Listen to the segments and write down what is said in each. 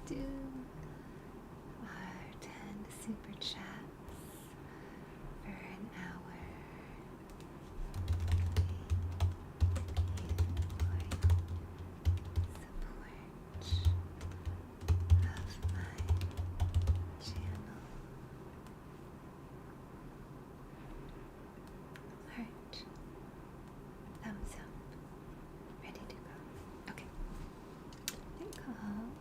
do our 10 super chats for an hour. Thank you for your support of my channel. Heart, thumbs up, ready to go. Okay, I think I'll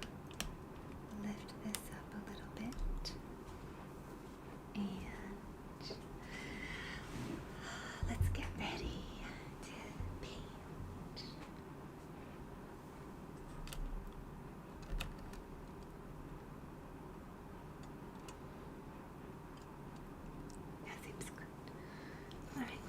lift this up a little bit and let's get ready to paint. That seems good. All right.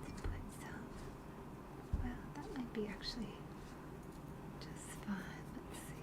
Let's put some. Well, that might be actually just fine. Let's see.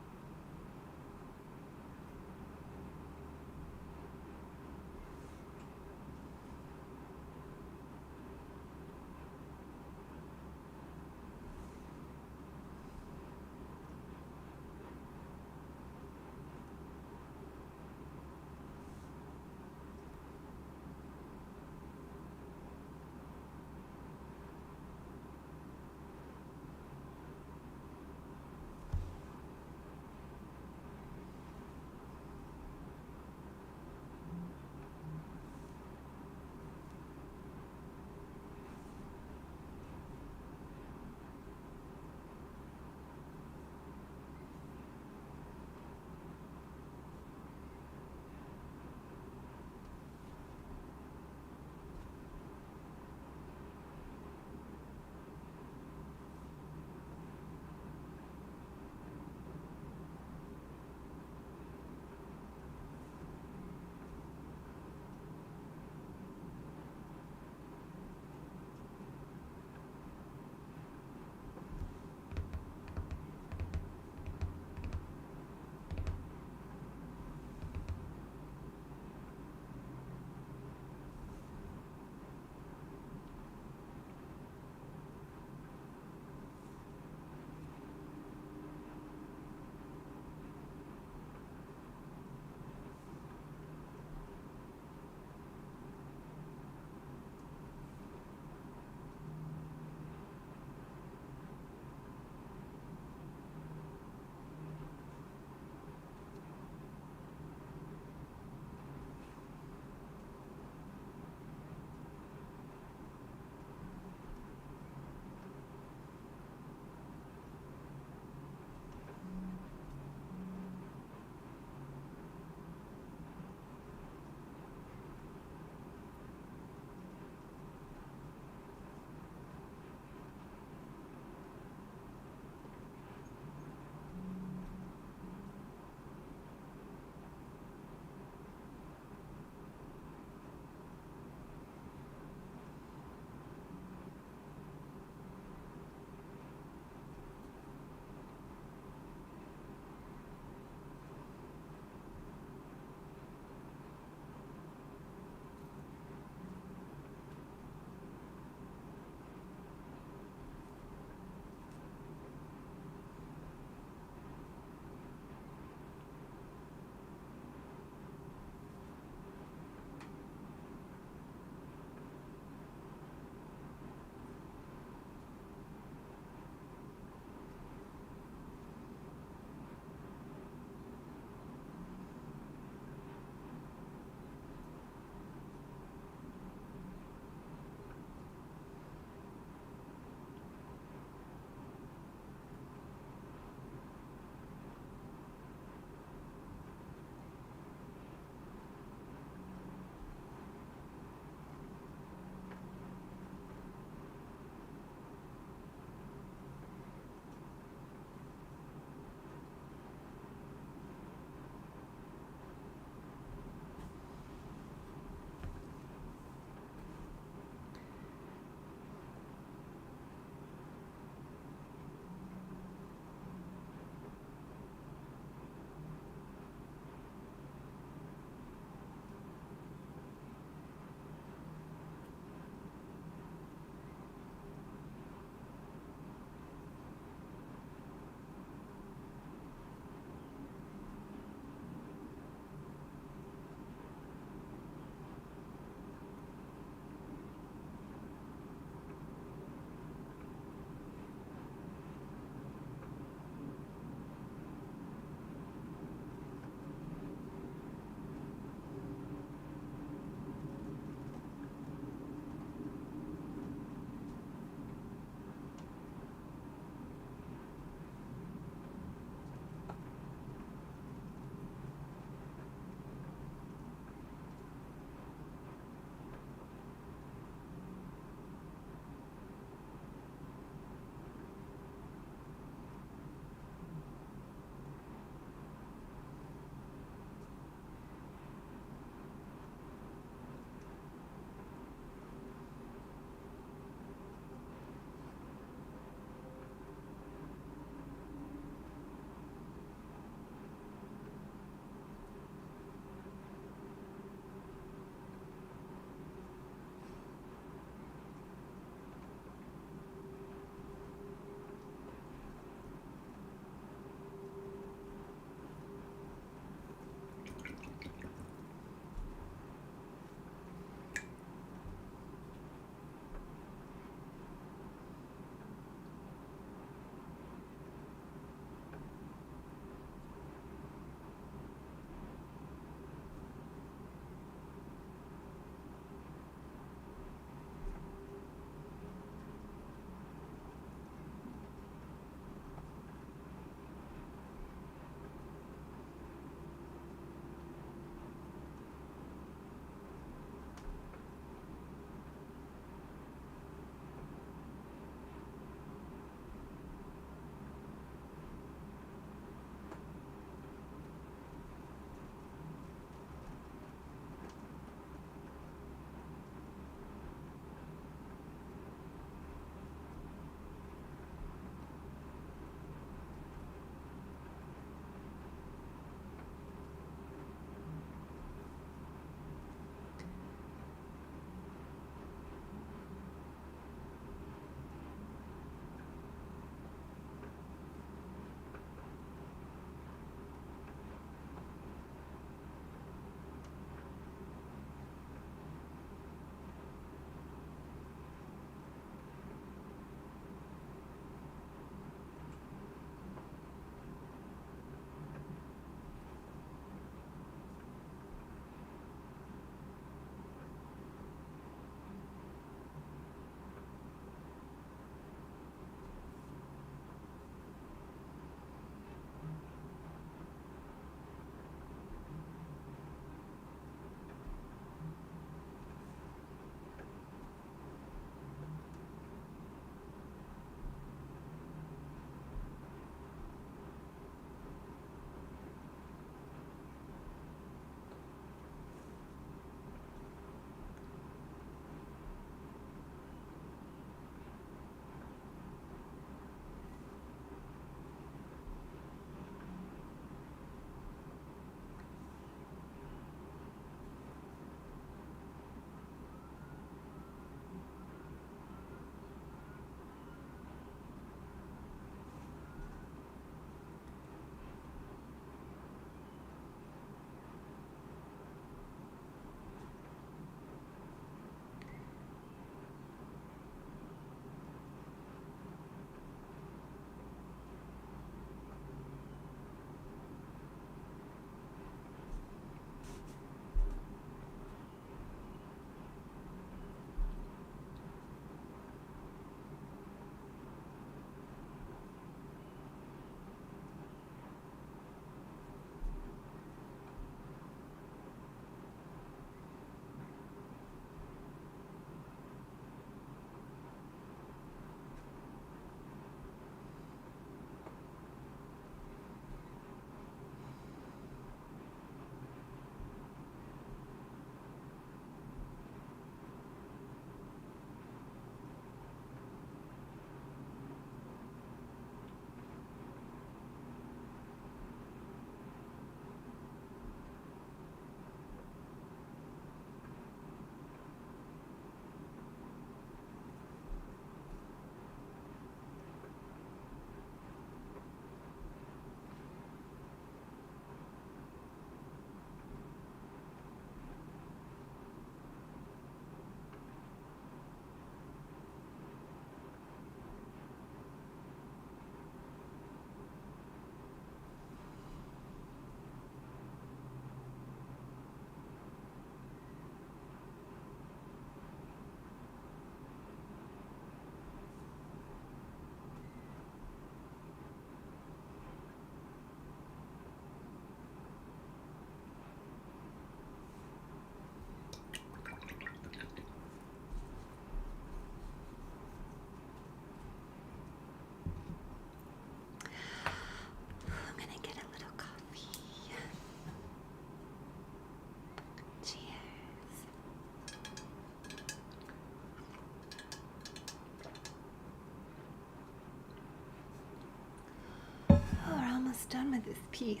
almost done with this piece.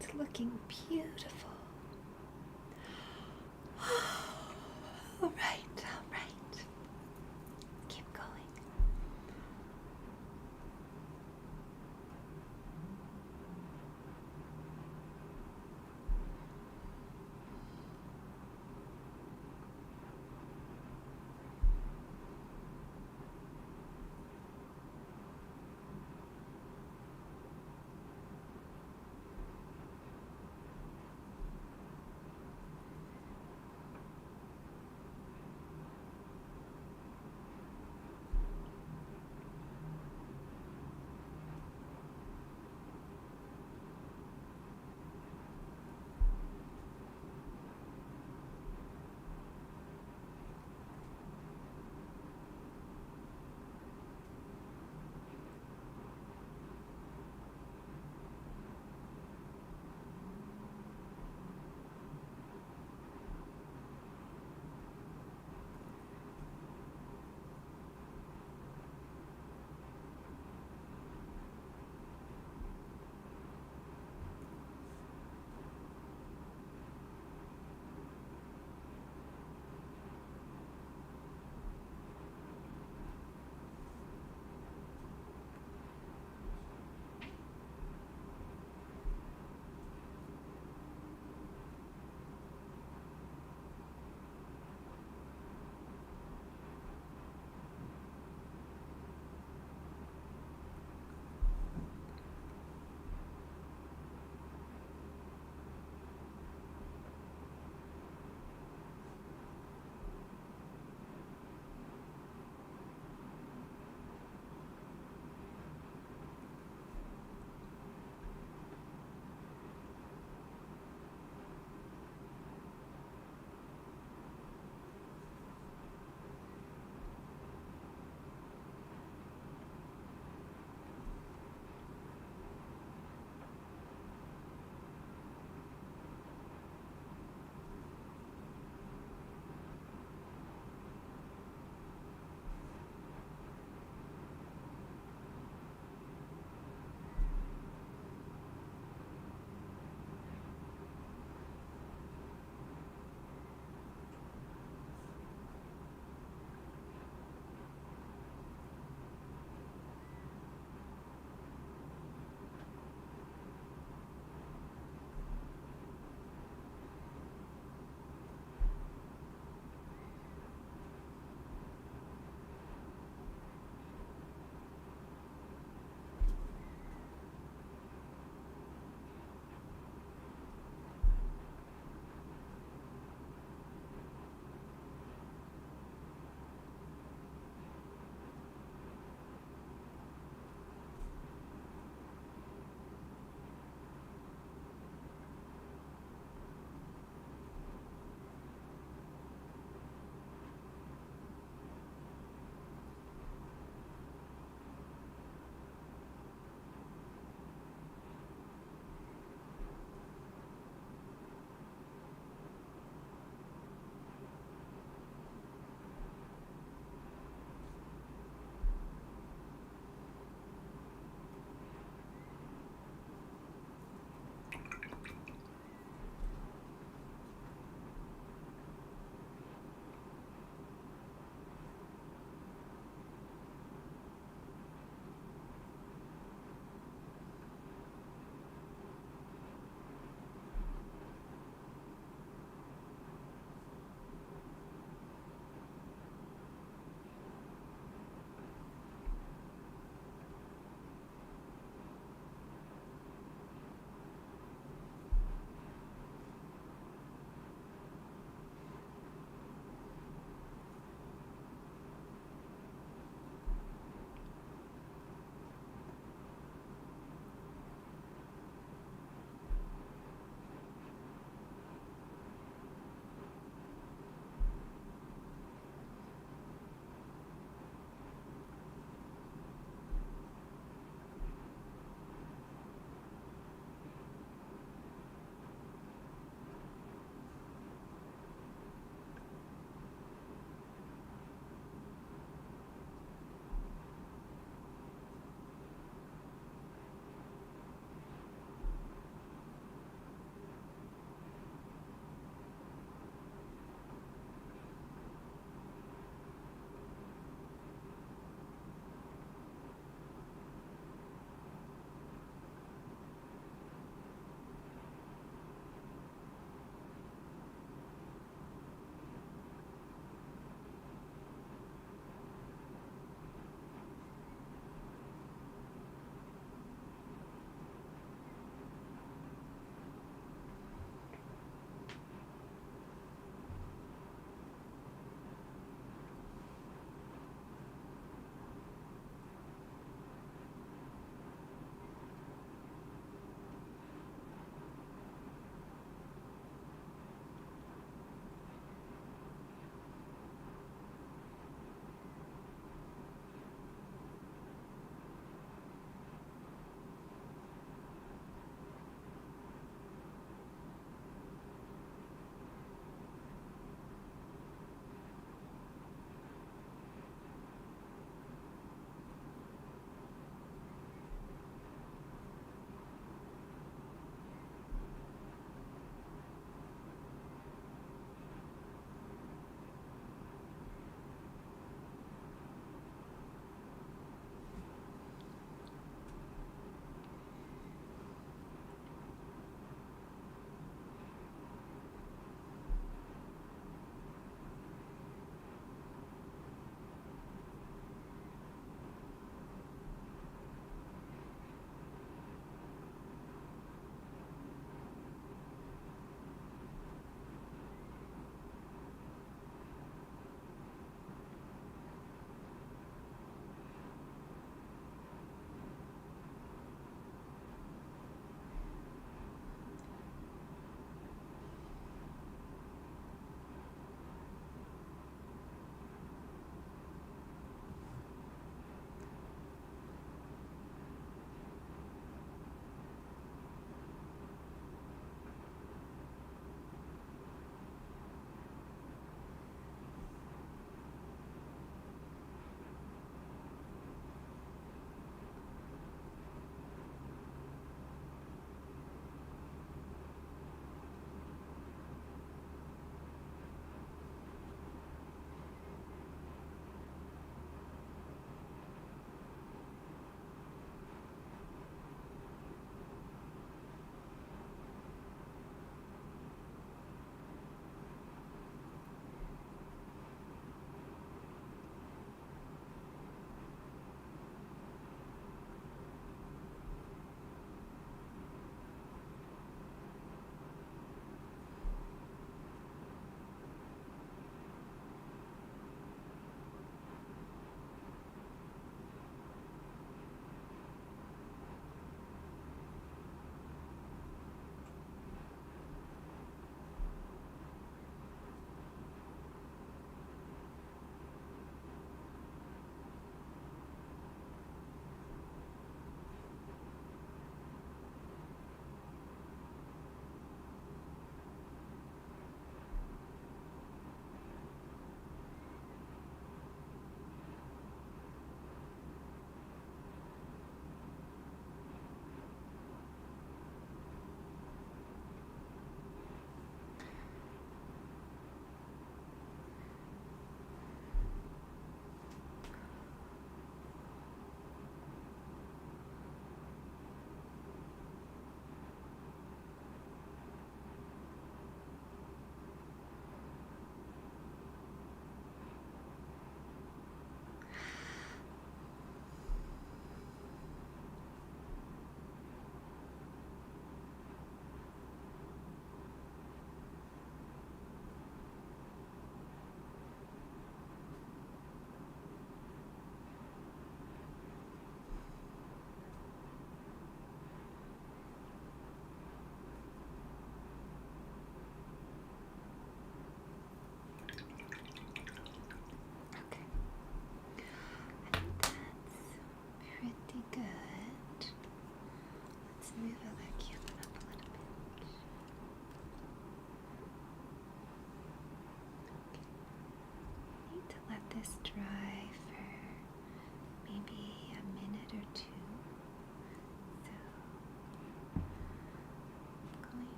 It's looking beautiful. All right, all right. Keep going.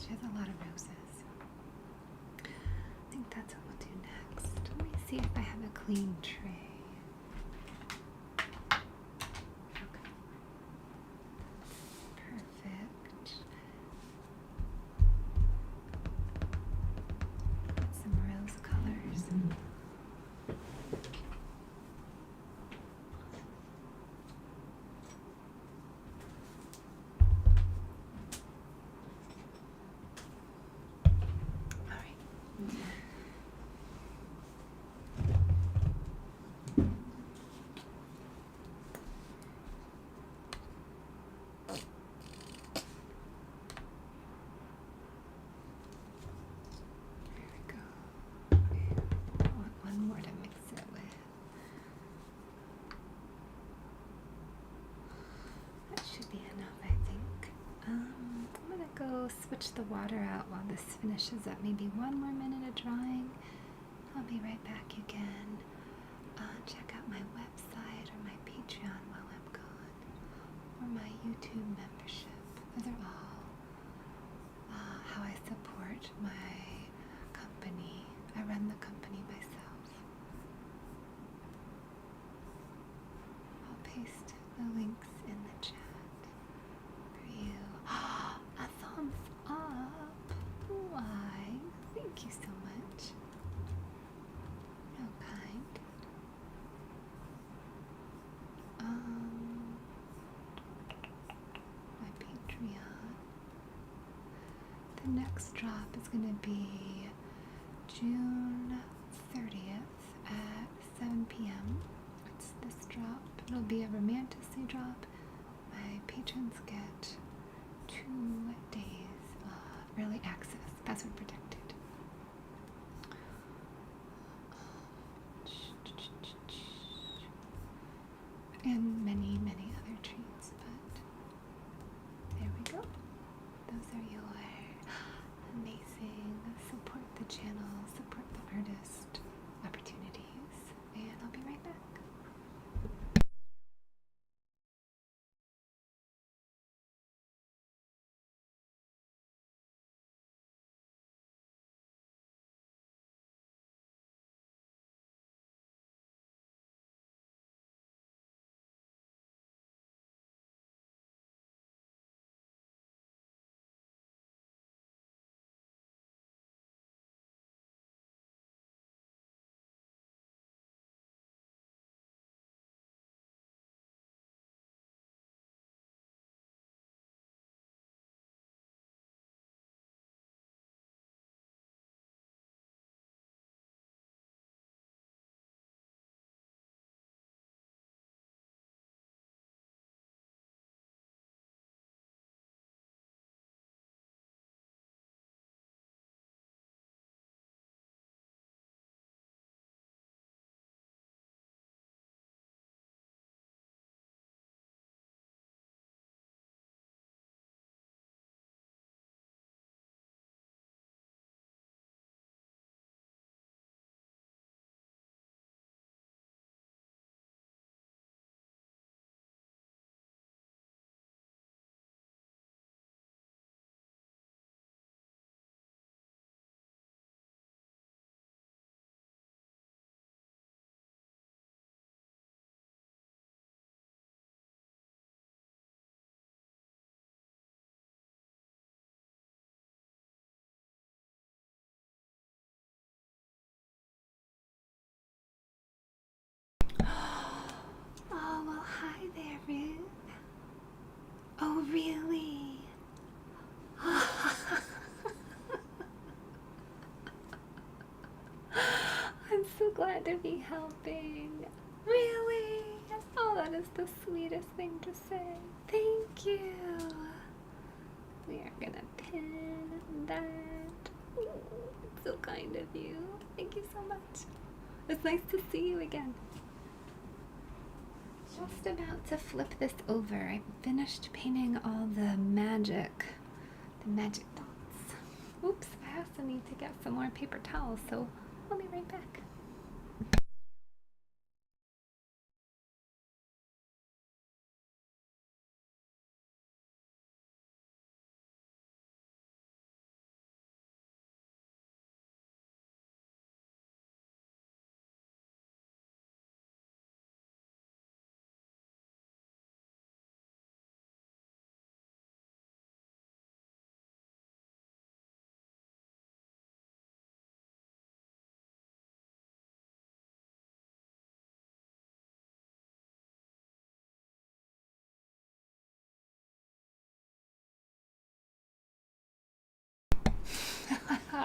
She has a lot of roses. I think that's what we'll do next. Let me see if I have a clean tray. Okay. Perfect. Some rose colors. One more to mix it with. That should be enough, I think. I'm gonna go switch the water out while this finishes up. Maybe one more minute of drying. I'll be right back. You can check out my website or my Patreon while I'm gone, or my YouTube membership. Those are all how I support my company. I run the company myself. I'll paste the links in the chat for you. A thumbs up! Why? Thank you so much. So kind. My Patreon. The next drop is going to be June 30th at 7 p.m. It's this drop. It'll be a romantically drop. My patrons get 2 days early access, password protected. And many, many other treats, but there we go. Those are your amazing support the channel, support the artist opportunities, and I'll be right back. Oh, well, hi there, Ruth. Oh, really? I'm so glad to be helping. Really? Oh, that is the sweetest thing to say. Thank you. We are gonna pin that. Ooh, it's so kind of you. Thank you so much. It's nice to see you again. Just about to flip this over. I finished painting all the magic dots. Oops, I also need to get some more paper towels, so I'll be right back.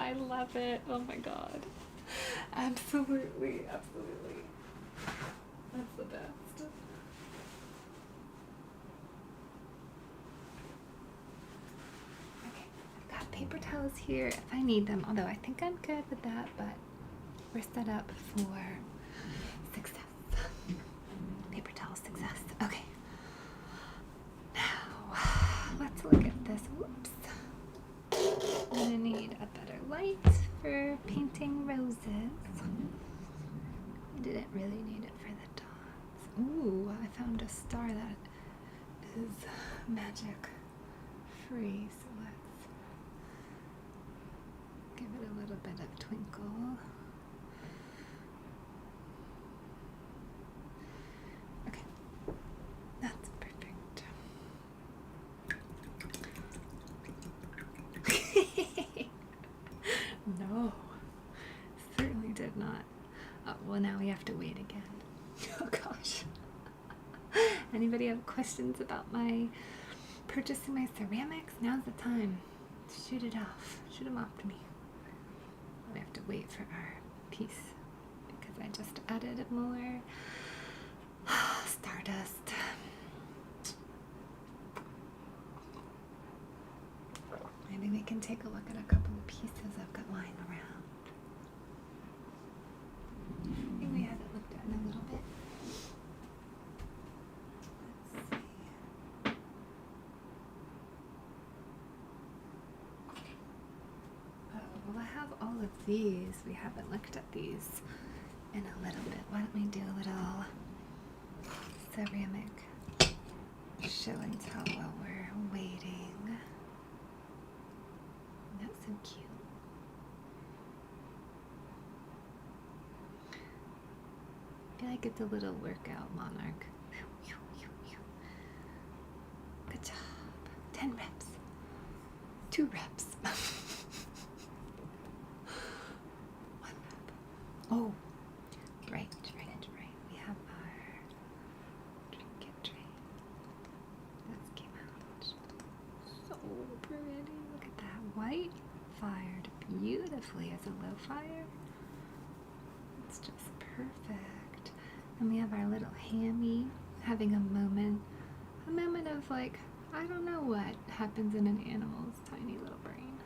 I love it. Oh my god. Absolutely, absolutely. That's the best. Okay, I've got paper towels here if I need them, although I think I'm good with that, but we're set up for success. Paper towel success. Okay. Now, let's look at this. Whoops. I'm gonna need a better light for painting roses. I didn't really need it for the dots. Ooh, I found a star that is magic free, so let's give it a little bit of twinkle. Okay, that's perfect. No, certainly did not. Well, now we have to wait again. Oh gosh. Anybody have questions about my purchasing my ceramics? Now's the time. Shoot it off. Shoot them off to me. We have to wait for our piece because I just added more stardust. Maybe we can take a look at a couple of pieces I've got lying around. I think we haven't looked at in a little bit. Let's see. Oh, well, I have all of these. We haven't looked at these in a little bit. Why don't we do a little ceramic show and tell while we're waiting. That's so cute. I feel like it's a little workout, Monarch. Good job. 10 reps. 2 reps. 1 rep. Oh, right. We have our trinket tray. That came out so pretty. Look at that. White fired beautifully as a low fire. It's just perfect. And we have our little hammy having a moment of like, I don't know what happens in an animal's tiny little brain.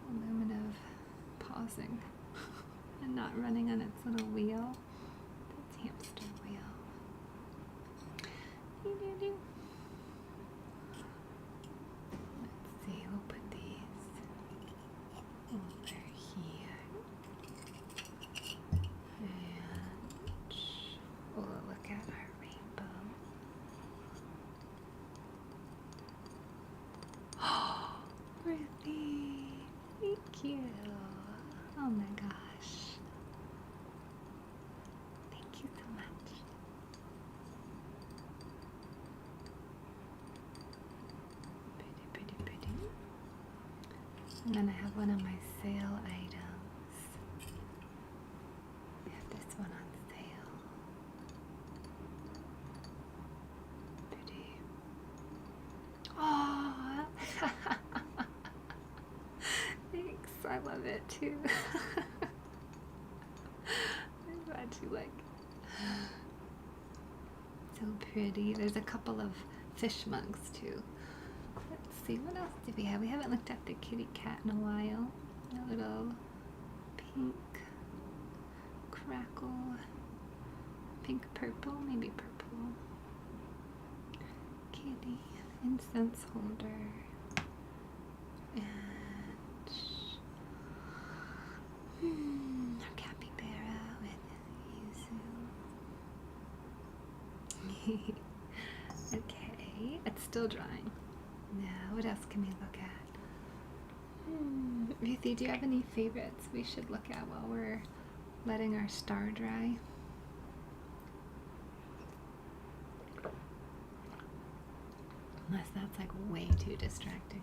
A moment of pausing and not running on its little wheel. That's hamster wheel. Let's see, we'll put these over here. And we'll look at our rainbow. Oh, Ruthie, thank you. Oh my gosh. Thank you so much. Pretty. And then I have one of my sale items. I have this one on sale. Pretty. Oh, thanks. I love it too. I'm glad you like it. So pretty. There's a couple of fish mugs too. Let's see, what else do we have? We haven't looked at the kitty cat in a while. A little pink crackle, pink purple, maybe purple. Kitty, incense holder, and our capybara with yuzu. Okay, it's still drying. Now, what else can we look at? Ruthie, do you have any favorites we should look at while we're letting our star dry? Unless that's like way too distracting.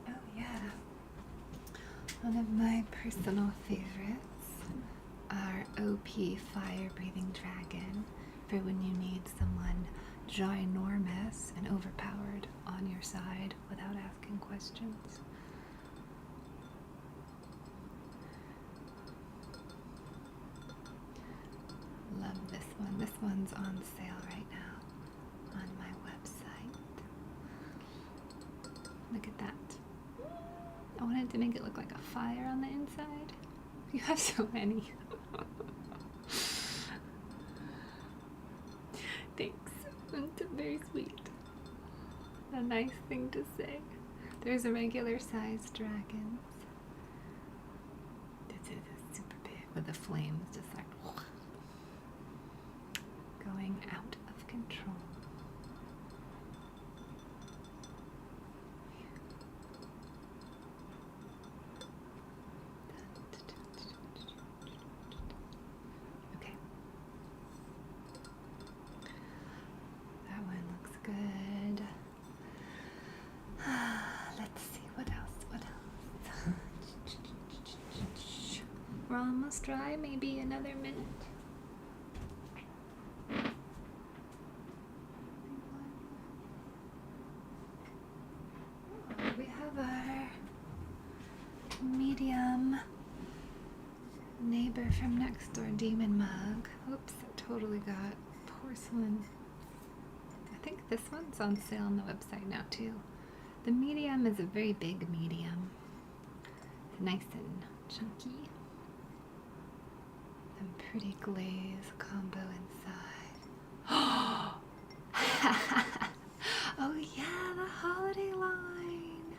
Oh yeah. One of my personal favorites are OP fire-breathing dragon for when you need someone ginormous and overpowered on your side without asking questions. Love this one. This one's on sale right now on my website. Look at that. I wanted to make it look like a fire on the inside. You have so many. Thanks. That's very sweet. A nice thing to say. There's a regular sized dragons. This is super big with the flames just like going out of control. Okay. That one looks good. Let's see, what else? We're almost dry, maybe another minute. We have our medium neighbor from next door demon mug. Oops, I totally got porcelain. I think this one's on sale on the website now too. The medium is a very big medium. It's nice and chunky. And pretty glaze combo inside. Oh yeah, the holiday line.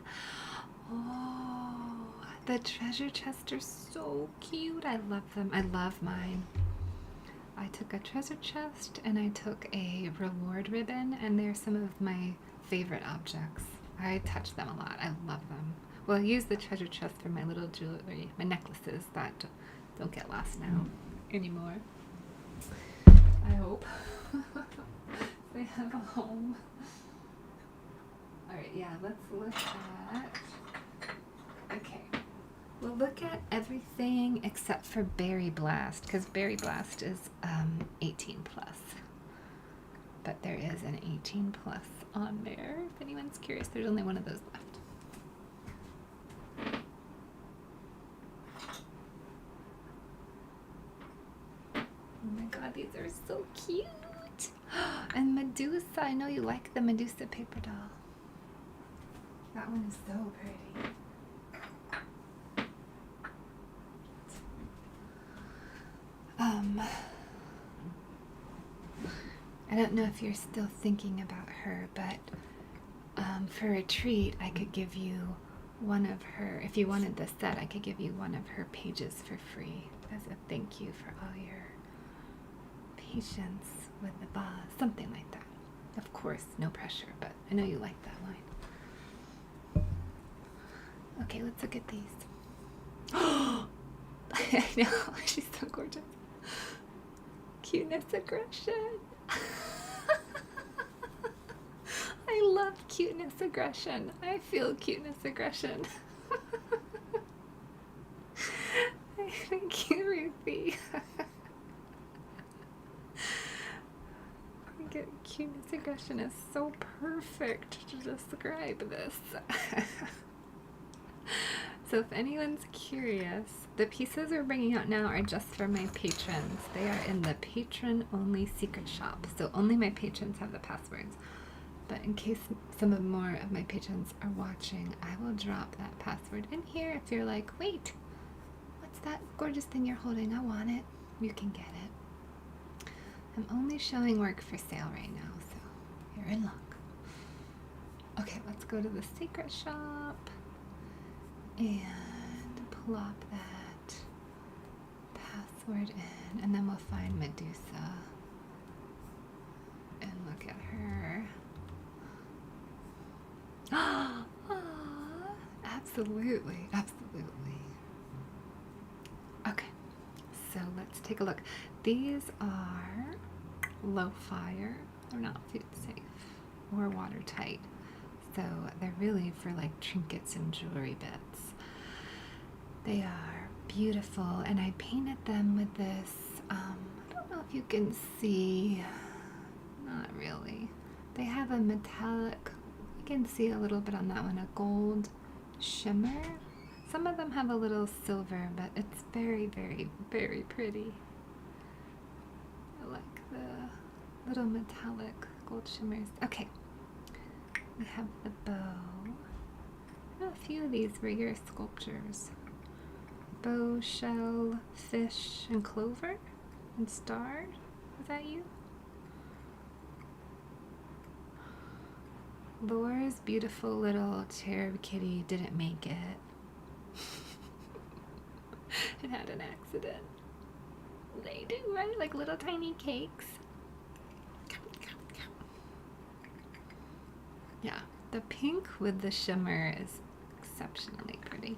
Oh, the treasure chests are so cute. I love them. I love mine. I took a treasure chest and I took a reward ribbon, and they're some of my favorite objects. I touch them a lot. I love them. Well, I use the treasure chest for my little jewelry, my necklaces that don't get lost now anymore. I hope. They have a home. Alright, yeah, let's look at... Okay. We'll look at everything except for Berry Blast, because Berry Blast is 18 plus. But there is an 18 plus on there. If anyone's curious, there's only one of those left. Oh my god, these are so cute! And Medusa, I know you like the Medusa paper doll. That one is so pretty. I don't know if you're still thinking about her, but for a treat, I could give you one of her, if you wanted this set, I could give you one of her pages for free as a thank you for all your patience with the boss, something like that. Of course, no pressure, but I know you like that line. Okay, let's look at these. I know, she's so gorgeous. Cuteness aggression. I love cuteness aggression. I feel cuteness aggression. Thank you, Ruthie. Cuteness aggression is so perfect to describe this. So if anyone's curious, the pieces we're bringing out now are just for my patrons. They are in the patron-only secret shop, so only my patrons have the passwords. But in case some more of my patrons are watching, I will drop that password in here. If you're like, wait, what's that gorgeous thing you're holding? I want it. You can get it. I'm only showing work for sale right now, so you're in luck. Okay, let's go to the secret shop and plop that password in, and then we'll find Medusa and look at her. Absolutely, absolutely. Okay, so let's take a look. These are low fire. They're not food safe or watertight, so they're really for like trinkets and jewelry bits. They are beautiful, and I painted them with this I don't know if you can see, not really. They have a metallic, you can see a little bit on that one, a gold shimmer. Some of them have a little silver, but it's very, very, very pretty. I like the little metallic gold shimmers. Okay, we have the bow. A few of these were your sculptures. Bow, shell, fish, and clover, and star. Is that you? Laura's beautiful little cherub kitty didn't make it. It had an accident. They do, right? Like little tiny cakes. Yeah, the pink with the shimmer is exceptionally pretty.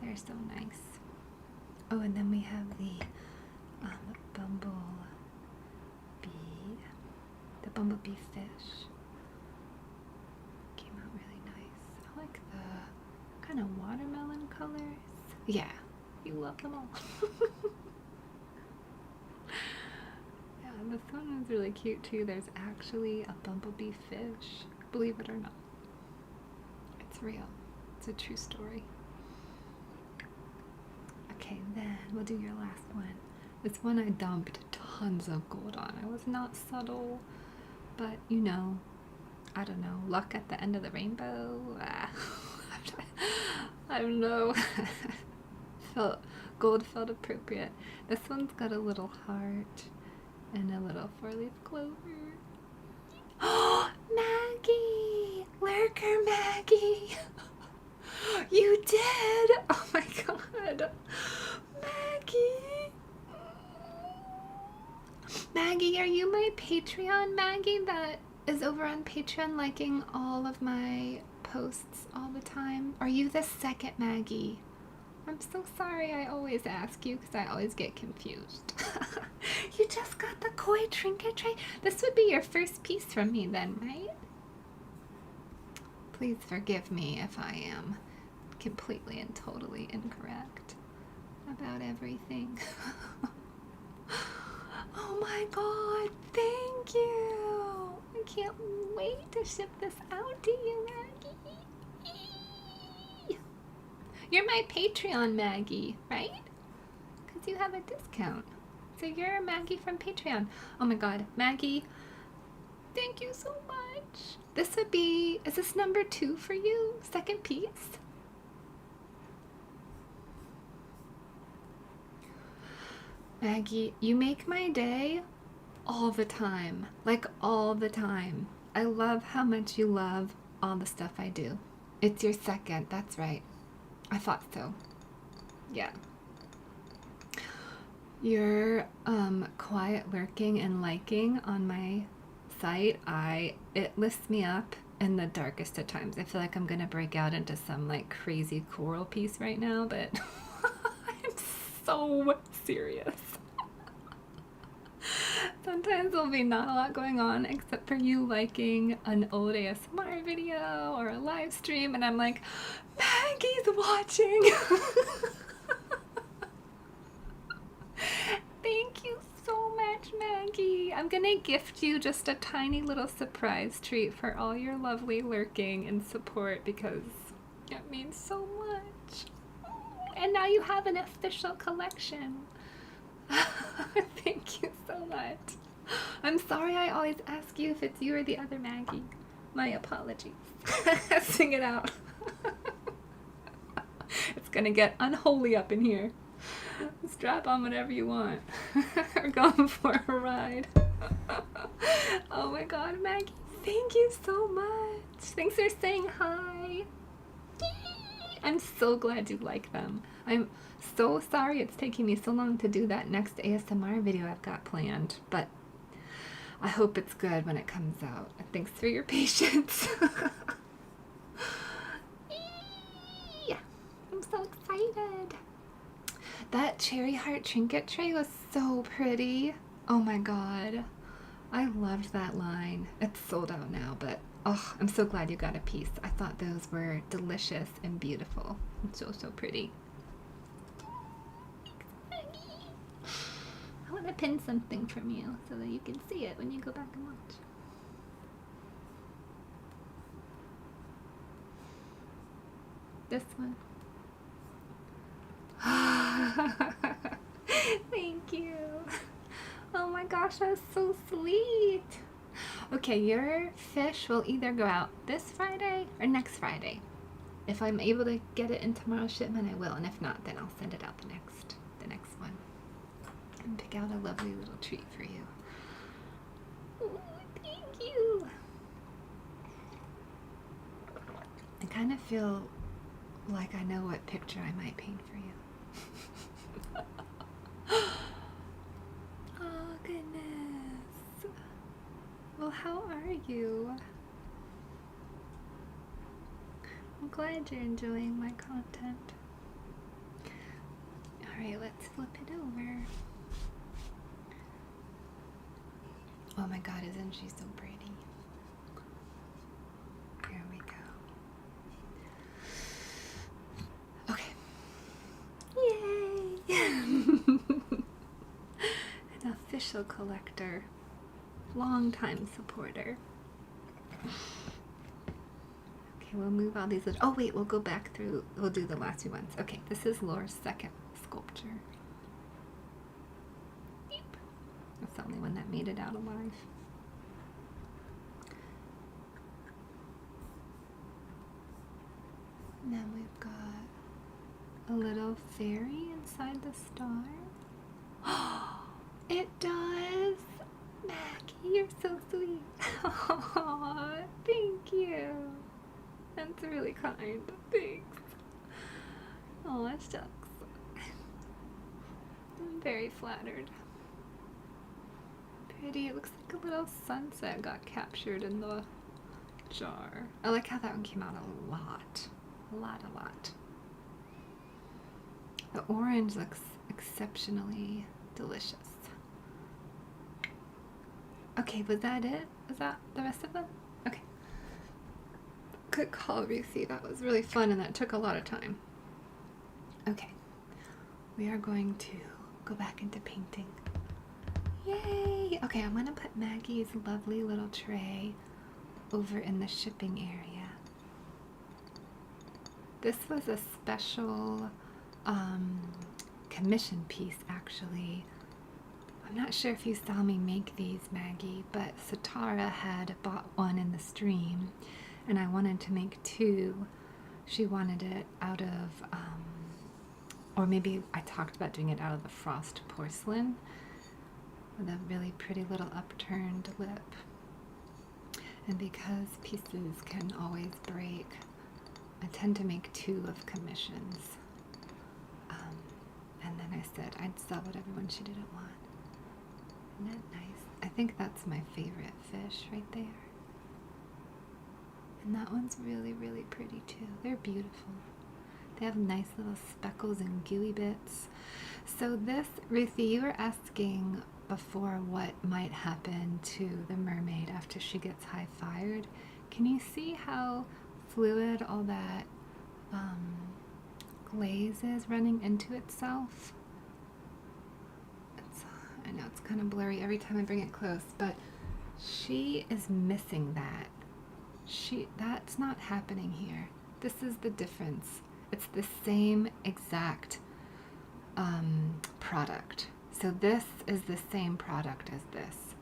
They're so nice. Oh, and then we have the bumblebee fish. Came out really nice. I like the kind of watermelon colors. Yeah, you love them all. Yeah, this one is really cute too. There's actually a bumblebee fish, believe it or not. It's real. It's a true story. Okay, then we'll do your last one. This one I dumped tons of gold on. I was not subtle, but you know, I don't know, luck at the end of the rainbow. I don't know. Gold felt appropriate. This one's got a little heart and a little 4-leaf clover. Oh, Maggie! Lurker Maggie! You did! Oh my god! Maggie! Maggie, are you my Patreon Maggie that is over on Patreon liking all of my posts all the time? Are you the second Maggie? I'm so sorry, I always ask you because I always get confused. You just got the koi trinket tray? This would be your first piece from me then, right? Please forgive me if I am completely and totally incorrect about everything. Oh my god, thank you! I can't wait to ship this out to you, Maggie. You're my Patreon Maggie, right? Because you have a discount. So you're a Maggie from Patreon. Oh my god, Maggie, thank you so much. This would be, is this number 2 for you? Second piece? Maggie, you make my day all the time. Like all the time. I love how much you love all the stuff I do. It's your second, that's right. I thought so. Yeah. Your quiet lurking and liking on my site, it lifts me up in the darkest of times. I feel like I'm gonna break out into some like crazy choral piece right now, but I'm so serious. Sometimes there'll be not a lot going on except for you liking an old ASMR video or a live stream, and I'm like, Maggie's watching. Thank you so much, Maggie. I'm gonna gift you just a tiny little surprise treat for all your lovely lurking and support because it means so much. And now you have an official collection. Thank you so much. I'm sorry I always ask you if it's you or the other Maggie. My apologies. Sing it out. It's gonna get unholy up in here. Strap on whatever you want. We're going for a ride. Oh my god, Maggie, thank you so much. Thanks for saying hi. I'm so glad you like them. I'm so sorry it's taking me so long to do that next ASMR video I've got planned, but I hope it's good when it comes out. Thanks for your patience. I'm so excited. That cherry heart trinket tray was so pretty. Oh my god. I loved that line. It's sold out now, but oh, I'm so glad you got a piece. I thought those were delicious and beautiful. And so, so pretty. want to pin something from you so that you can see it when you go back and watch. This one. Thank you. Oh my gosh, that's so sweet. Okay, your fish will either go out this Friday or next Friday. If I'm able to get it in tomorrow's shipment, I will, and if not, then I'll send it out the next one. And pick out a lovely little treat for you. Oh, thank you. I kind of feel like I know what picture I might paint for you. Oh, goodness. Well, how are you? I'm glad you're enjoying my content. Alright, let's flip it over. Oh my god, isn't she so pretty? Here we go. Okay. Yay! An official collector. Long-time supporter. Okay, we'll move all these. Oh wait, we'll go back through. We'll do the last few ones. Okay, this is Laura's second sculpture. Yep. That's the only one that made it out alive. And then we've got a little fairy inside the star. Oh, it does! Maggie, you're so sweet. Aww, thank you. That's really kind. Thanks. Oh, shucks. I'm very flattered. Pretty. It looks like a little sunset got captured in the jar. I like how that one came out a lot. A lot. The orange looks exceptionally delicious. Okay, was that it? Was that the rest of them? Okay. Good call, Ruthie. That was really fun and that took a lot of time. Okay. We are going to go back into painting. Yay! Okay, I'm going to put Maggie's lovely little tray over in the shipping area. This was a special commission piece, actually. I'm not sure if you saw me make these, Maggie, but Satara had bought one in the stream, and I wanted to make two. She wanted it out of, or maybe I talked about doing it out of the frost porcelain with a really pretty little upturned lip. And because pieces can always break, I tend to make two of commissions. And then I said I'd sell whatever one she didn't want. Isn't that nice? I think that's my favorite fish right there. And that one's really, really pretty too. They're beautiful. They have nice little speckles and gooey bits. So this, Ruthie, you were asking before what might happen to the mermaid after she gets high-fired. Can you see how fluid all that glaze is running into itself? I know it's kind of blurry every time I bring it close, but she is missing that. That's not happening here. This is the difference. It's the same exact product. So this is the same product as this.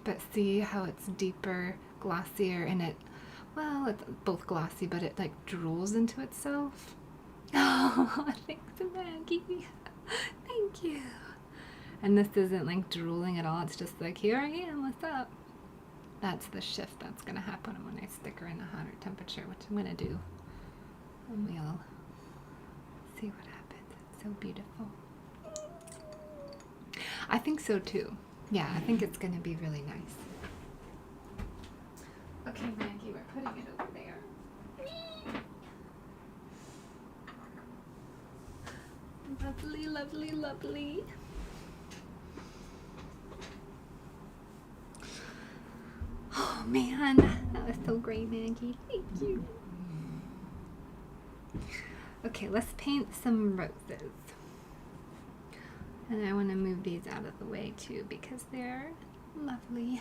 But see how it's deeper, glossier, and well, it's both glossy, but it like drools into itself. Oh, thanks, Maggie. Thank you. And this isn't like drooling at all. It's just like, here I am, what's up? That's the shift that's going to happen when I stick her in a hotter temperature, which I'm going to do. And we'll see what happens. It's so beautiful. I think so too. Yeah, I think it's going to be really nice. Okay, Maggie, we're putting it over there. Lovely, lovely, lovely. Oh man, that was so great, Maggie. Thank you. Okay, let's paint some roses. And I want to move these out of the way too because they're lovely.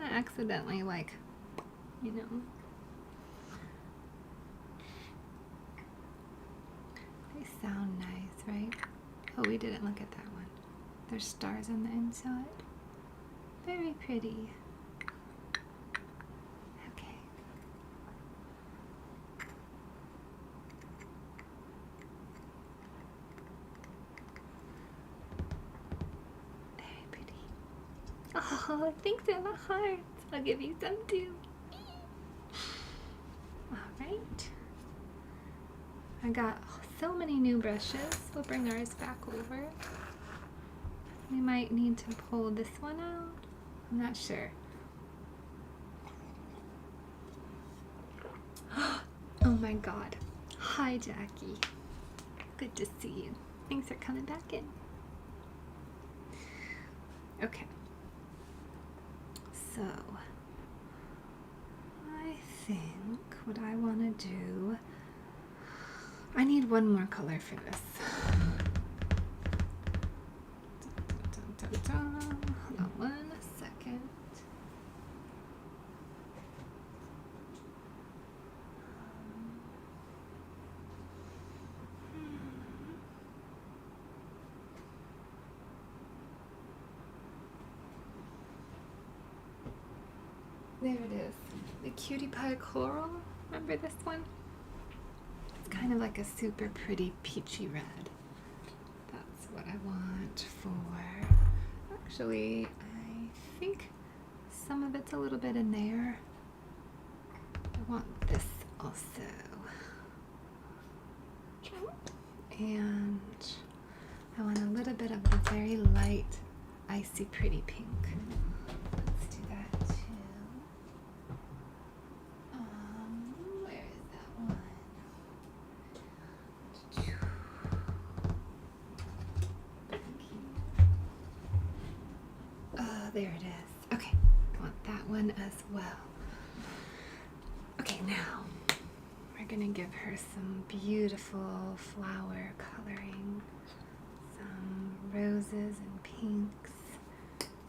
I accidentally, like, you know. They sound nice, right? Oh, we didn't look at that one. There's stars on the inside. Very pretty. Okay. Very pretty. Oh, thanks for the hearts. I'll give you some too. Alright. I got so many new brushes. We'll bring ours back over. We might need to pull this one out. I'm not sure. Oh my god. Hi, Jackie. Good to see you. Thanks for coming back in. Okay. So, I think what I want to do, I need one more color for this. Hold on 1 second. There it is. The Cutie Pie Coral. Remember this one? It's kind of like a super pretty peachy red. That's what I want for... Actually, I think some of it's a little bit in there. I want this also. And I want a little bit of the very light, icy pretty pink. Let's do that too. Where is that one? There it is. Okay, I want that one as well. Okay, now we're gonna give her some beautiful flower coloring, some roses and pinks,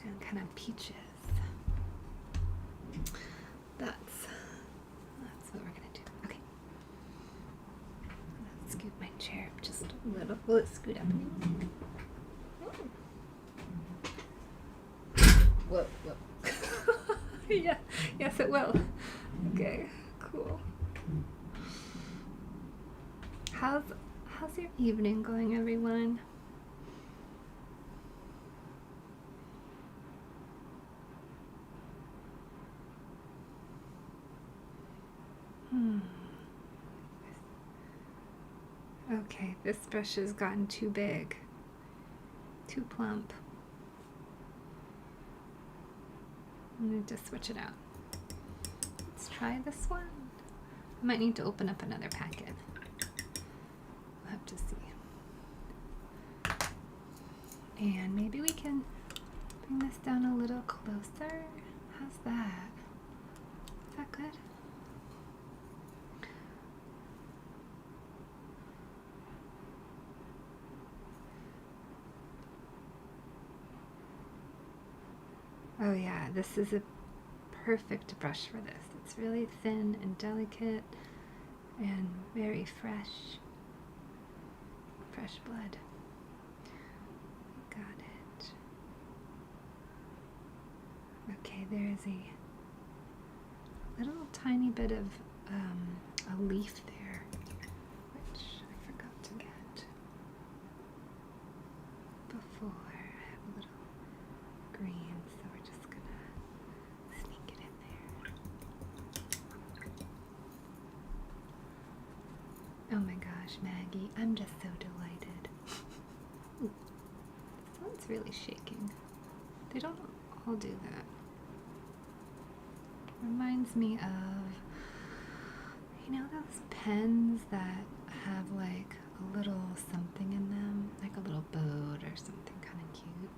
and kind of peaches. That's what we're gonna do. Okay. Let's scoot my chair up just a little. Will it scoot up anymore? Whoa, whoa. Yeah, yes it will. Okay, cool. How's your evening going, everyone? Okay, this brush has gotten too big, too plump. I'm going to just switch it out. Let's try this one. I might need to open up another packet. We'll have to see. And maybe we can bring this down a little closer. How's that? Is that good? Oh yeah, this is a perfect brush for this. It's really thin and delicate and very fresh. Fresh blood. Got it. Okay, there is a little tiny bit of a leaf there, which I forgot to get before. I have a little green, so we're just gonna sneak it in there. Oh my gosh, Maggie, I'm just so delighted. Ooh, this one's really shaking. They don't all do that. Reminds me of, you know, those pens that have like a little something in them, like a little boat or something kind of cute.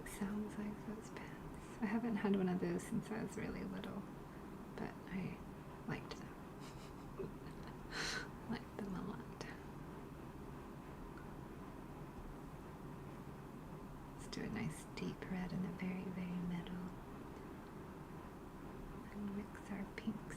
It sounds like those pens. I haven't had one of those since I was really little, but I liked them. Liked them a lot. Let's do a nice deep red in the very, very middle. And mix our pinks.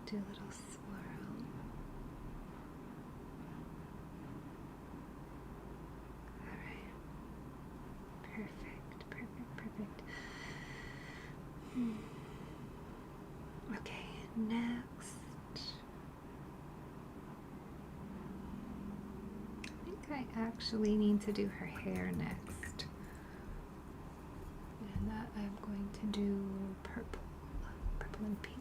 Do a little swirl. Alright. Perfect, perfect, perfect. Okay, next. I think I actually need to do her hair next. And that I'm going to do purple. Purple and pink.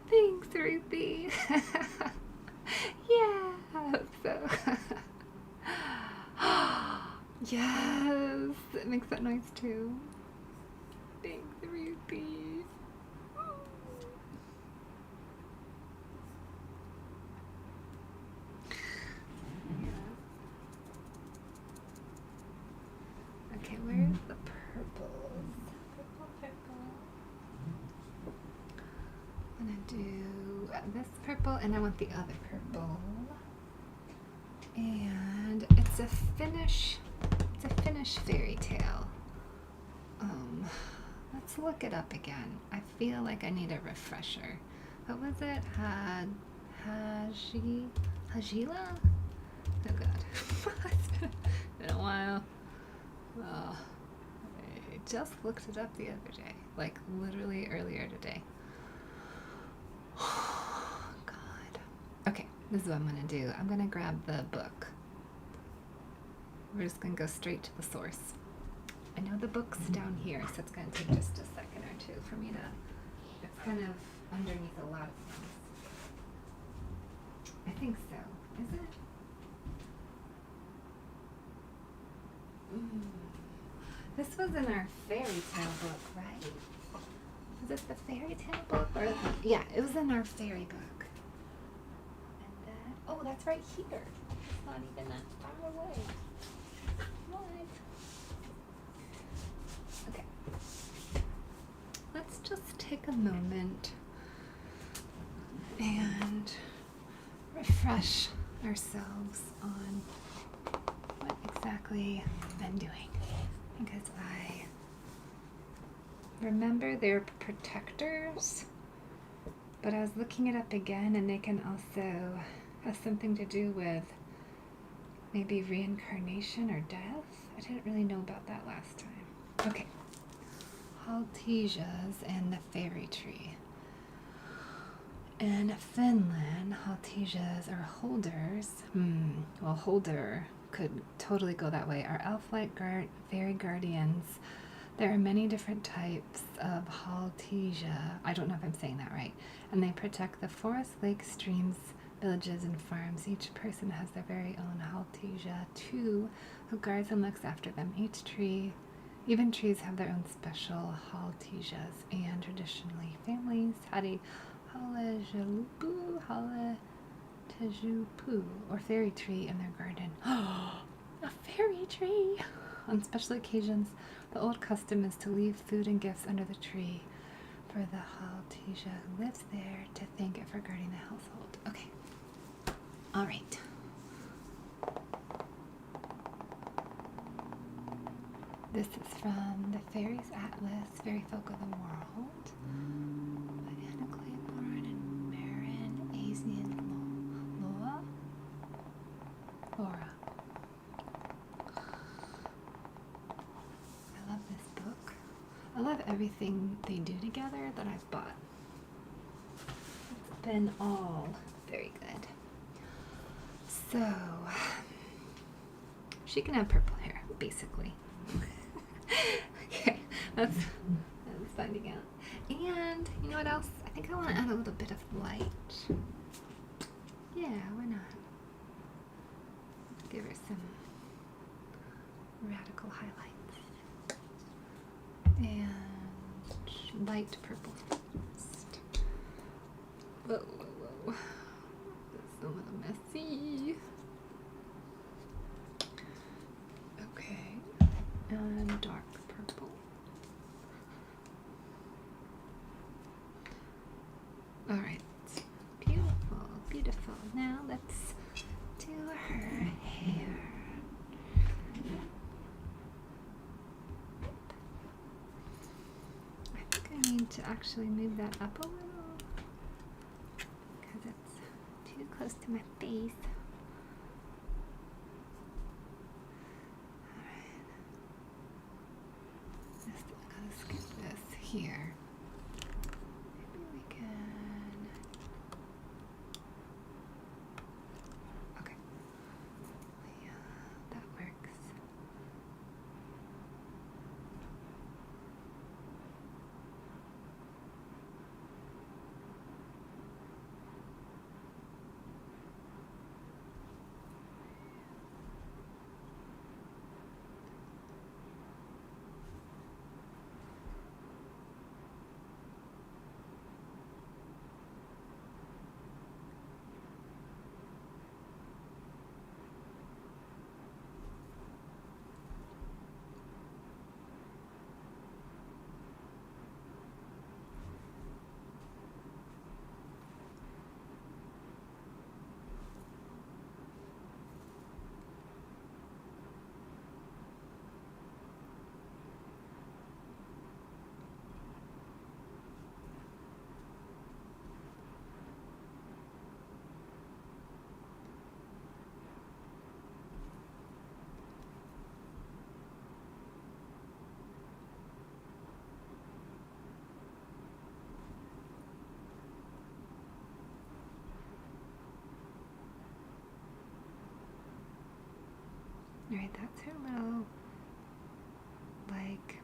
Thanks, Ruthie. Yeah, I hope so. Yes, it makes that noise too. Thanks, Ruthie. Okay, where's the purples? Purple. I'm gonna do this purple, and I want the other purple. And it's a Finnish fairy tale. Let's look it up again. I feel like I need a refresher. What was it? Hajila? Oh god. It's been a while. Oh, I just looked it up the other day. Like literally earlier today. Oh, God. Okay, this is what I'm going to do. I'm going to grab the book. We're just going to go straight to the source. I know the book's down here, so it's going to take just a second or two for me to... It's kind of underneath a lot of things. I think so. Is it? This was in our fairy tale book, right? Was it the fairy tale book? Or yeah, it was in our fairy book. And then, oh, that's right here. It's not even that far away. What? Okay. Let's just take a moment and refresh ourselves on what exactly I'm doing. Because I remember they're protectors, but I was looking it up again, and they can also have something to do with maybe reincarnation or death. I didn't really know about that last time. Okay. Haltesias and the fairy tree. In Finland, haltesias are holders. Well, holder could totally go that way. Are elf-like fairy guardians. There are many different types of haltesia. I don't know if I'm saying that right. And they protect the forest, lakes, streams, villages, and farms. Each person has their very own haltesia, too, who guards and looks after them. Each tree, even trees, have their own special haltesias. And traditionally, families had a Tejupu, or fairy tree in their garden. Oh, a fairy tree! On special occasions, the old custom is to leave food and gifts under the tree for the haltesia who lives there to thank it for guarding the household. Okay. All right. This is from the Fairies Atlas, Fairy Folk of the World. By Anna Claiborne and Marin Asian Laura. I love this book. I love everything they do together that I've bought. It's been all very good. So, she can have purple hair, basically. Okay, that's finding out. And you know what else? I think I want to add a little bit of light. Yeah, why not? Give her some radical highlights. And light purple first. Whoa, whoa, whoa. It's a little messy. Okay. And dark purple. Alright. Beautiful, beautiful. Now let's do her hair. I think I need to actually move that up a little because it's too close to my face. Alright. Just gonna skip this here. Maybe we can. Okay. Yeah, that works. Alright, that's her little, like,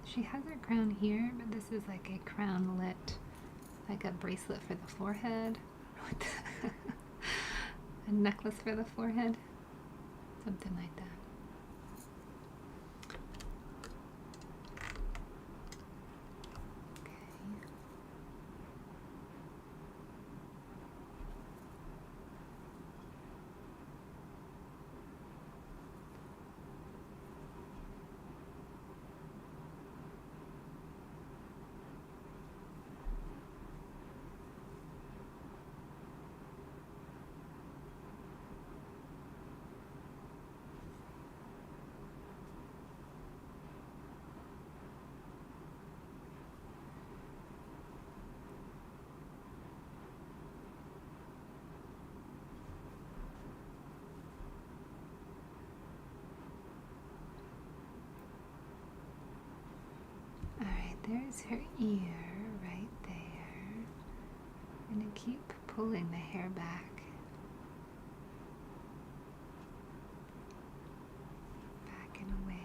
she has her crown here, but this is like a crownlet, like a bracelet for the forehead, a necklace for the forehead, something like that. Alright, there's her ear right there. I'm going to keep pulling the hair back. Back and away.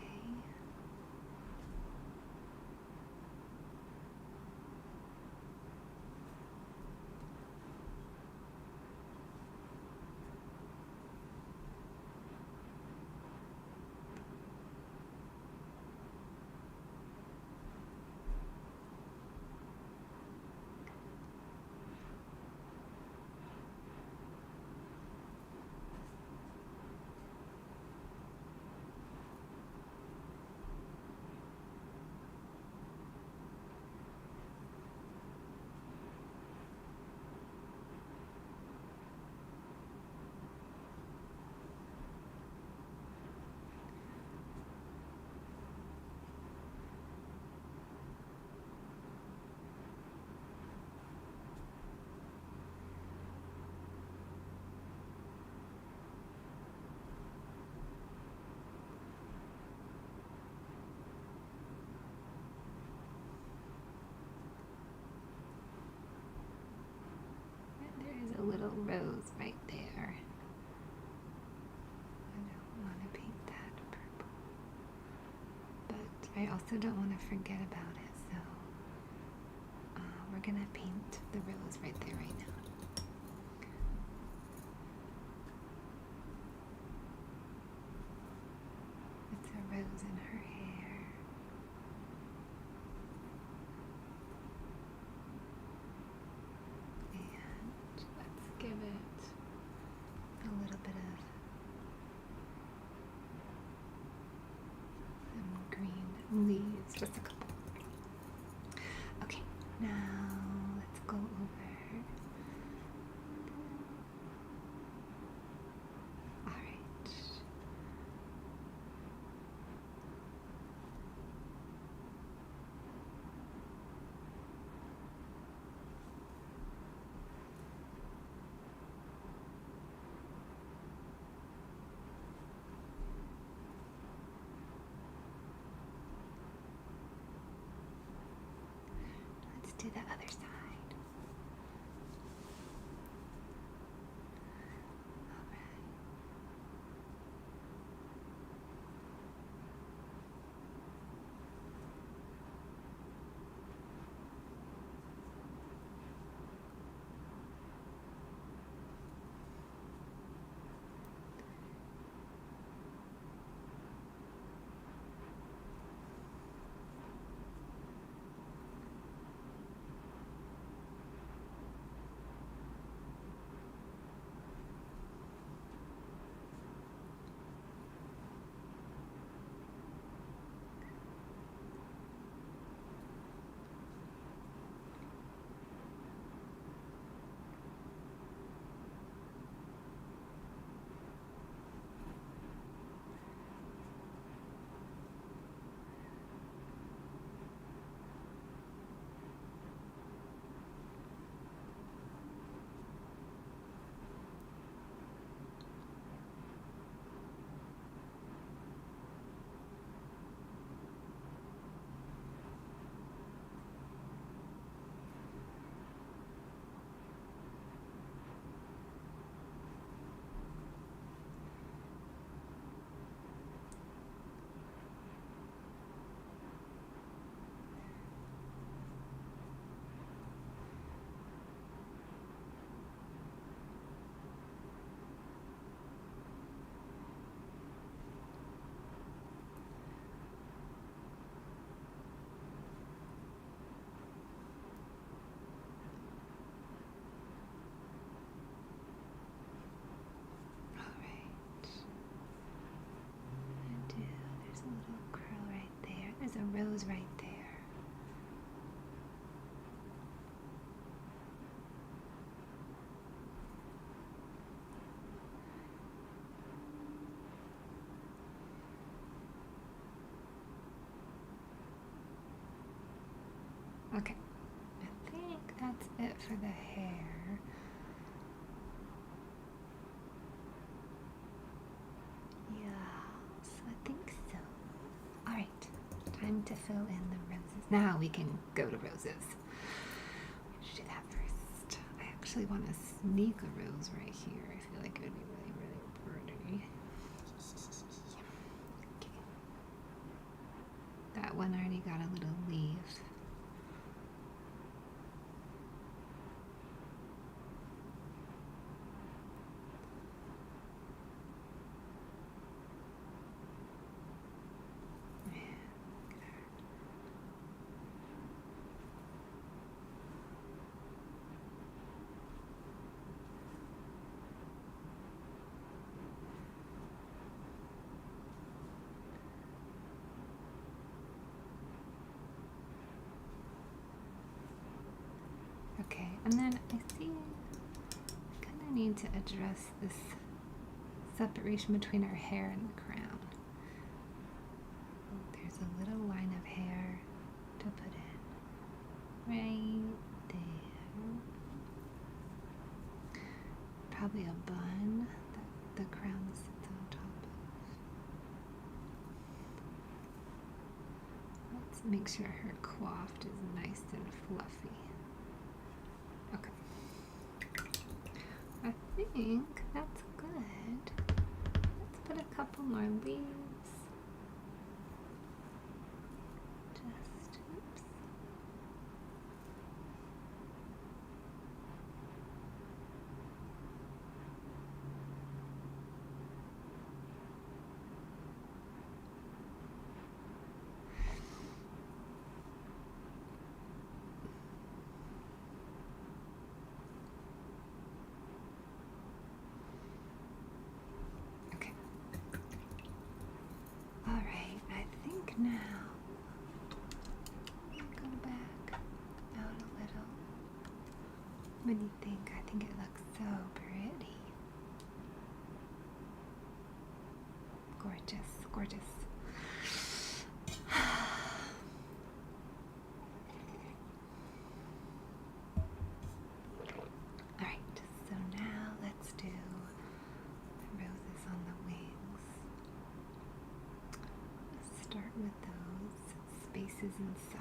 I also don't want to forget about it, so we're gonna paint the rose right there right now. It's a rose in her hair. And let's give it a little bit of some green leaves, just a couple. Okay, now let's go over. All right. Let's do the other side. All right. All right. There's a little curl right there. There's a rose right there. Okay, I think that's it for the hair. Yes, I think so. All right, time to fill in the roses. Now we can go to roses. We should do that first. I actually want to sneak a rose right here. I feel like it would be really, really pretty. Okay. That one already got a little leaf. Okay, and then I see I kind of need to address this separation between her hair and the crown. There's a little line of hair to put in right there. Probably a bun that the crown sits on top of. Let's make sure her coiffed is nice and fluffy. Okay. I think that's good. Let's put a couple more leaves. What do you think? I think it looks so pretty. Gorgeous, gorgeous. Alright, so now let's do the roses on the wings. Let's start with those spaces inside.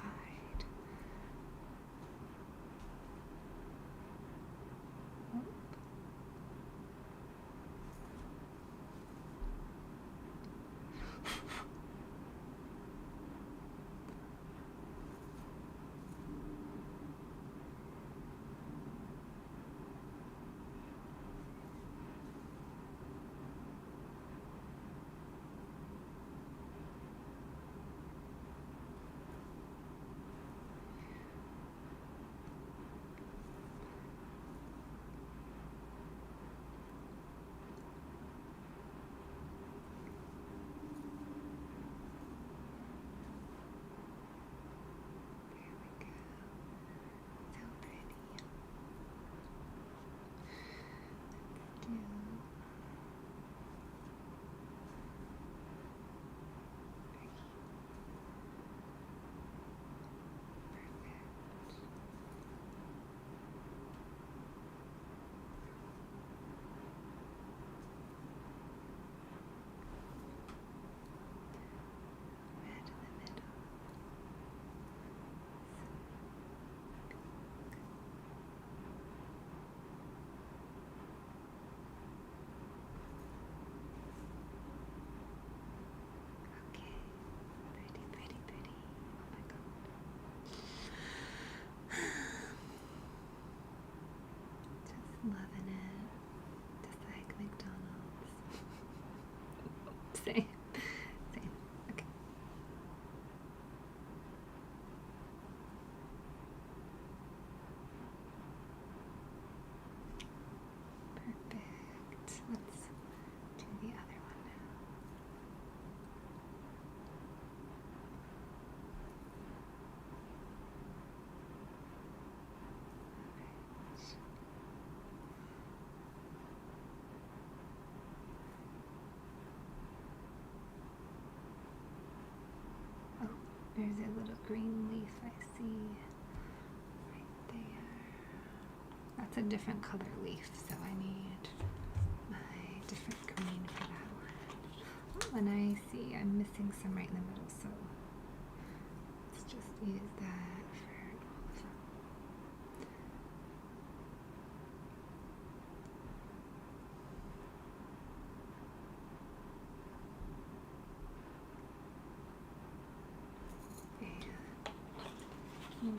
Loving it. Just like McDonald's. Same. Same. Okay. Perfect. Let's do the other one now. There's a little green leaf I see right there. That's a different color leaf, so I need my different green for that one. Oh, and I see I'm missing some right in the middle, so let's just use that for all of them.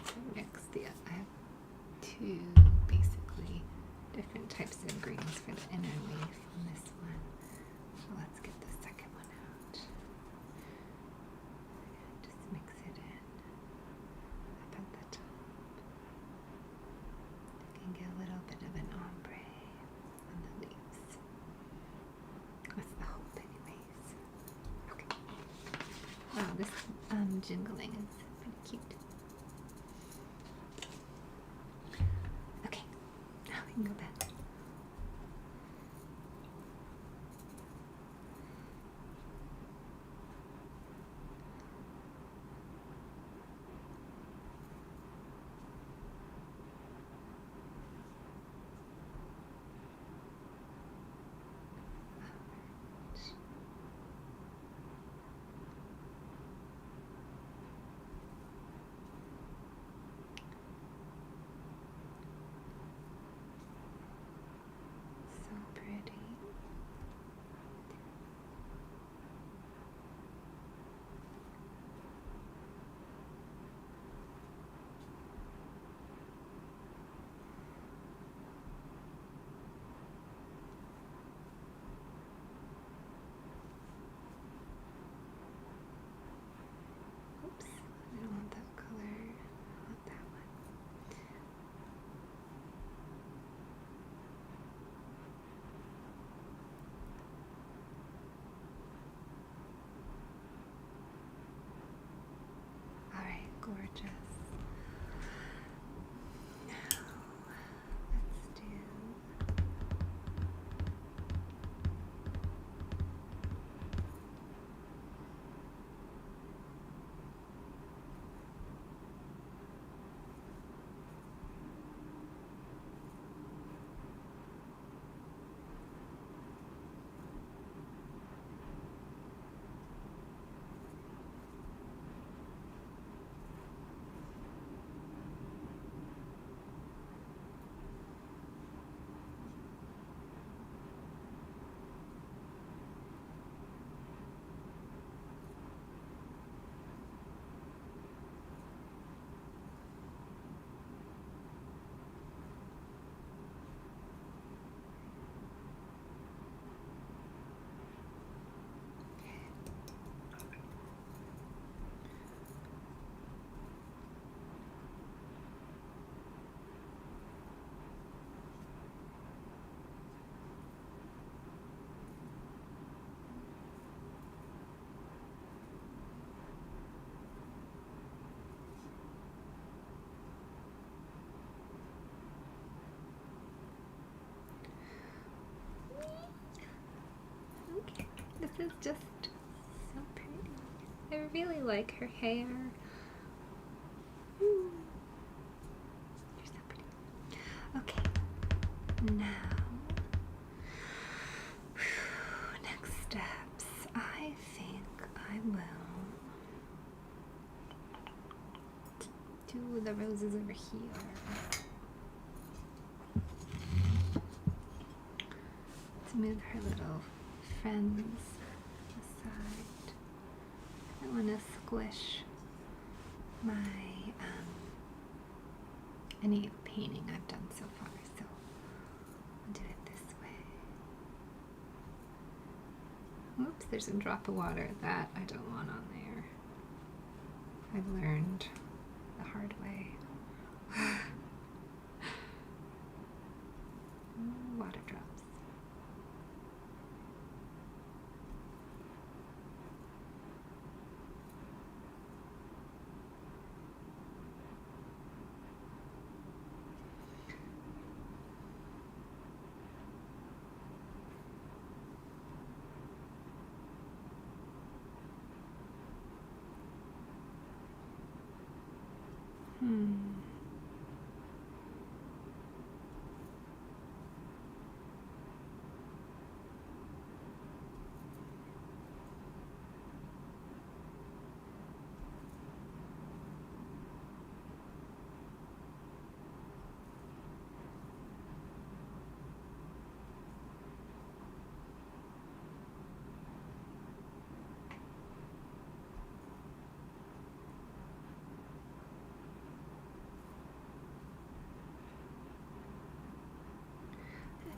So next, I have two basically different types of greens for the inner leaf on this one. So let's get the second one out. And just mix it in up at the top. You can get a little bit of an ombre on the leaves. That's the hope anyways. Okay. Wow, this jingling is pretty cute. Go back. is just so pretty. I really like her hair. You're so pretty. Okay, now, next steps. I think I will do the roses over here. Let's move her little friends aside. I want to squish my any painting I've done so far, so I'll do it this way. Oops, there's a drop of water that I don't want on there. I've learned the hard way. Water drops.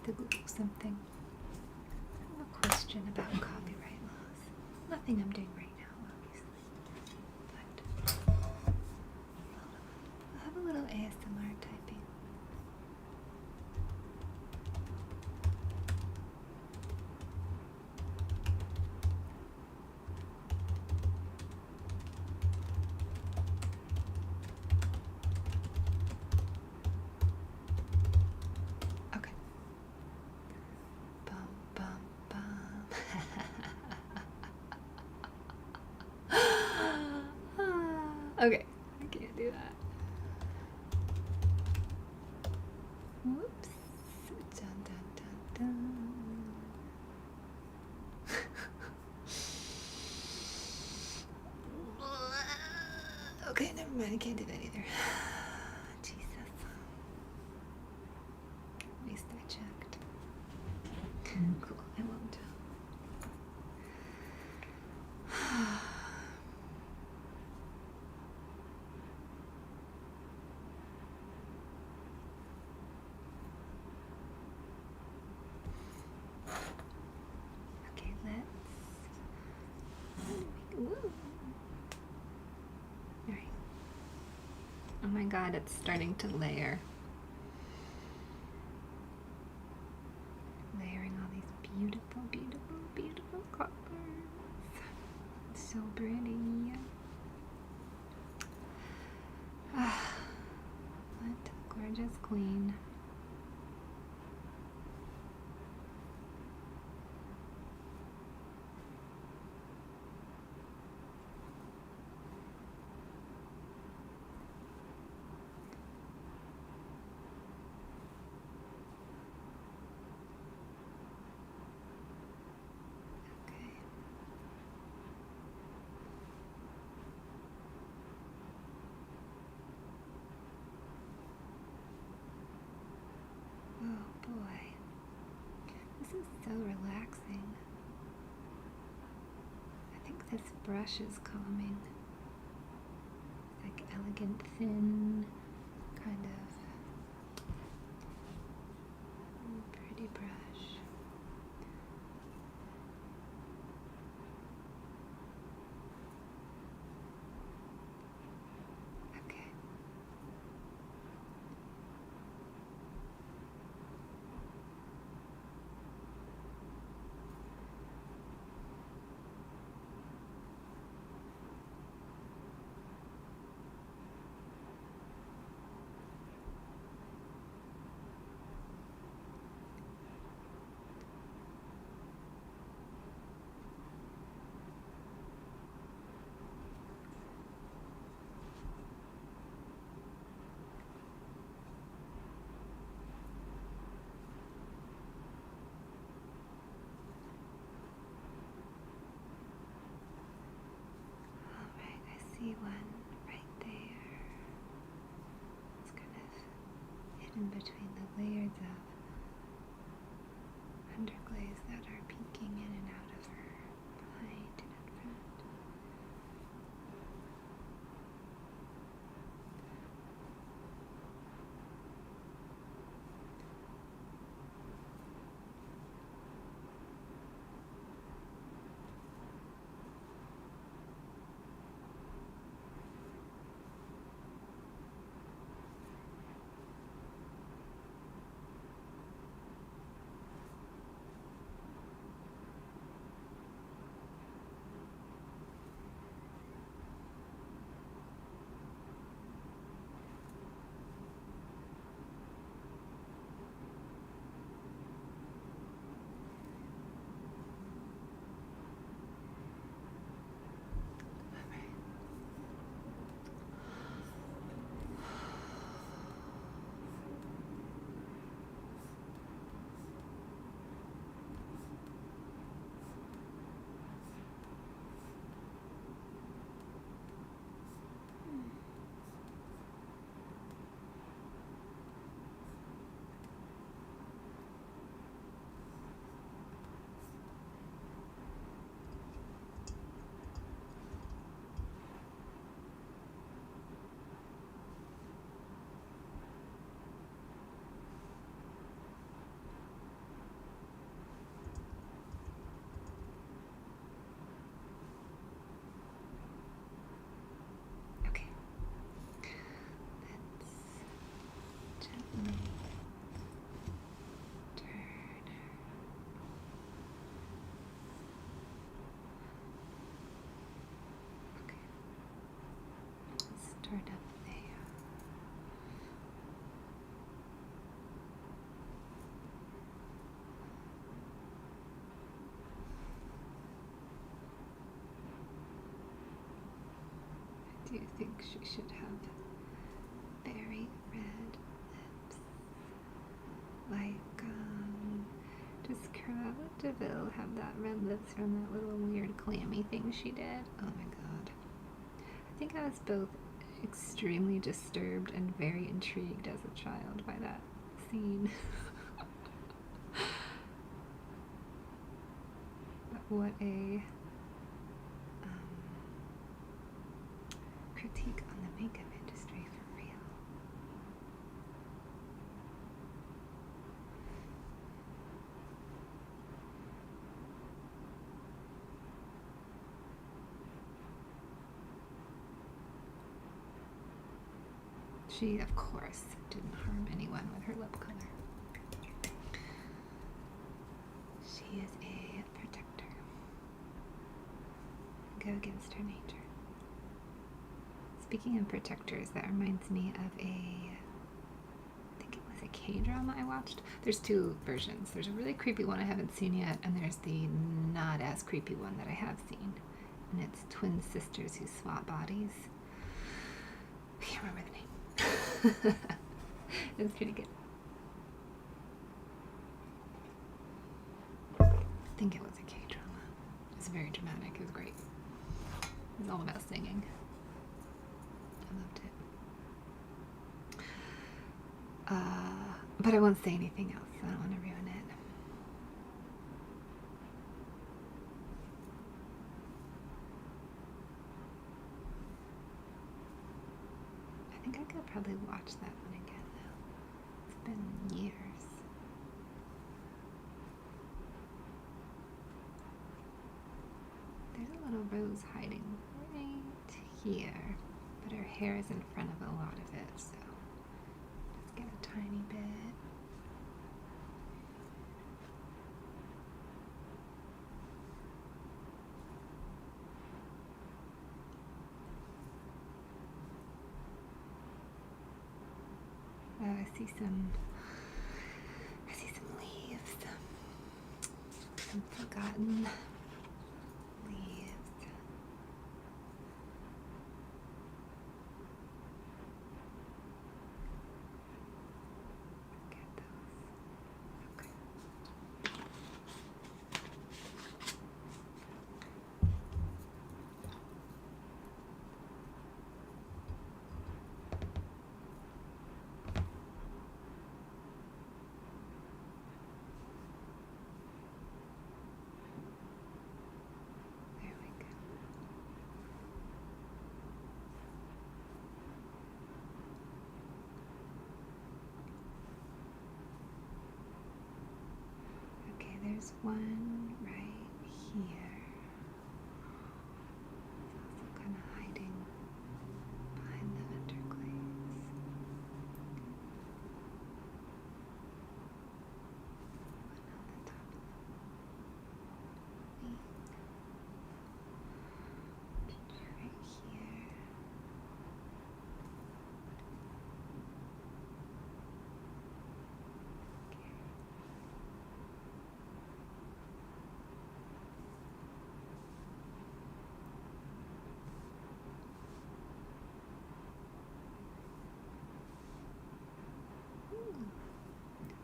To Google something. I have a question about copyright laws. Nothing I'm doing right now, obviously. But I'll have a little ASMR typing. Okay, I can't do that. Whoops. Dun, dun, dun, dun. Okay, never mind. I can't do that either. Jesus. At least I checked. Cool, I won't. Oh my god, it's starting to layer. Layering all these beautiful, beautiful, beautiful colors. It's so pretty. Ah, what a gorgeous queen. This is so relaxing. I think this brush is calming. It's like elegant, thin, kind of pretty brush. Okay. layers of underglaze that are peeking in and out of her behind and in front. Start up there. I do think she should have very red lips. Like, does Cruella DeVille have that red lips from that little weird clammy thing she did? Oh my god. I think I was both extremely disturbed and very intrigued as a child by that scene. But what a critique on the makeup industry for real. She, of course, didn't harm anyone with her lip color. She is a protector. Go against her nature. Speaking of protectors, that reminds me of I think it was a K-drama I watched. There's two versions. There's a really creepy one I haven't seen yet, and there's the not as creepy one that I have seen. And it's twin sisters who swap bodies. I can't remember the name. It was pretty good. I think it was a K-drama. It was very dramatic. It was great. It was all about singing. I loved it. But I won't say anything else. I don't want to ruin it. I think I could probably watch that one again though. It's been years. There's a little rose hiding right here, but her hair is in front of a lot of it, so just get a tiny bit. I see some leaves, some forgotten leaves. Get those. Okay. there's one right here. It's also kind of hiding behind the underglaze. One on the top of the wing. Right here.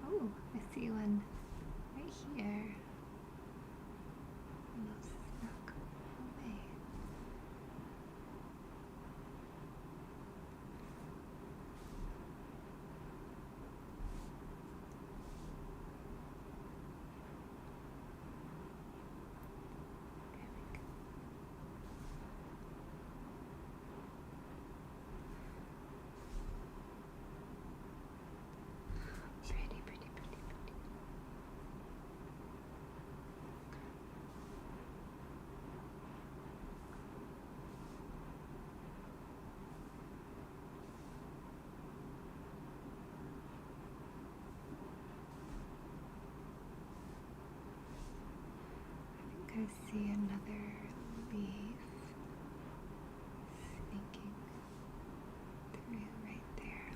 Oh, I see one right here. Almost snuck away. There we go. Pretty, pretty, pretty, pretty. I think I see another leaf sneaking through right there.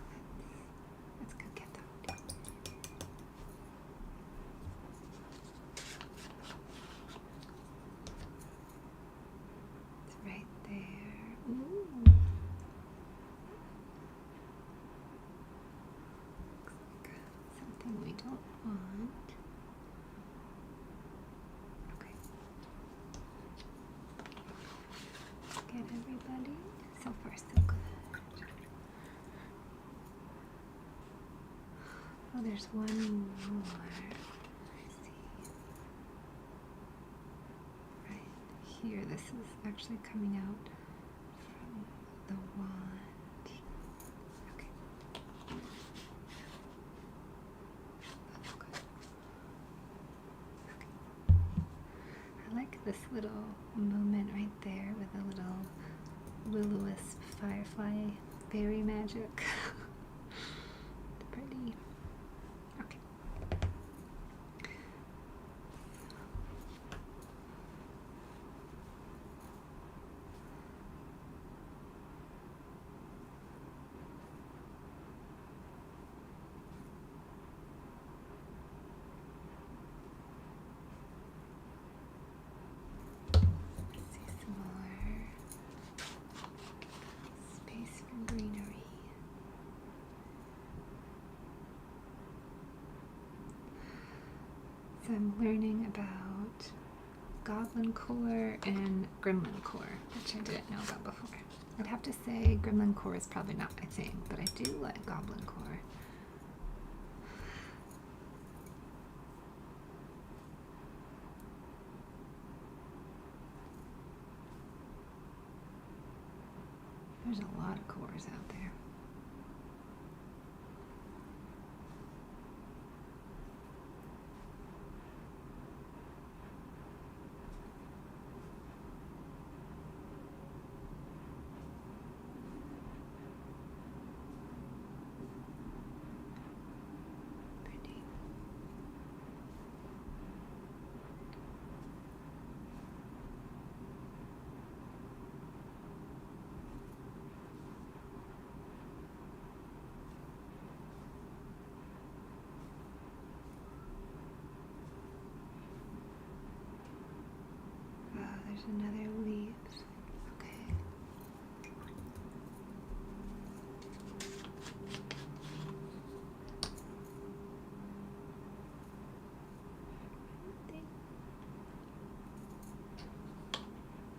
Let's go get that. It's right there. Ooh. Looks like something we don't want. Okay. Get everybody. So far, so good. Oh, there's one more. I see. Right here. This is actually coming out from the wand. Okay. That's good. Okay. I like this little moment right there with a little will-o-wisp firefly fairy magic. It's pretty. Okay. Let's see some more space for greenery. So I'm learning about goblin core and gremlin core, which I didn't know about before. I'd have to say gremlin core is probably not my thing, but I do like goblin core. There's a lot of cores out there. Pretty. Oh, there's another leaf. Okay.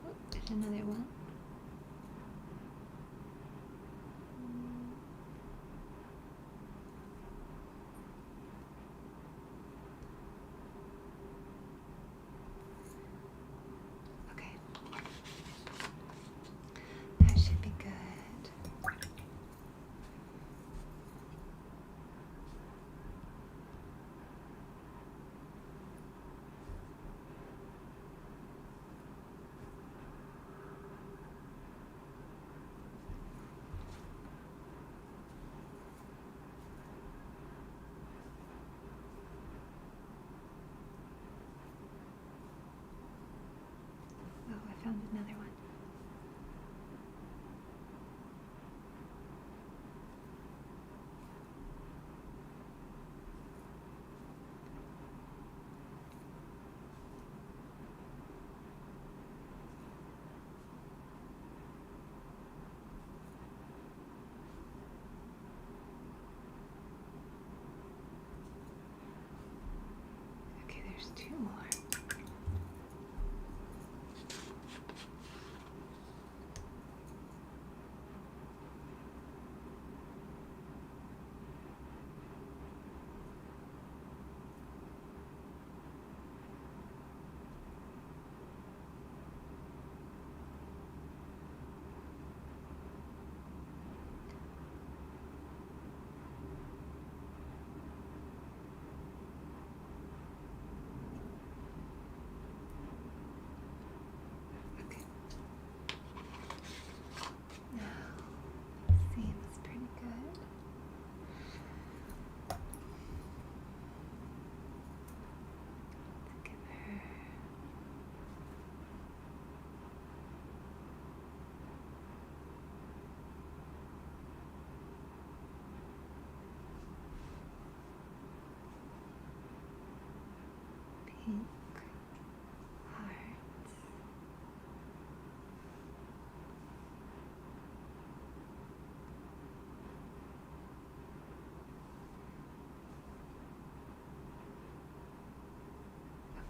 Oh, there's another one. Okay. That should be good. found another one. Okay, there's two more. Seems pretty good. Let's give her pink hearts.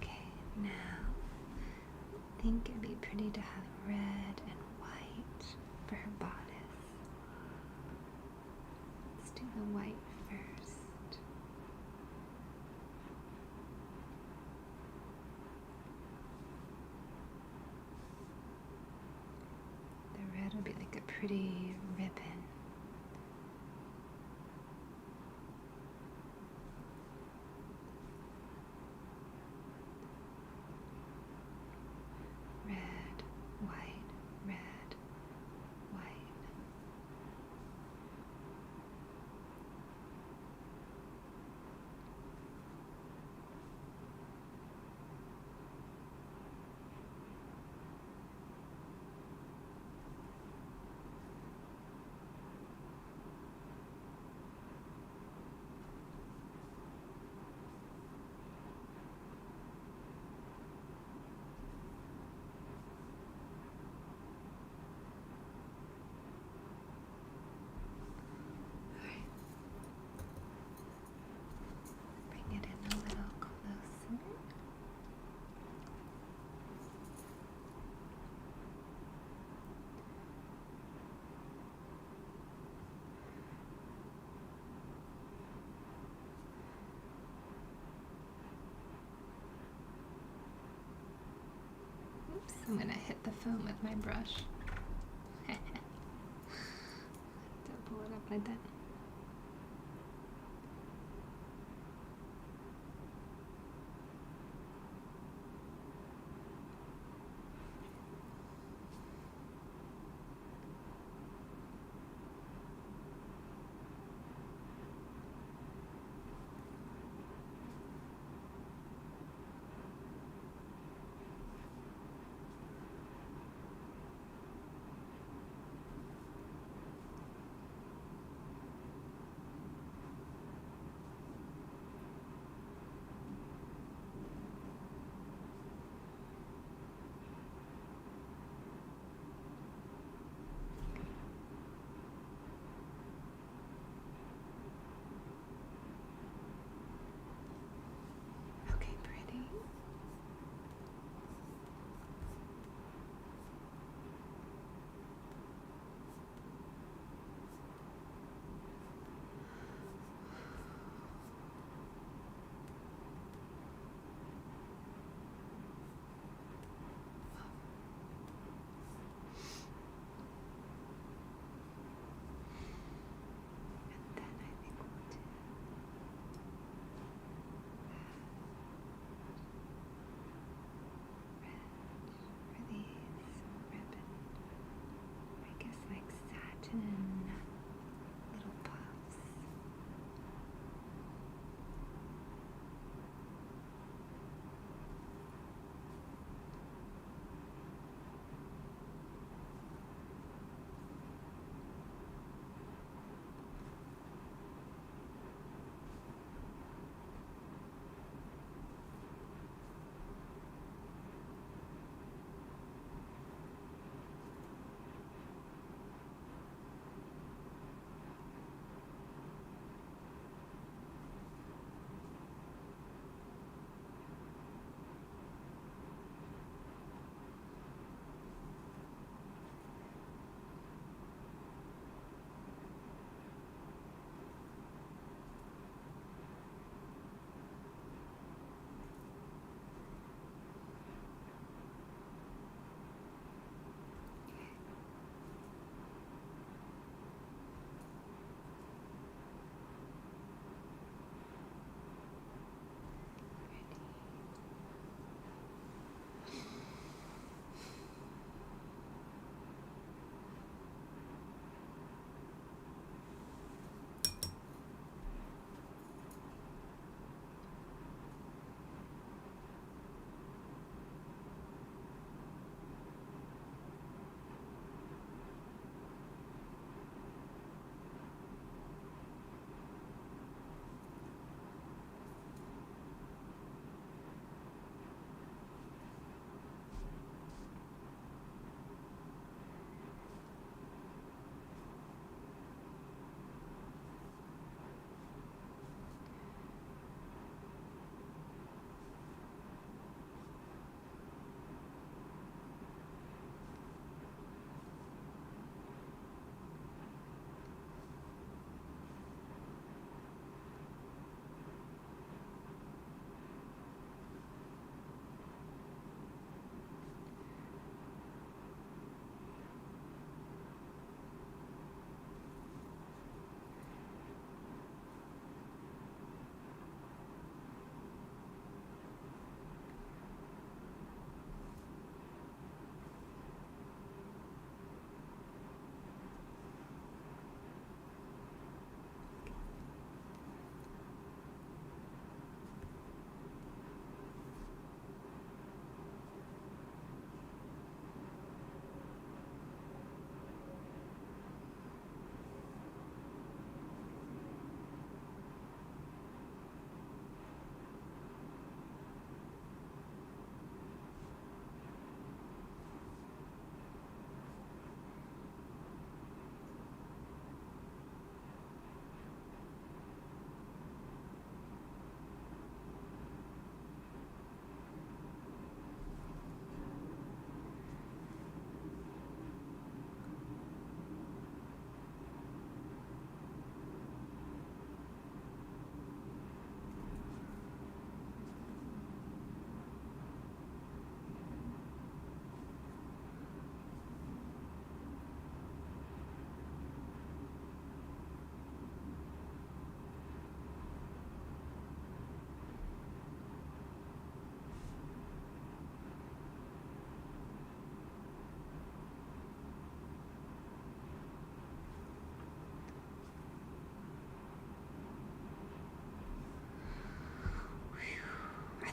Okay, now I think it'd be pretty to have red and white for her bodice. Let's do the white first. The red will be like a pretty ribbon. Red, white, red, white. Bring it in a little closer. Oops, I'm going to hit the phone with my brush. Don't pull it up like that.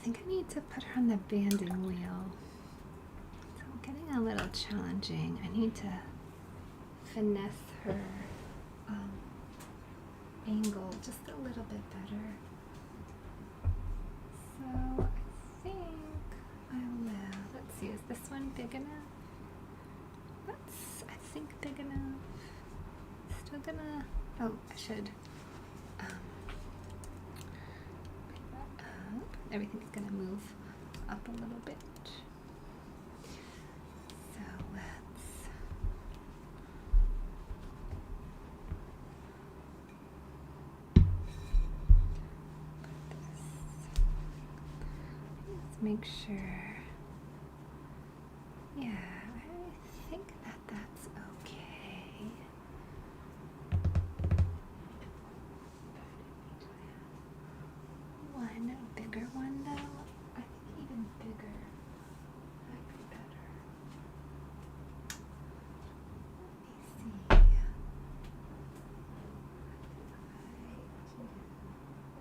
think I need to put her on the banding wheel. So I'm getting a little challenging. I need to finesse her angle just a little bit better. So I think I will. Let's see, is this one big enough? That's, I think, big enough. Still gonna, oh, I should pick that up. Everything's gonna move up a little bit. So let's put this. Let's make sure. Yeah, I think that that's okay. One bigger one though. I think even bigger might be better. Let me see.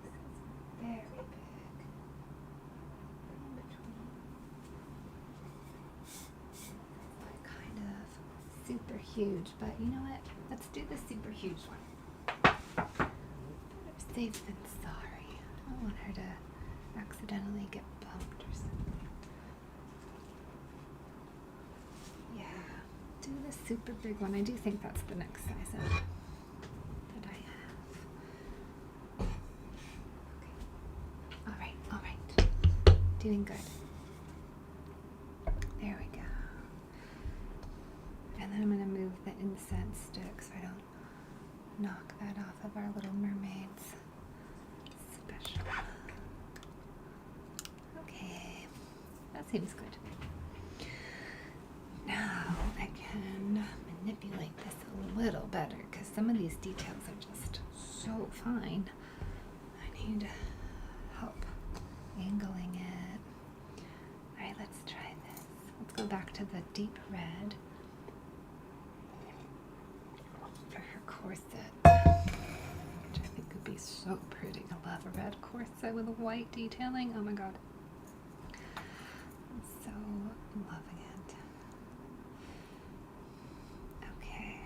This is very big. In between. Like kind of super huge, but you know what? Let's do the super huge one. Better safe than sorry. I don't want her to accidentally get bumped or something. Yeah, do the super big one. I do think that's the next size up that I have. Okay. All right. Doing good. There we go. And then I'm going to move the incense stick so I don't knock that off of our little mermaid's special. Okay, that seems good. Now I can manipulate this a little better because some of these details are just so fine. I need help angling it. Alright, let's try this. Let's go back to the deep red for her corset, which I think would be so pretty. I love a red corset with a white detailing. Oh my god. I'm so loving it. Okay.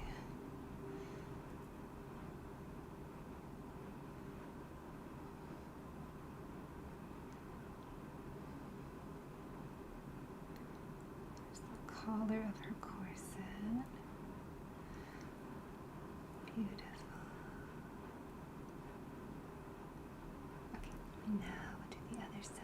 There's the collar of her corset. Beautiful. Okay, now we'll do the other side.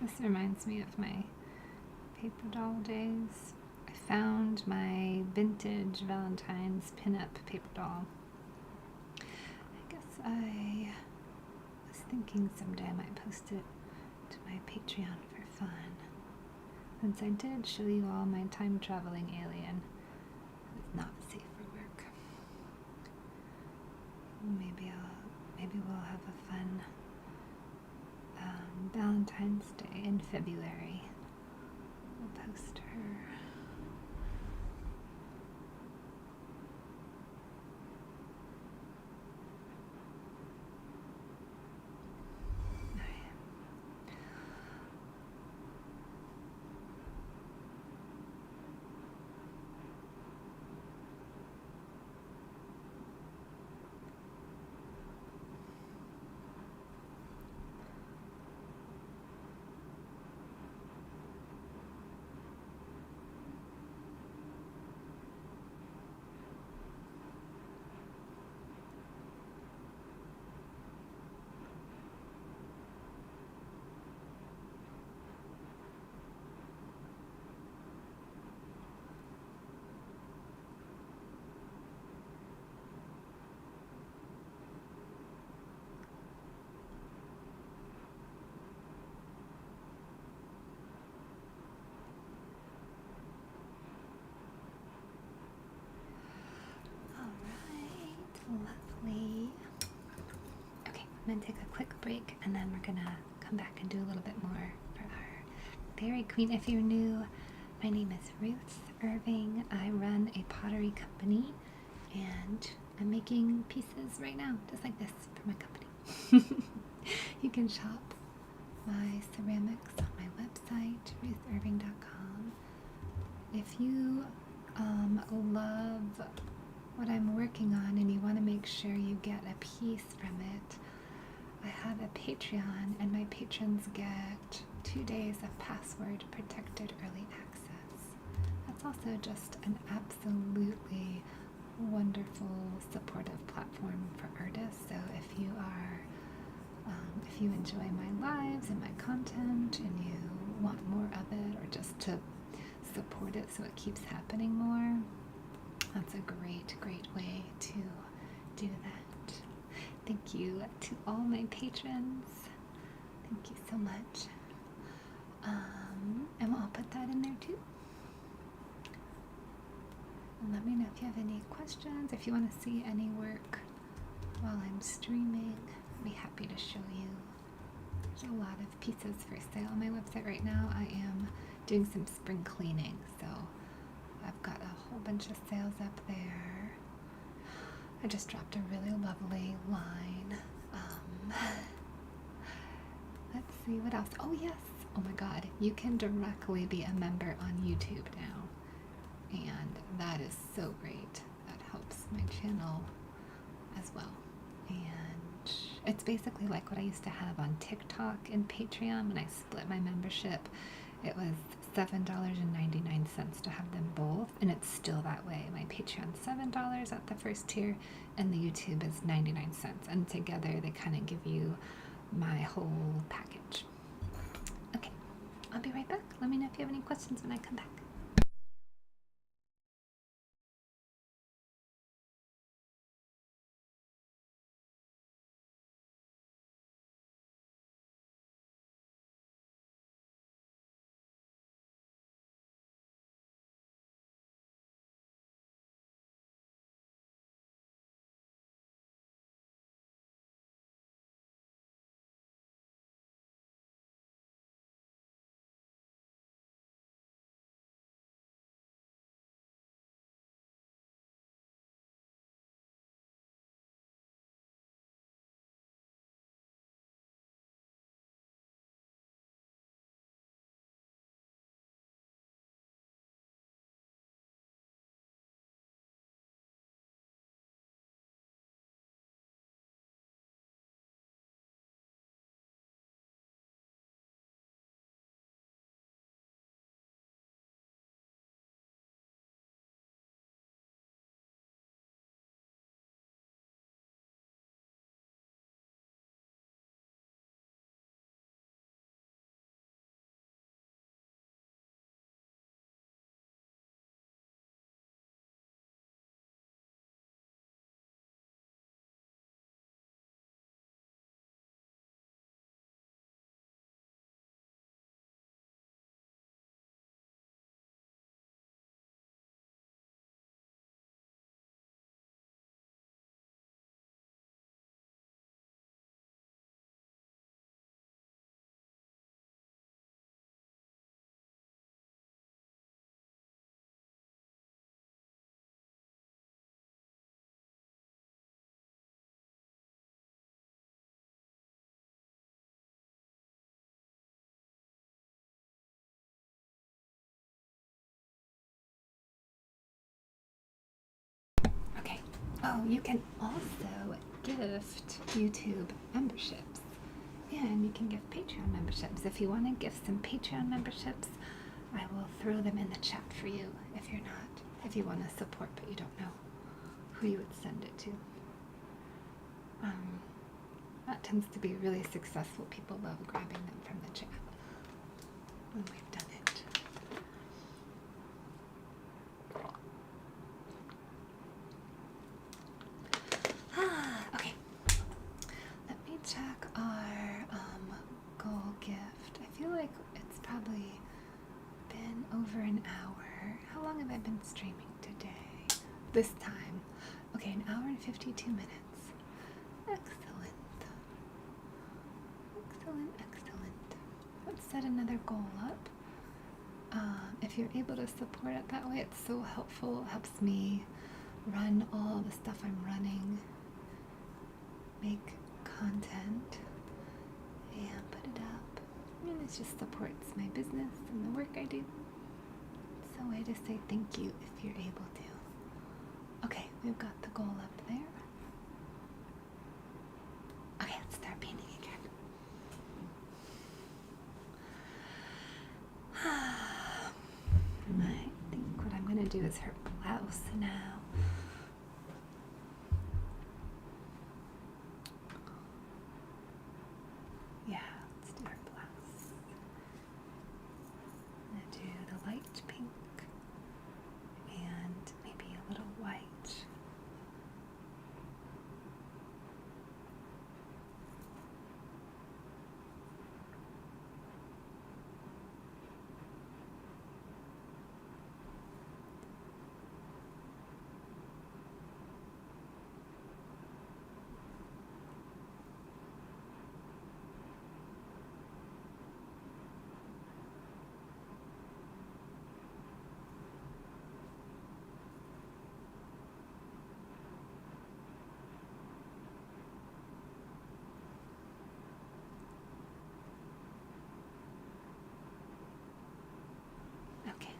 This reminds me of my paper doll days. I found my vintage Valentine's pinup paper doll. I guess I was thinking someday I might post it to my Patreon for fun. Since I did show you all my time-traveling alien, it's not safe for work. Maybe we'll have a fun Valentine's Day in February. We'll post her going to take a quick break, and then we're going to come back and do a little bit more for our Fairy Queen. If you're new, my name is Ruth Irving. I run a pottery company, and I'm making pieces right now, just like this, for my company. You can shop my ceramics on my website, ruthirving.com. If you love what I'm working on and you want to make sure you get a piece from it, I have a Patreon, and my patrons get 2 days of password protected early access. That's also just an absolutely wonderful supportive platform for artists. So if you enjoy my lives and my content and you want more of it, or just to support it so it keeps happening more, that's a great way to do that. Thank you to all my patrons. Thank you so much. And I'll put that in there too. And let me know if you have any questions, if you want to see any work while I'm streaming. I'd be happy to show you. There's a lot of pieces for sale on my website right now. I am doing some spring cleaning, so I've got a whole bunch of sales up there. I just dropped a really lovely line. Let's see what else. Oh yes, oh my god, you can directly be a member on YouTube now, and that is so great. That helps my channel as well. And it's basically like what I used to have on TikTok and Patreon when I split my membership. It was $7.99 to have them both, and it's still that way. My Patreon's $7 at the first tier, and the YouTube is 99 cents, and together they kind of give you my whole package. Okay, I'll be right back. Let me know if you have any questions when I come back. Okay. Oh, you can also gift YouTube memberships, and you can give Patreon memberships. If you want to give some Patreon memberships, I will throw them in the chat for you if you want to support but you don't know who you would send it to. That tends to be really successful. People love grabbing them from the chat when we've done it. Okay. Let me check our goal gift. I feel like it's probably been over an hour. How long have I been streaming today? This time. Okay, an hour and 52 minutes. Excellent. Excellent, excellent. Let's set another goal up. If you're able to support it that way, it's so helpful. It helps me run all the stuff I'm running, make content, and put it up. And it just supports my business and the work I do. It's a way to say thank you if you're able to. Okay, we've got the goal up there. Okay, let's start painting again. I think what I'm going to do is her blouse now. Yeah, let's do her blouse. I'm going to do the light pink and maybe a little white. Okay.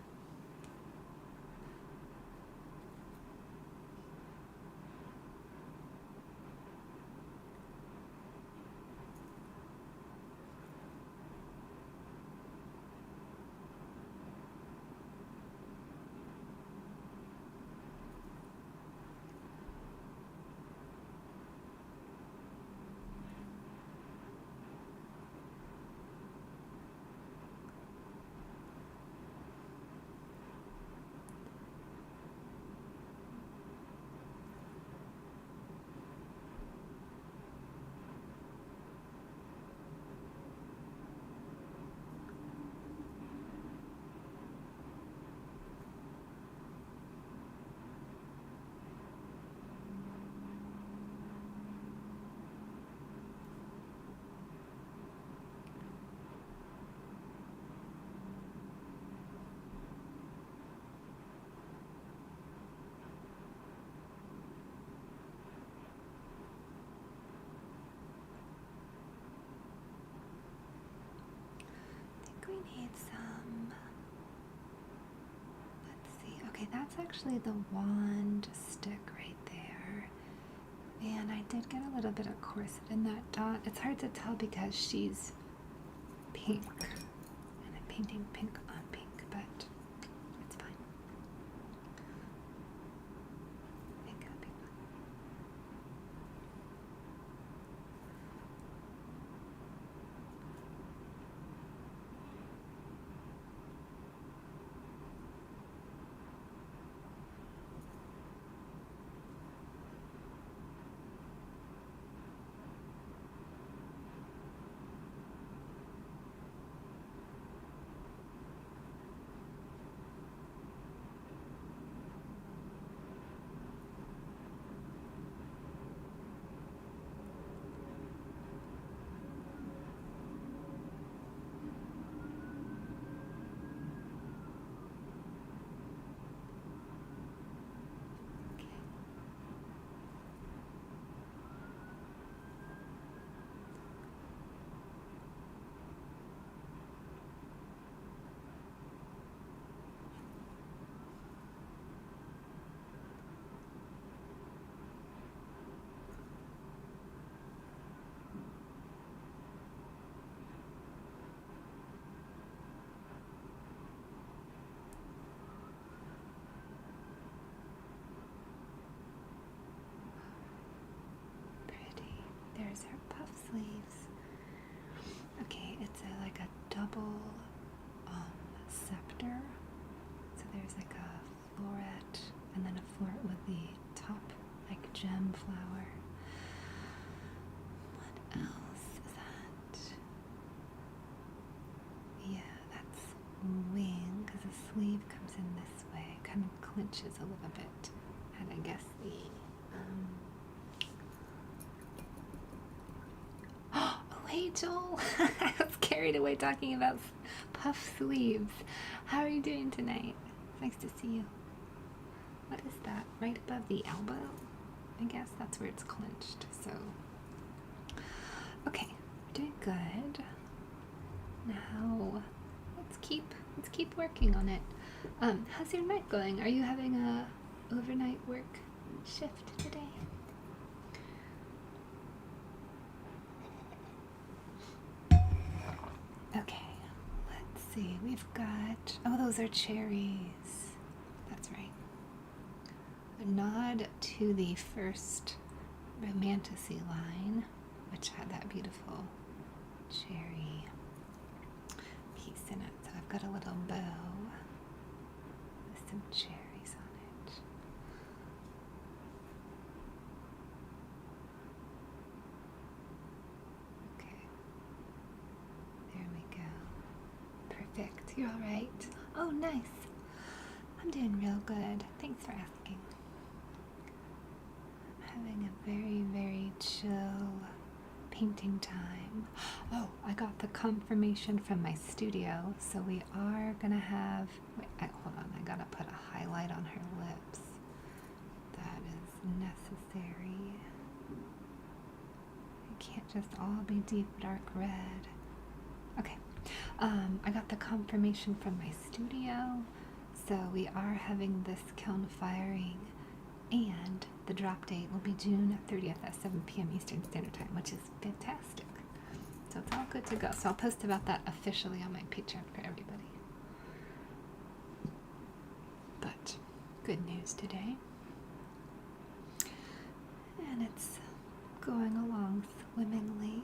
We need some, let's see, okay, that's actually the wand stick right there, and I did get a little bit of corset in that dot. It's hard to tell because she's pink, and I'm painting pink on pink, but it's fine. I think it'll be fine. There's her puff sleeves. Okay, it's like a double scepter. So there's like a floret and then a floret with the top like gem flower. What else is that? Yeah, that's wing because the sleeve comes in this way. Kind of clinches a little bit. And I guess Rachel. I was carried away talking about puff sleeves. How are you doing tonight? Nice to see you. What is that? Right above the elbow? I guess that's where it's clenched. So, okay, we're doing good. Now, let's keep working on it. How's your night going? Are you having a overnight work shift today? Okay, let's see. We've got, oh, those are cherries. That's right. A nod to the first romantasy line, which had that beautiful cherry piece in it. So I've got a little bow with some cherries on it. Okay. There we go. Perfect. You're all right? Oh, nice. I'm doing real good. Thanks for asking. I'm having a very, very chill painting time. Oh, I got the confirmation from my studio, so we are gonna have, hold on, I gotta put a highlight on her lips. That is necessary. It can't just all be deep dark red. Okay, I got the confirmation from my studio, so we are having this kiln firing, and the drop date will be June 30th at 7 p.m. Eastern Standard Time, which is fantastic. So it's all good to go. So I'll post about that officially on my Patreon for everybody. But good news today. And it's going along swimmingly.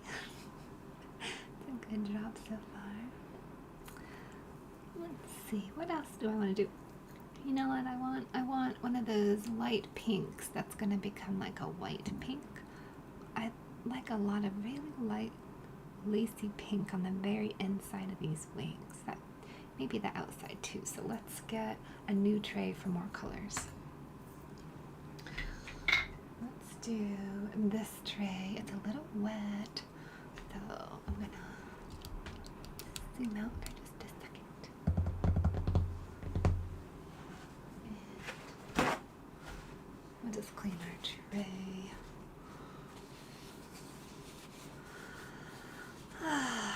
It's a good job so far. Let's see, what else do I want to do? You know what I want? I want one of those light pinks that's going to become like a white pink. I like a lot of really light lacy pink on the very inside of these wings. That maybe the outside too. So let's get a new tray for more colors. Let's do this tray. It's a little wet, so I'm gonna zoom out for just a second. And we'll just clean our tray.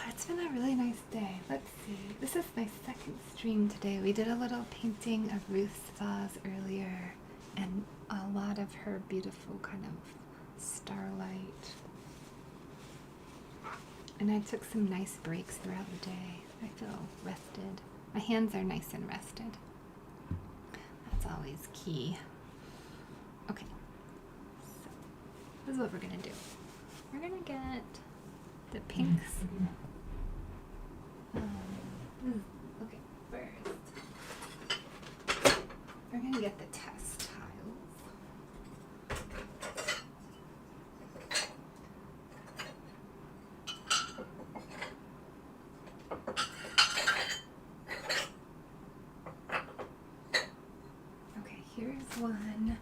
It's been a really nice day. Let's see. This is my second stream today. We did a little painting of Ruth's vase earlier, and a lot of her beautiful kind of starlight. And I took some nice breaks throughout the day. I feel rested. My hands are nice and rested. That's always key. Okay. So, this is what we're going to do. We're going to get the pinks. Okay, first, we're going to get the test tiles. Okay, here's one.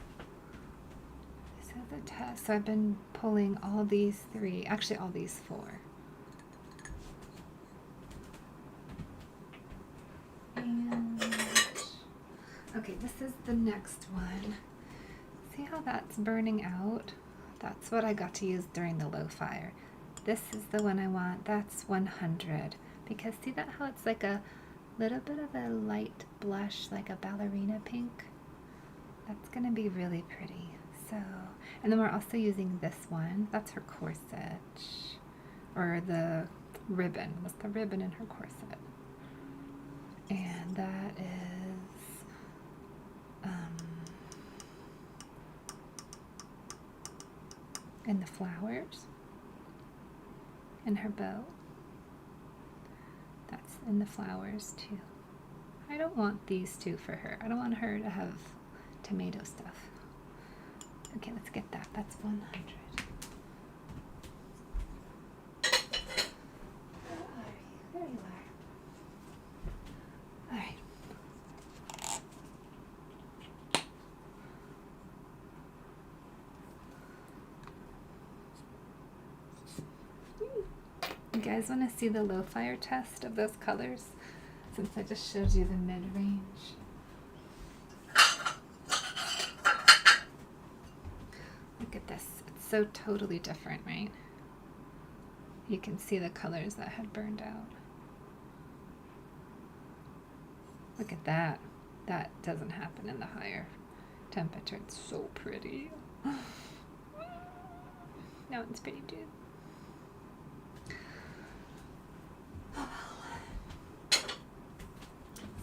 This is a test. So I've been pulling all these three, actually all these four. Okay, this is the next one. See how that's burning out? That's what I got to use during the low fire. This is the one I want. That's 100. Because see that how it's like a little bit of a light blush, like a ballerina pink? That's going to be really pretty. So, and then we're also using this one. That's her corset. Or the ribbon. What's the ribbon in her corset? And that is and the flowers and her bow. That's in the flowers too. I don't want these two for her. I don't want her to have tomato stuff. Okay, let's get that. That's 100. Where are you? There you are. All right. guys want to see the low fire test of those colors? Since I just showed you the mid-range. Look at this. It's so totally different, right? You can see the colors that had burned out. Look at that. That doesn't happen in the higher temperature. It's so pretty. That one's pretty too.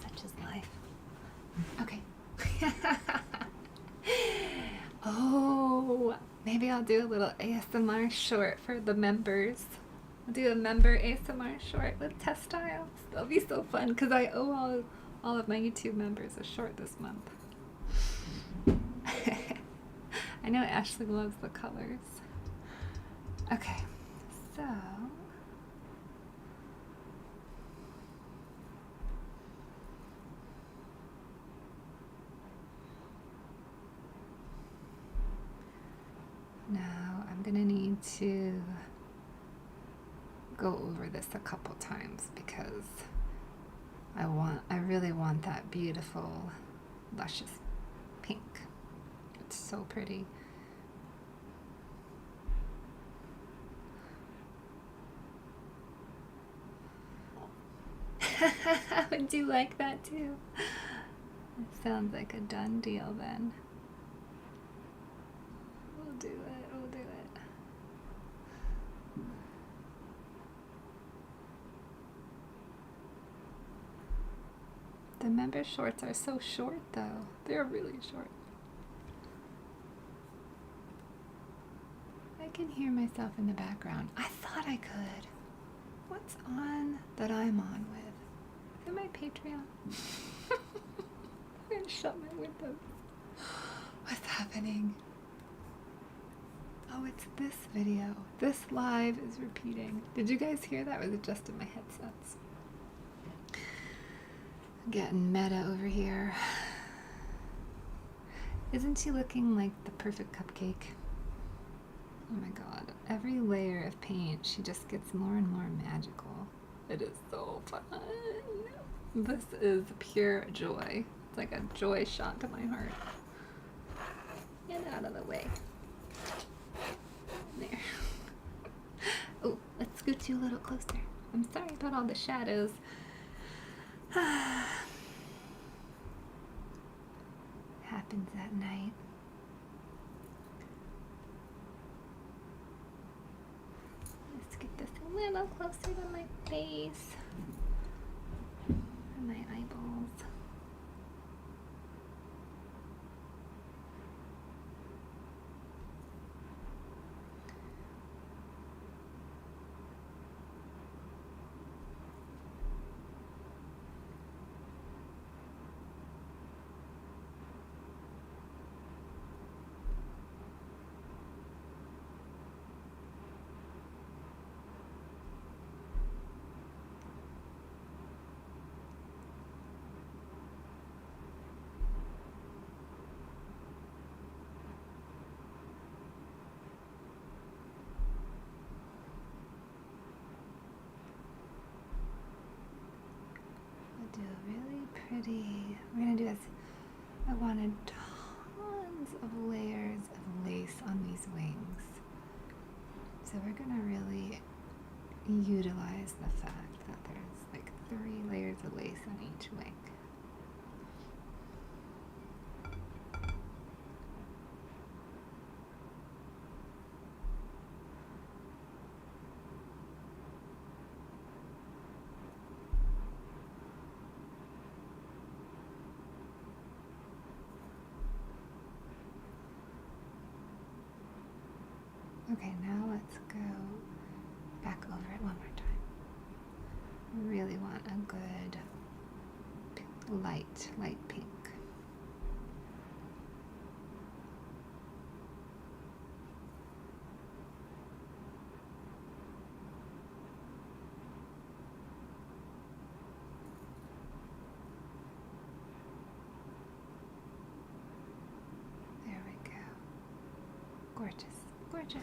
Such is life. Okay. Oh, maybe I'll do a little ASMR short for the members. I'll do a member ASMR short with textiles. That'll be so fun because I owe all of my YouTube members a short this month. I know Ashley loves the colors. Okay, so now I'm gonna need to go over this a couple times because I really want that beautiful, luscious pink. It's so pretty. Would you like that too? It sounds like a done deal then. We'll do it, we'll do it. The member shorts are so short though. They're really short. I can hear myself in the background. I thought I could. What's on that I'm on with? Is it my Patreon? I'm gonna shut my window. What's happening? Oh, it's this video. This live is repeating. Did you guys hear that? Or was it just in my headsets? Getting meta over here. Isn't she looking like the perfect cupcake? Oh my god. Every layer of paint, she just gets more and more magical. It is so fun. This is pure joy. It's like a joy shot to my heart. Get out of the way. There. Oh, let's scoot you a little closer. I'm sorry about all the shadows. Happens at night. Let's get this a little closer to my face and my eyeballs. Do really pretty. We're gonna do this. I wanted tons of layers of lace on these wings. So we're gonna really utilize the fact that there's like 3 layers of lace on each wing. Okay, now let's go back over it one more time. Really want a good light pink. There we go. Gorgeous, gorgeous.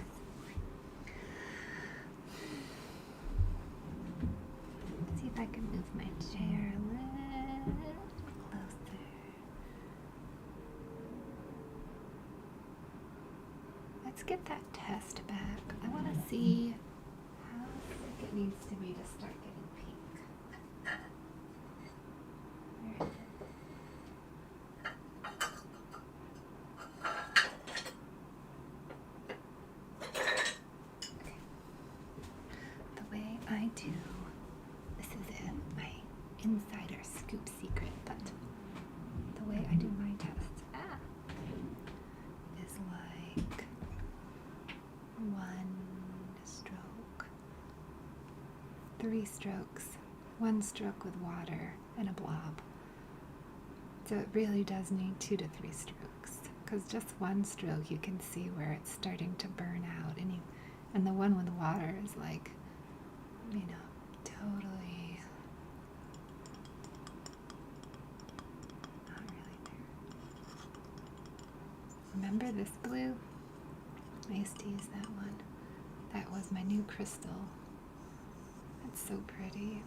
my chair a little closer. Let's get that test back. I want to see how thick it needs to be to start getting pink. Where is it? Okay. The way I do, this is it, my insider scoop secret, but the way I do my tests is like 1 stroke, 3 strokes, 1 stroke with water and a blob. So it really does need 2 to 3 strokes, because just 1 stroke you can see where it's starting to burn out, and the one with water is like, totally not really there. Remember this blue? I used to use that one. That was my new crystal. It's so pretty.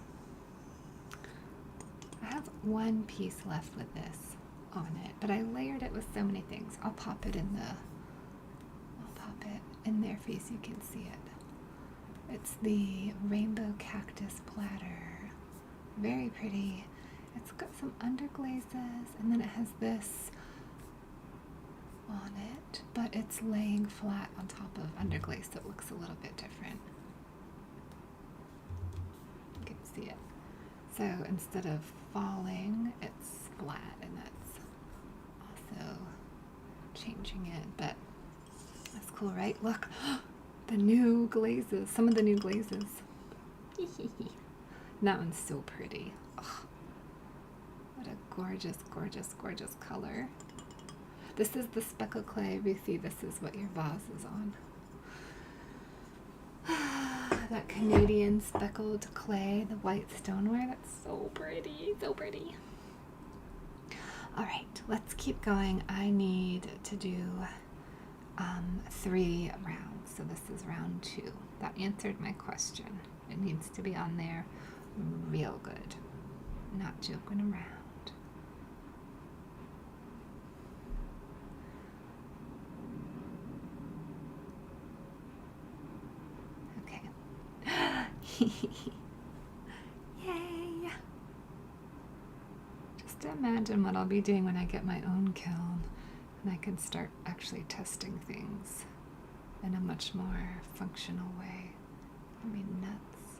I have 1 piece left with this on it, but I layered it with so many things. I'll pop it in there for you so you can see it. It's the rainbow cactus platter. Very pretty. It's got some underglazes, and then it has this on it, but it's laying flat on top of underglaze, so it looks a little bit different. You can see it. So instead of falling, it's flat, and that's also changing it, but that's cool, right? Look, the new glazes, some of the new glazes. That one's so pretty. Oh, what a gorgeous, gorgeous, gorgeous color. This is the speckle clay. Ruthie, this is what your vase is on. That Canadian speckled clay, the white stoneware, that's so pretty, so pretty. All right, let's keep going. I need to do 3 rounds, so this is round 2. That answered my question. It needs to be on there real good, not joking around. Okay. Yay! Just imagine what I'll be doing when I get my own kiln and I can start actually testing things in a much more functional way. I mean, nuts.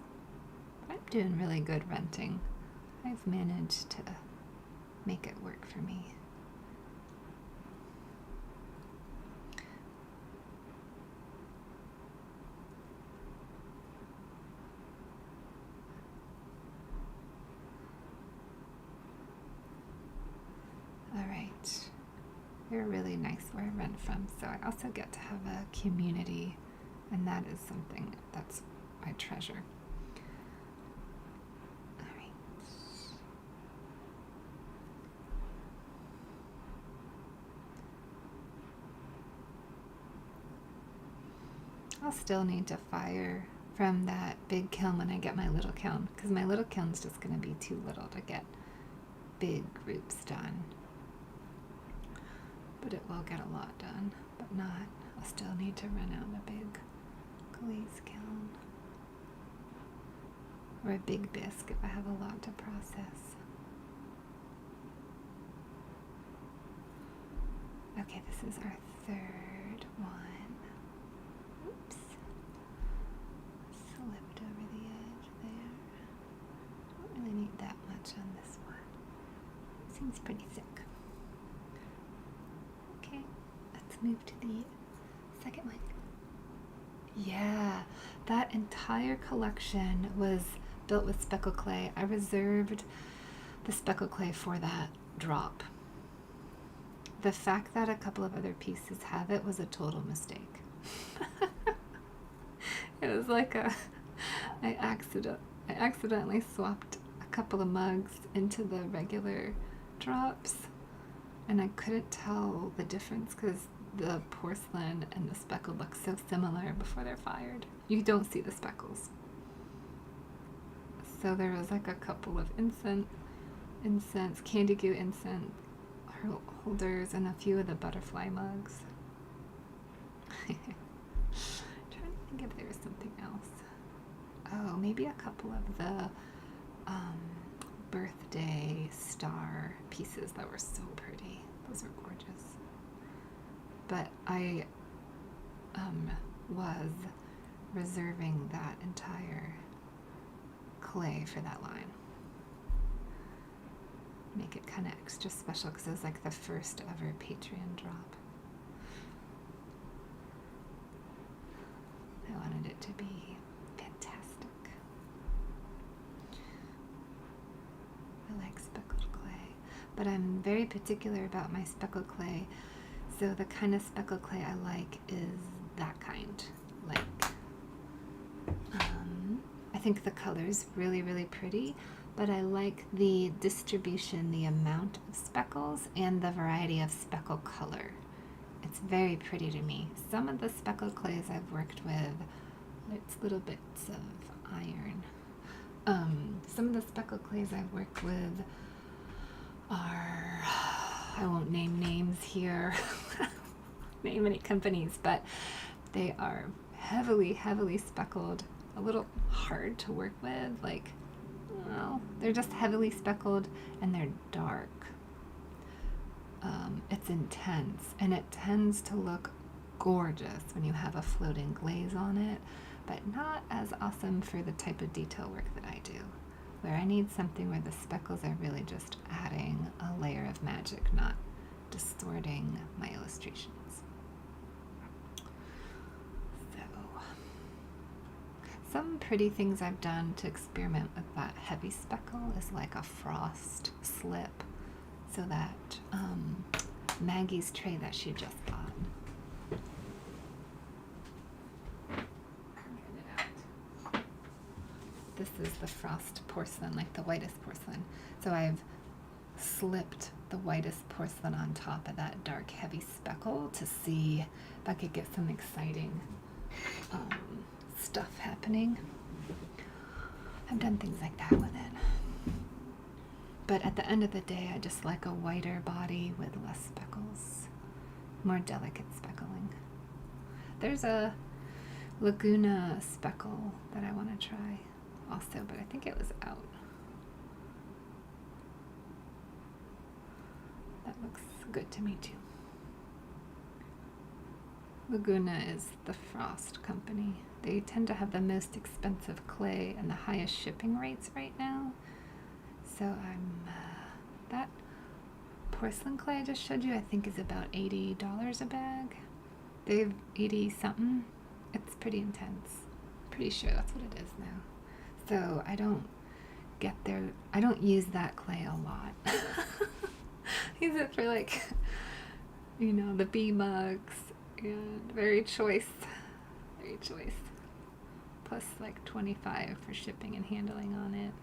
I'm doing really good renting. I've managed to make it work for me. All right. They're really nice where I rent from, so I also get to have a community, and that is something that's I treasure. All right. I'll still need to fire from that big kiln when I get my little kiln, because my little kiln's just going to be too little to get big groups done. But it will get a lot done, but not. I'll still need to rent out a big glaze kiln. Or a big bisque if I have a lot to process. Okay, this is our 3rd one. Oops. Slipped over the edge there. Don't really need that much on this one. Seems pretty thick. Okay, let's move to the 2nd one. Yeah, that entire collection was built with speckle clay. I reserved the speckle clay for that drop. The fact that a couple of other pieces have it was a total mistake. It was like I accidentally swapped a couple of mugs into the regular drops, and I couldn't tell the difference because the porcelain and the speckle look so similar before they're fired. You don't see the speckles. So there was like a couple of incense, candy goo incense holders, and a few of the butterfly mugs. Trying to think if there was something else. Oh, maybe a couple of the birthday star pieces that were so pretty. Those are gorgeous. But I was reserving that entire clay for that line. Make it kind of extra special because it was like the first ever Patreon drop. I wanted it to be fantastic. I like speckled clay, but I'm very particular about my speckled clay. So the kind of speckled clay I like is that kind. Like, I think the color's really, really pretty, but I like the distribution, the amount of speckles, and the variety of speckle color. It's very pretty to me. Some of the speckled clays I've worked with, it's little bits of iron. Some of the speckled clays I've worked with are, I won't name names here, name any companies, but they are heavily, heavily speckled, a little hard to work with. Like, well, they're just heavily speckled and they're dark. It's intense, and it tends to look gorgeous when you have a floating glaze on it, but not as awesome for the type of detail work that I do, where I need something where the speckles are really just adding a layer of magic, not distorting my illustrations. So, some pretty things I've done to experiment with that heavy speckle is like a frost slip, so that Maggie's tray that she just bought. This is the frost porcelain, like the whitest porcelain. So I've slipped the whitest porcelain on top of that dark, heavy speckle to see if I could get some exciting stuff happening. I've done things like that with it. But at the end of the day, I just like a whiter body with less speckles, more delicate speckling. There's a Laguna speckle that I want to try also, but I think it was out. That looks good to me too. Laguna is the Frost company. They tend to have the most expensive clay and the highest shipping rates right now. So that porcelain clay I just showed you, I think is about $80 a bag. They have 80 something. It's pretty intense. Pretty sure that's what it is now. So I don't use that clay a lot. Use it for like, the bee mugs, and very choice. Plus like $25 for shipping and handling on it.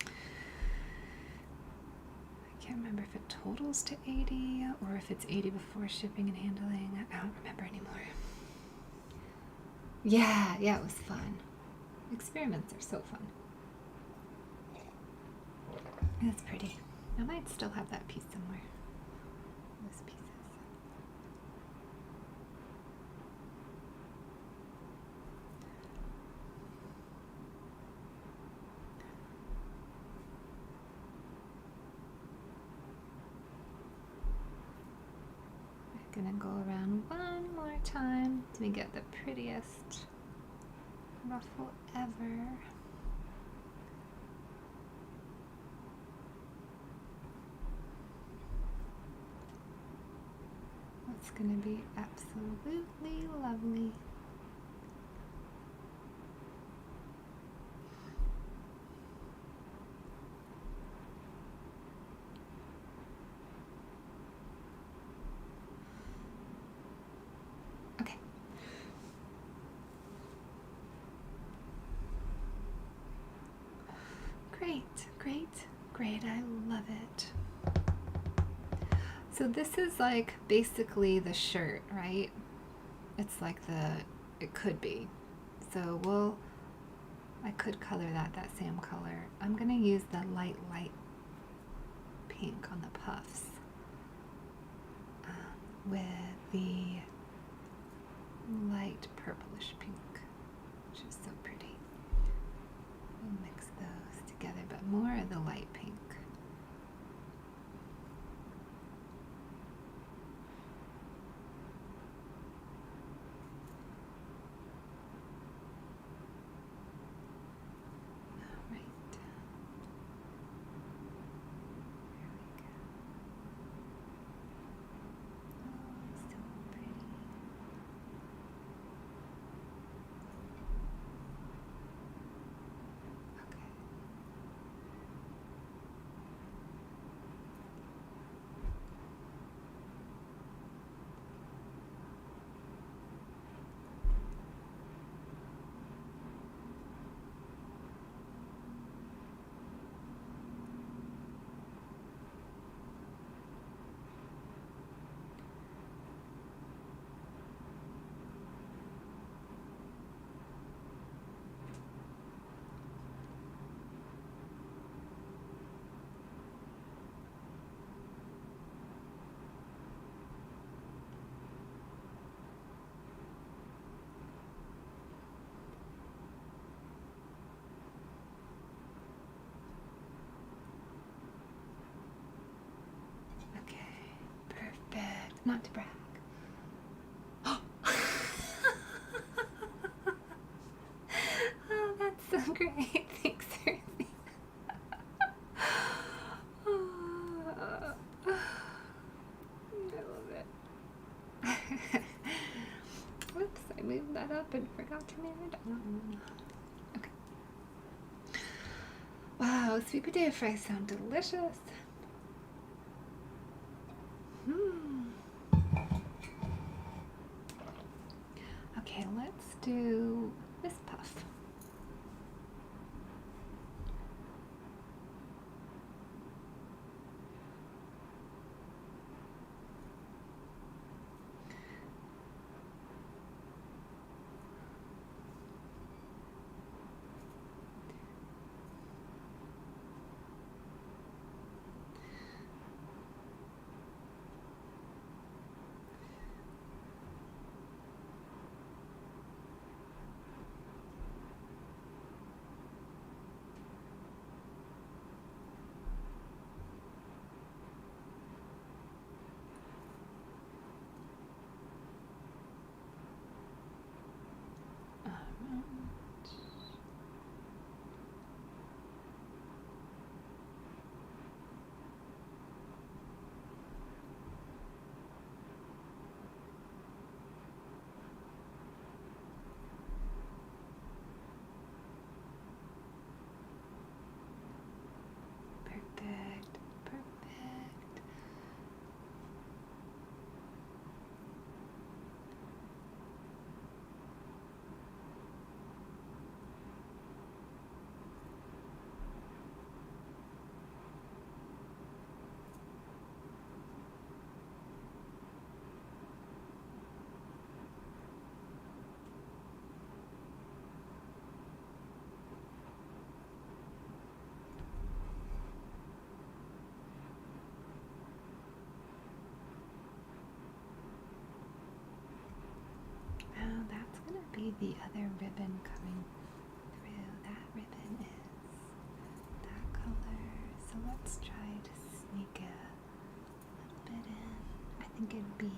I can't remember if it totals to 80 or if it's 80 before shipping and handling. I don't remember anymore. Yeah, it was fun. Experiments are so fun. That's pretty. I might still have that piece somewhere. Those pieces. Gonna go around one more time to get the prettiest ruffle ever. It's gonna be absolutely lovely. Great, I love it. So this is like basically the shirt, right? It's like it could be. So we'll I could color that same color. I'm going to use the light pink on the puffs with the light purplish pink, which is so pretty. We'll mix those together, but more of the light pink. Not to brag. Oh, that's so great. Thanks, Irving. I love it. Whoops, I moved that up and forgot to move it down. Okay. Wow, sweet potato fries sound delicious. Okay, let's do this puff. Be the other ribbon coming through. That ribbon is that color, so let's try to sneak a little bit in. I think it'd be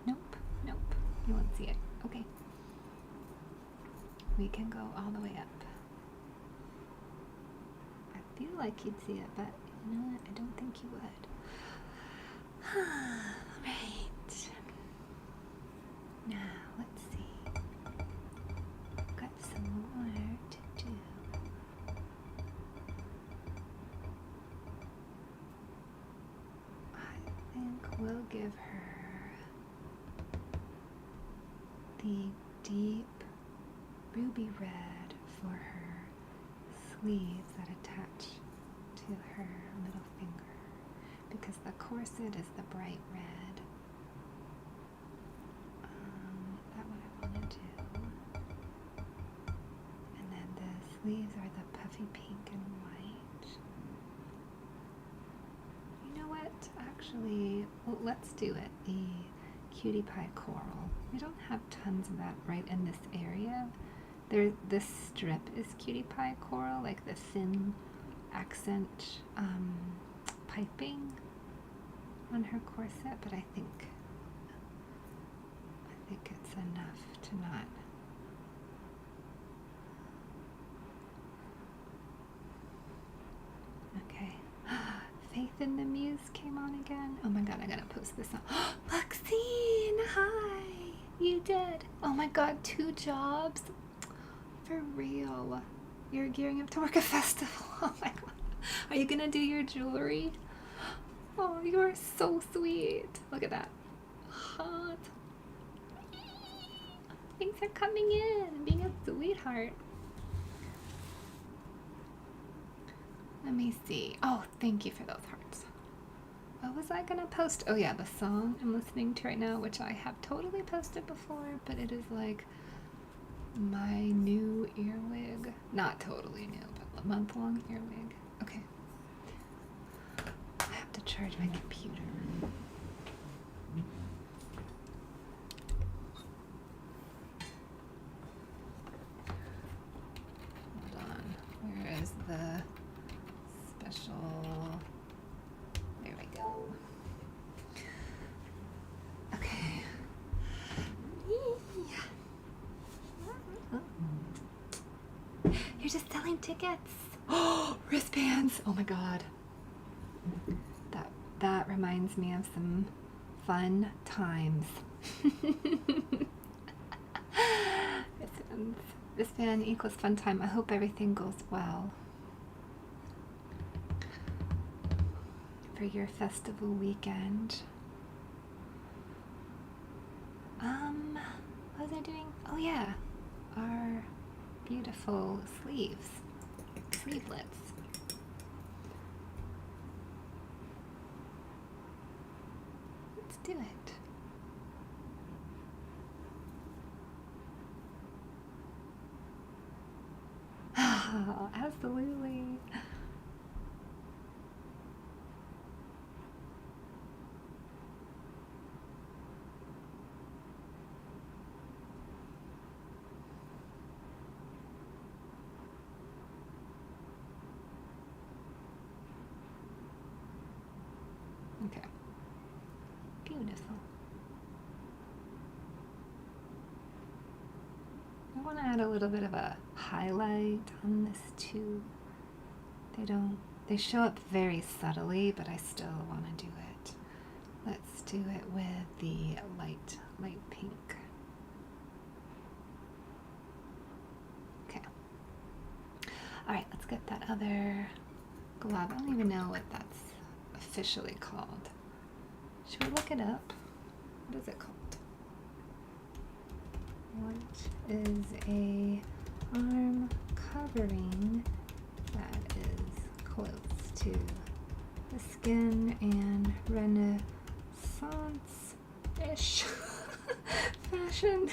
nope, you won't see it. Okay, we can go all the way up. I feel like you'd see it, but you know what, I don't think you would. Right. Now, let's see. Got some more to do. I think we'll give her the deep ruby red for her sleeves that attach to her little finger, because the corset is the bright red. sleeves are the puffy pink and white. You know what? Actually, well, let's do it. The cutie pie coral. We don't have tons of that right in this area. This strip is cutie pie coral, like the thin accent piping on her corset, but I think it's enough to not. Okay. Faith in the Muse came on again. Oh my god, I gotta post this on. Luxine, hi! You did. Oh my god, 2 jobs? For real. You're gearing up to work a festival. Oh my god. Are you gonna do your jewelry? Oh, you are so sweet. Look at that. Hot. Things are coming in. Being a sweetheart. Let me see. Oh, thank you for those hearts. What was I gonna post? Oh yeah, the song I'm listening to right now, which I have totally posted before, but it is like my new earwig. Not totally new, but a month-long earwig. Okay. I have to charge my computer. Hold on. Where is the special? There we go. Okay. You're just selling tickets. Oh, wristbands. Oh my god. That reminds me of some fun times. Wristband equals fun time. I hope everything goes well for your festival weekend. What was I doing? Oh yeah, our beautiful sleevelets. Let's do it. Oh, absolutely. Okay. Beautiful. I want to add a little bit of a highlight on this too. They show up very subtly, but I still want to do it. Let's do it with the light pink. Okay. All right, let's get that other glob. I don't even know what that's officially called. Should we look it up? What is it called? What is a arm covering that is close to the skin and Renaissance-ish fashion,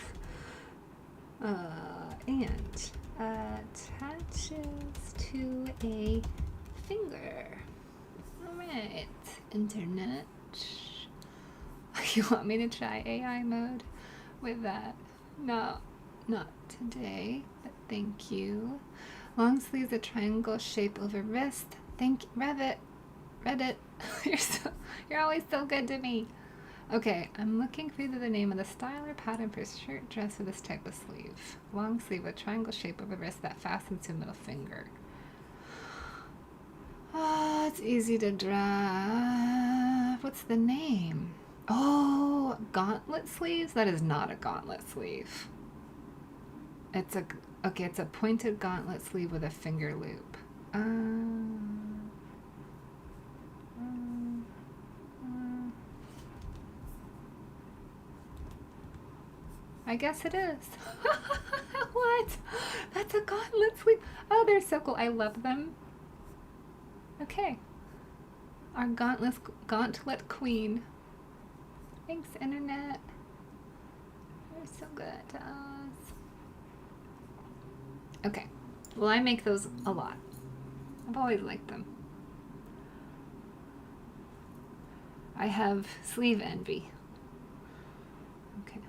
and attaches to a finger. All right, internet. You want me to try AI mode with that? No, not today, but thank you. Long sleeves, a triangle shape over wrist. Thank you, Reddit. You're always so good to me. Okay, I'm looking for the name of the style or pattern for shirt dress with this type of sleeve. Long sleeve, a triangle shape over wrist that fastens to middle finger. Oh, it's easy to draw. What's the name? Oh, gauntlet sleeves? That is not a gauntlet sleeve. It's a pointed gauntlet sleeve with a finger loop. I guess it is. What? That's a gauntlet sleeve. Oh, they're so cool. I love them. Okay. Our gauntlet queen. Thanks, internet. You're so good to us. Okay, Well, I make those a lot. I've always liked them. I have sleeve envy. Okay.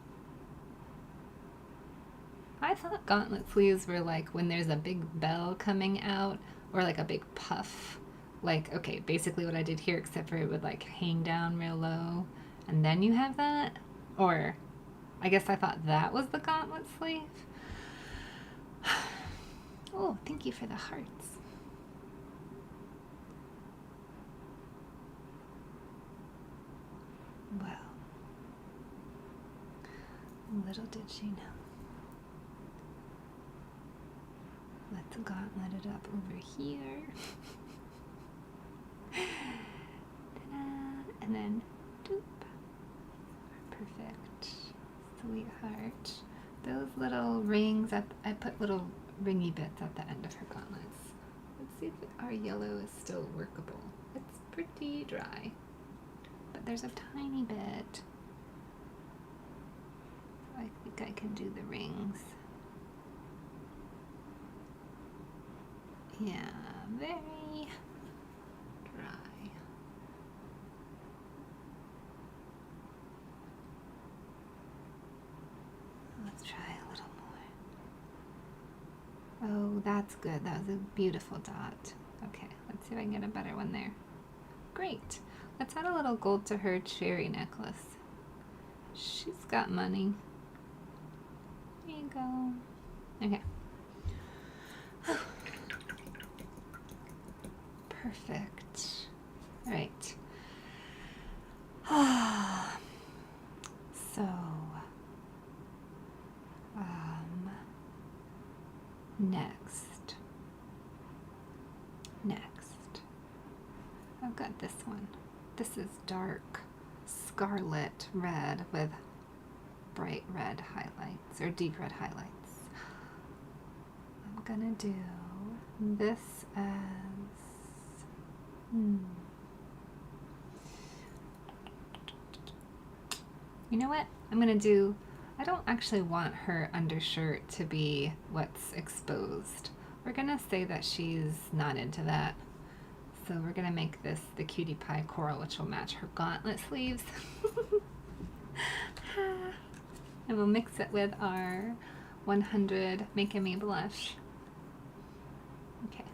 I thought gauntlet sleeves were like when there's a big bell coming out or like a big puff. Like, okay, basically what I did here, except for it would like hang down real low and then you have that. Or I guess I thought that was the gauntlet sleeve. Oh, thank you for the hearts. Well, little did she know. Let's gauntlet it up over here. Ta-da. And then, doop. Perfect. Sweetheart. Those little rings, I put little ringy bits at the end of her gauntlets. Let's see if our yellow is still workable. It's pretty dry, but there's a tiny bit. So I think I can do the rings. Yeah, very dry. Let's try a little more. Oh, that's good. That was a beautiful dot. Okay, let's see if I can get a better one there. Great. Let's add a little gold to her cherry necklace. She's got money. There you go. Okay. Perfect. All right. So, next, I've got this one. This is dark scarlet red with bright red highlights, or deep red highlights. I'm gonna do this as, you know what? I'm gonna do, I don't actually want her undershirt to be what's exposed. We're gonna say that she's not into that. So we're gonna make this the cutie pie coral, which will match her gauntlet sleeves. And we'll mix it with our 100 Making Me Blush. Okay.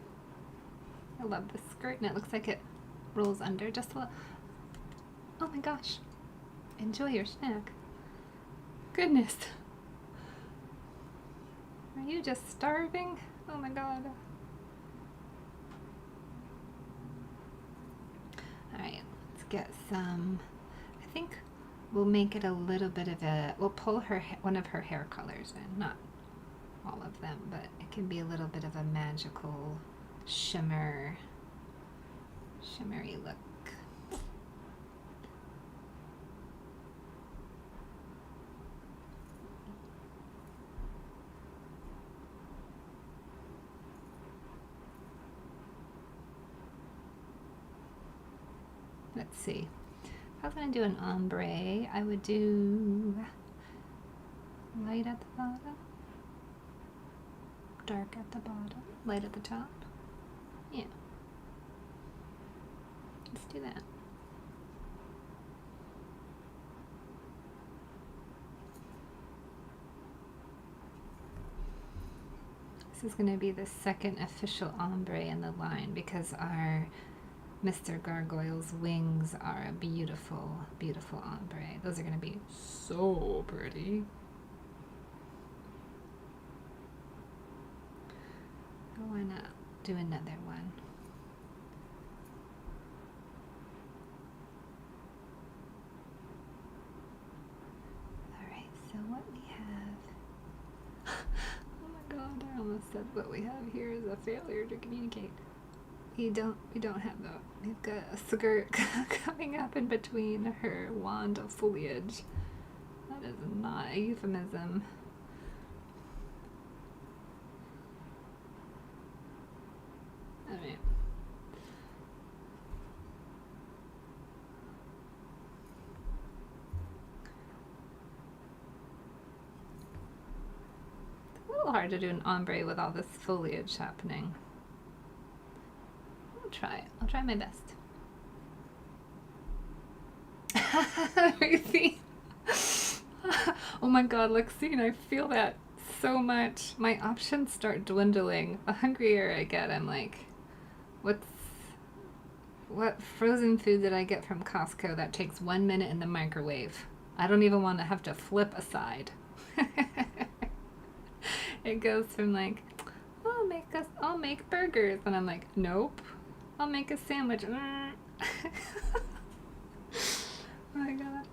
I love this skirt, and it looks like it rolls under just a little. Oh my gosh. Enjoy your snack. Goodness. Are you just starving? Oh my god. Alright, let's get some, I think we'll make it a little bit of a, we'll pull her one of her hair colors in, not all of them, but it can be a little bit of a magical shimmery look. Let's see. If I was going to do an ombre, I would do light at the bottom, dark at the bottom, light at the top. Yeah. Let's do that. This is going to be the second official ombre in the line because our Mr. Gargoyle's wings are a beautiful, beautiful ombre. Those are going to be so pretty. Why not do another one? Alright, so what we have... oh my god, I almost said what we have here is a failure to communicate. We don't have that. We've got a skirt coming up in between her wand of foliage. That is not a euphemism. Alright. hard to do an ombre with all this foliage happening. I'll try. I'll try my best. Ruthie. Oh my god, Lexine, I feel that so much. My options start dwindling. The hungrier I get, I'm like, what frozen food did I get from Costco that takes 1 minute in the microwave? I don't even want to have to flip a side. It goes from like, I'll make burgers, and I'm like, nope, I'll make a sandwich. Oh my god.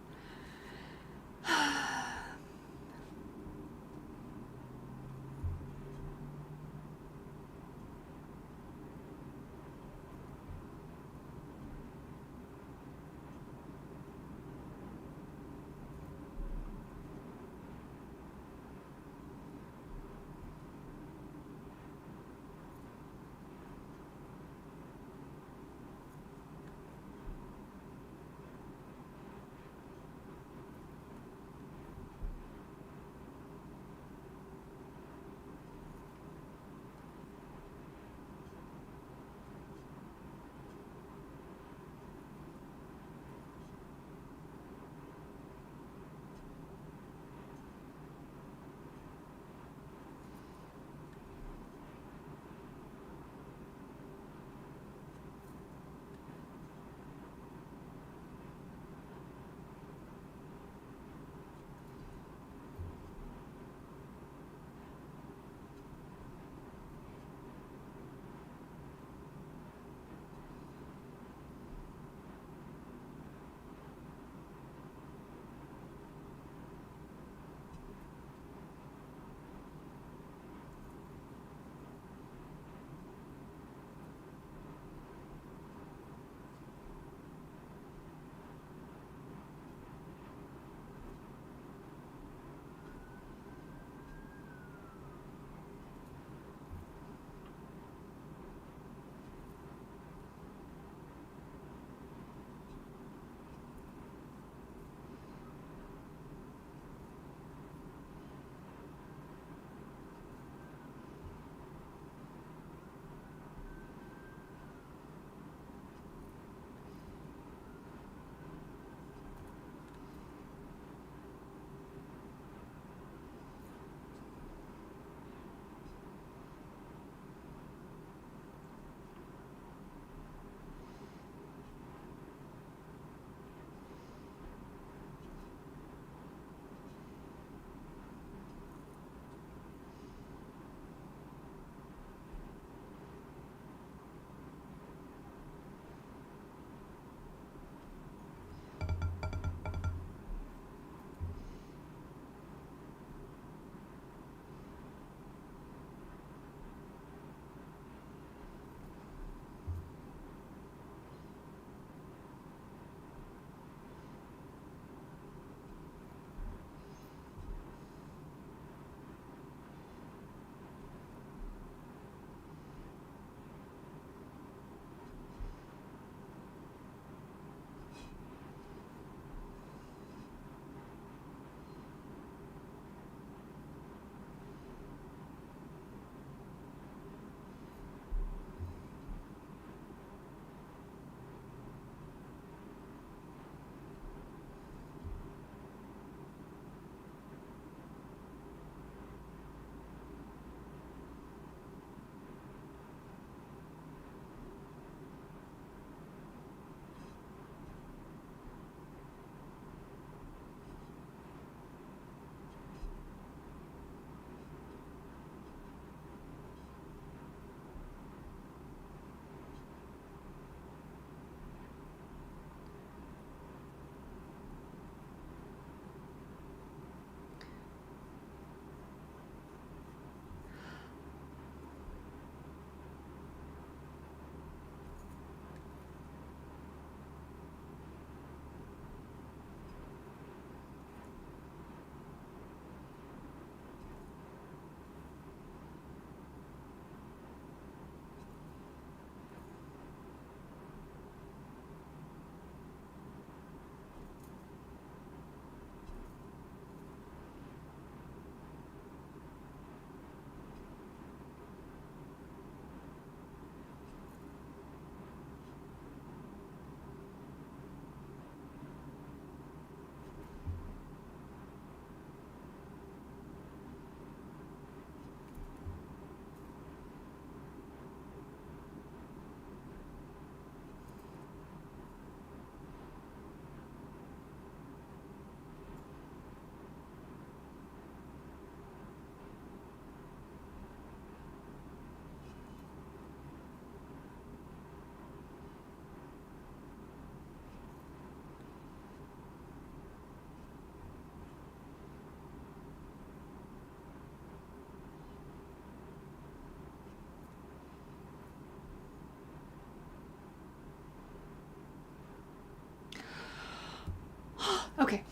Okay.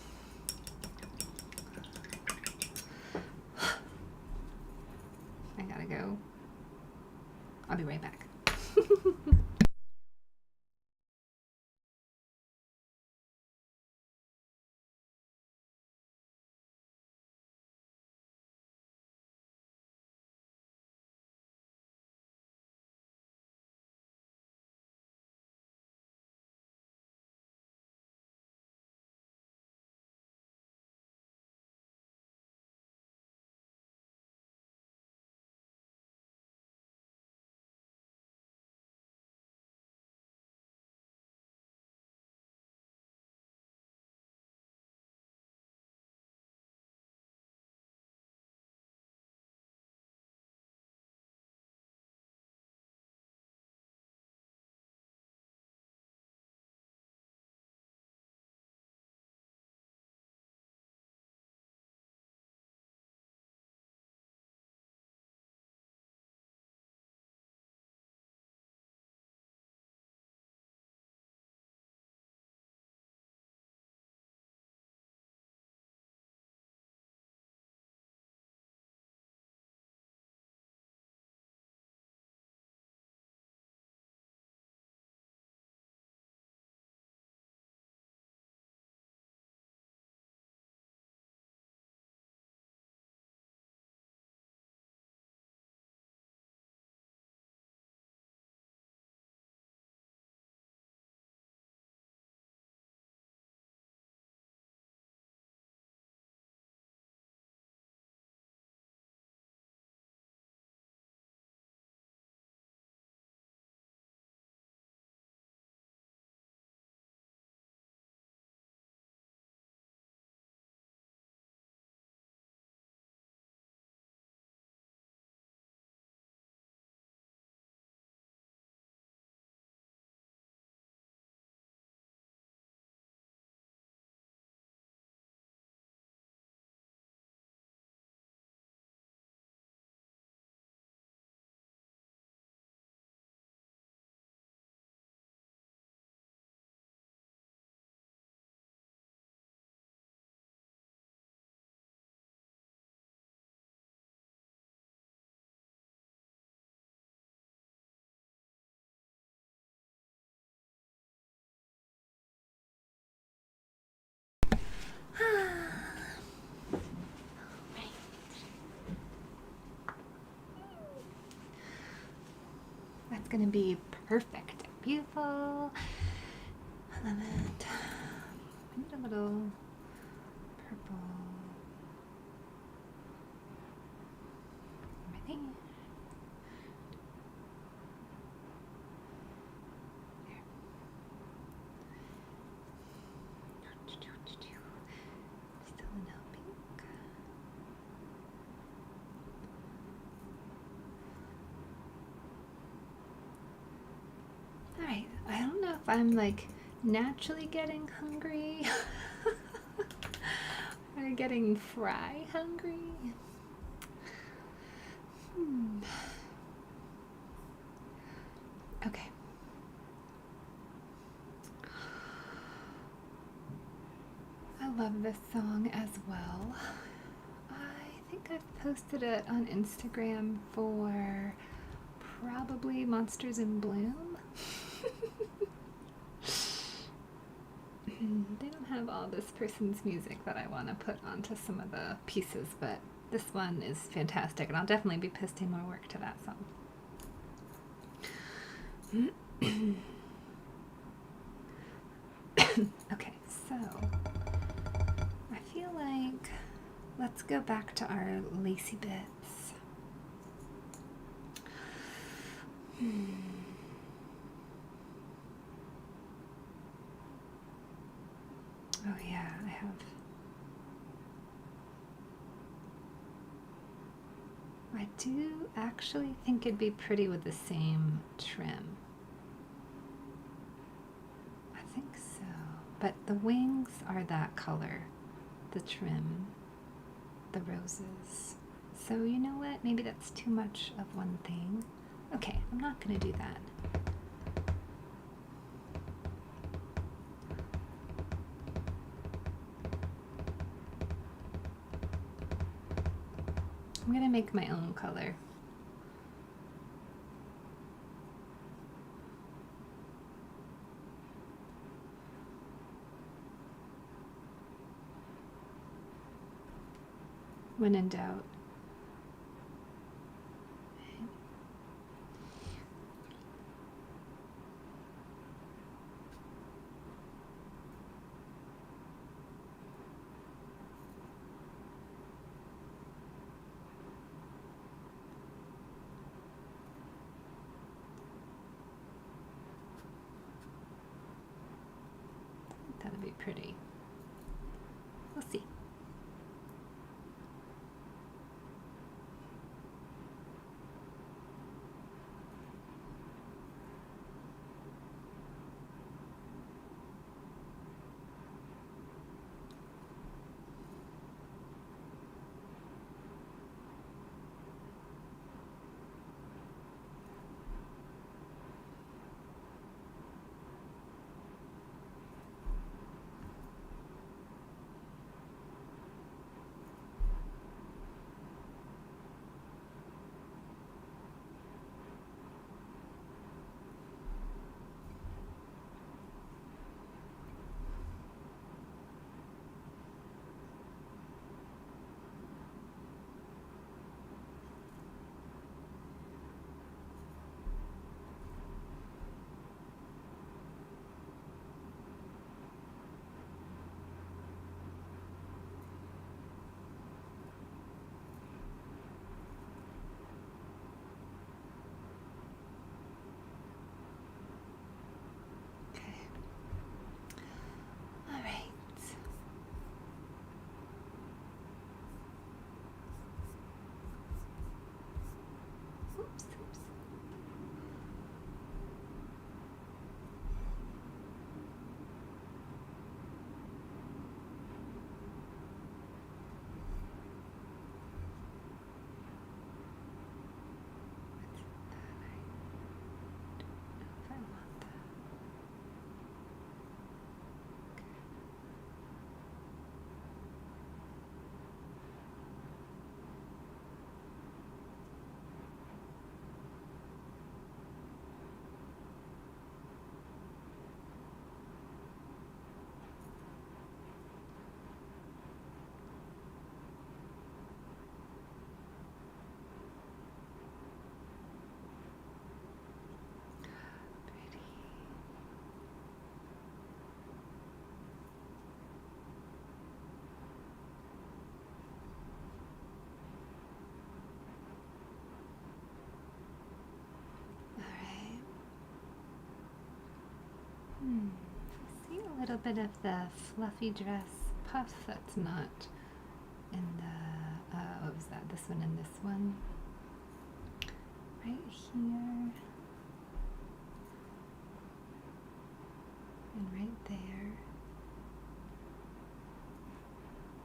I gotta go. I'll be right back. That's gonna be perfect. Beautiful. I love it. I need a little purple. Ready? There. Still no pink. Alright, I don't know if I'm like naturally getting hungry or getting fry hungry. Okay. I love this song as well. I think I've posted it on Instagram for probably Monsters in Bloom. They don't have all this person's music that I want to put onto some of the pieces, but this one is fantastic, and I'll definitely be posting more work to that song. Okay, so I feel like let's go back to our lacy bits. Oh yeah, I have. I do actually think it'd be pretty with the same trim. I think so. But the wings are that color. The trim. The roses. So you know what? Maybe that's too much of one thing. Okay, I'm not going to do that. I'm gonna make my own color. When in doubt. That'll be pretty. We'll see. See a little bit of the fluffy dress puff that's not in the, what was that, this one and this one? Right here. And right there.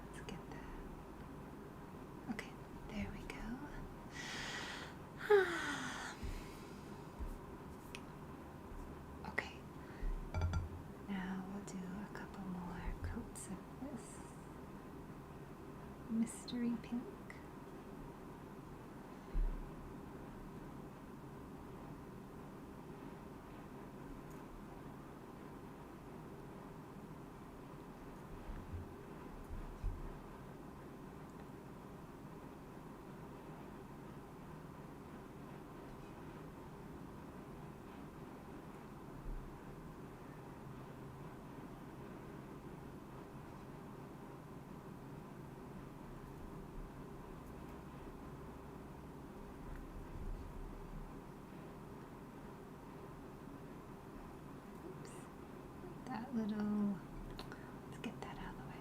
Let's get that. Okay, there we go. Okay, now we'll do a couple more coats of this mystery pink. That little, let's get that out of the way.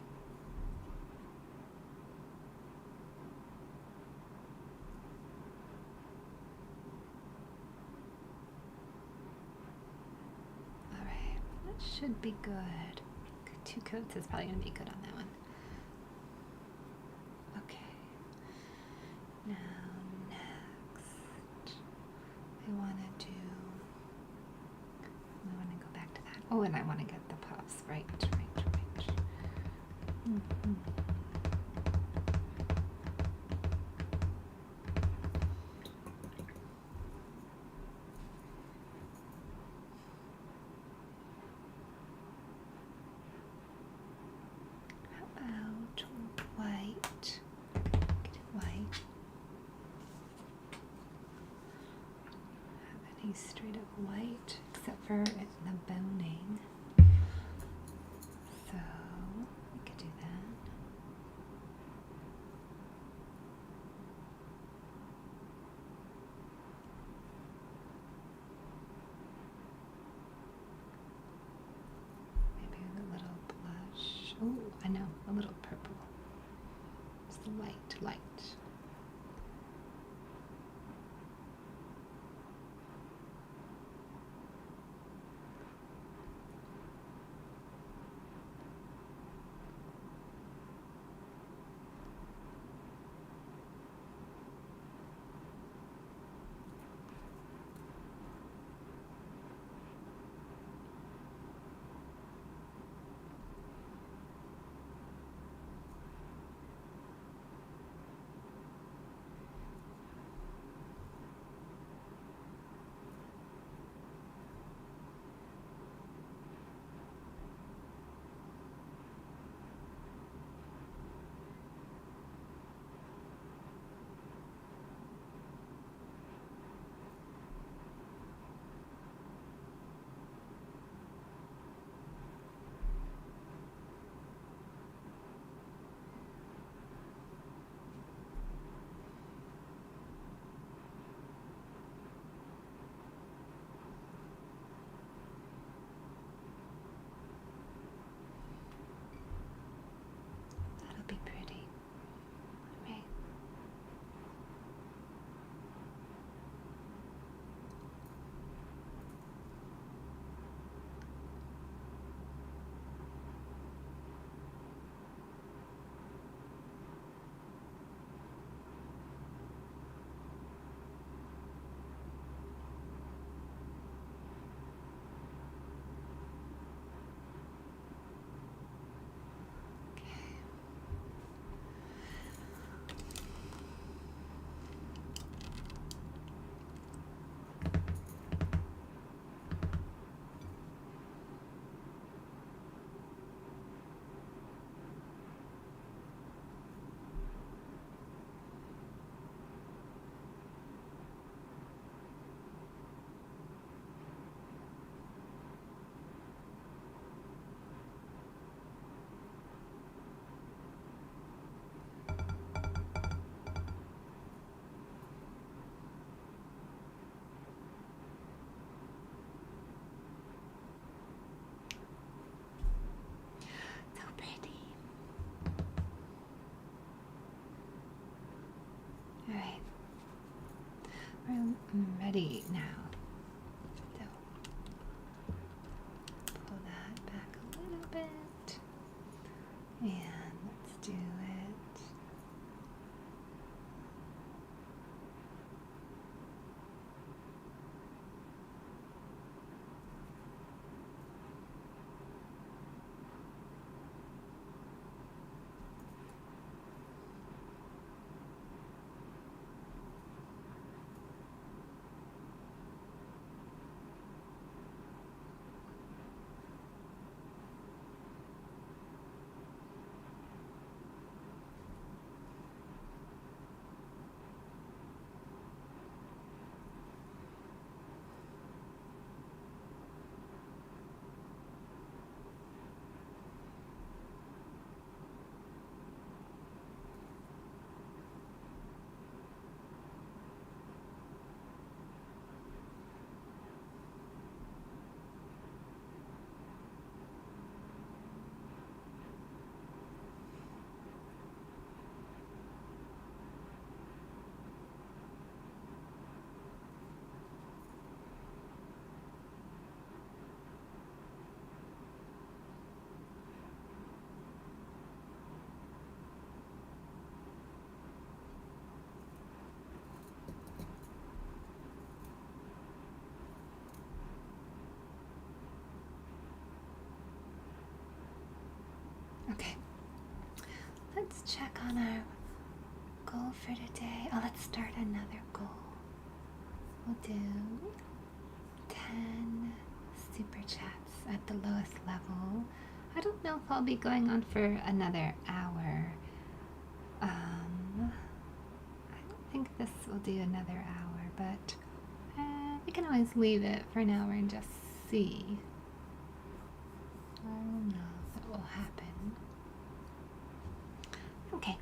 All right, that should be good. 2 coats is probably gonna be good on that one. Okay, now next, I wanna go back to that. Oh, and I wanna get the puffs, right. use straight up white, except for the boning. So we could do that. Maybe a little blush. Oh, I know, a little purple. Just light, light. That'll be pretty. Right. So pretty. All right. We're ready now. So pull that back a little bit. And let's do it. Okay, let's check on our goal for today. Oh, let's start another goal. We'll do 10 super chats at the lowest level. I don't know if I'll be going on for another hour. I don't think this will do another hour, but We can always leave it for an hour and just see. I don't know if it will happen. Okay.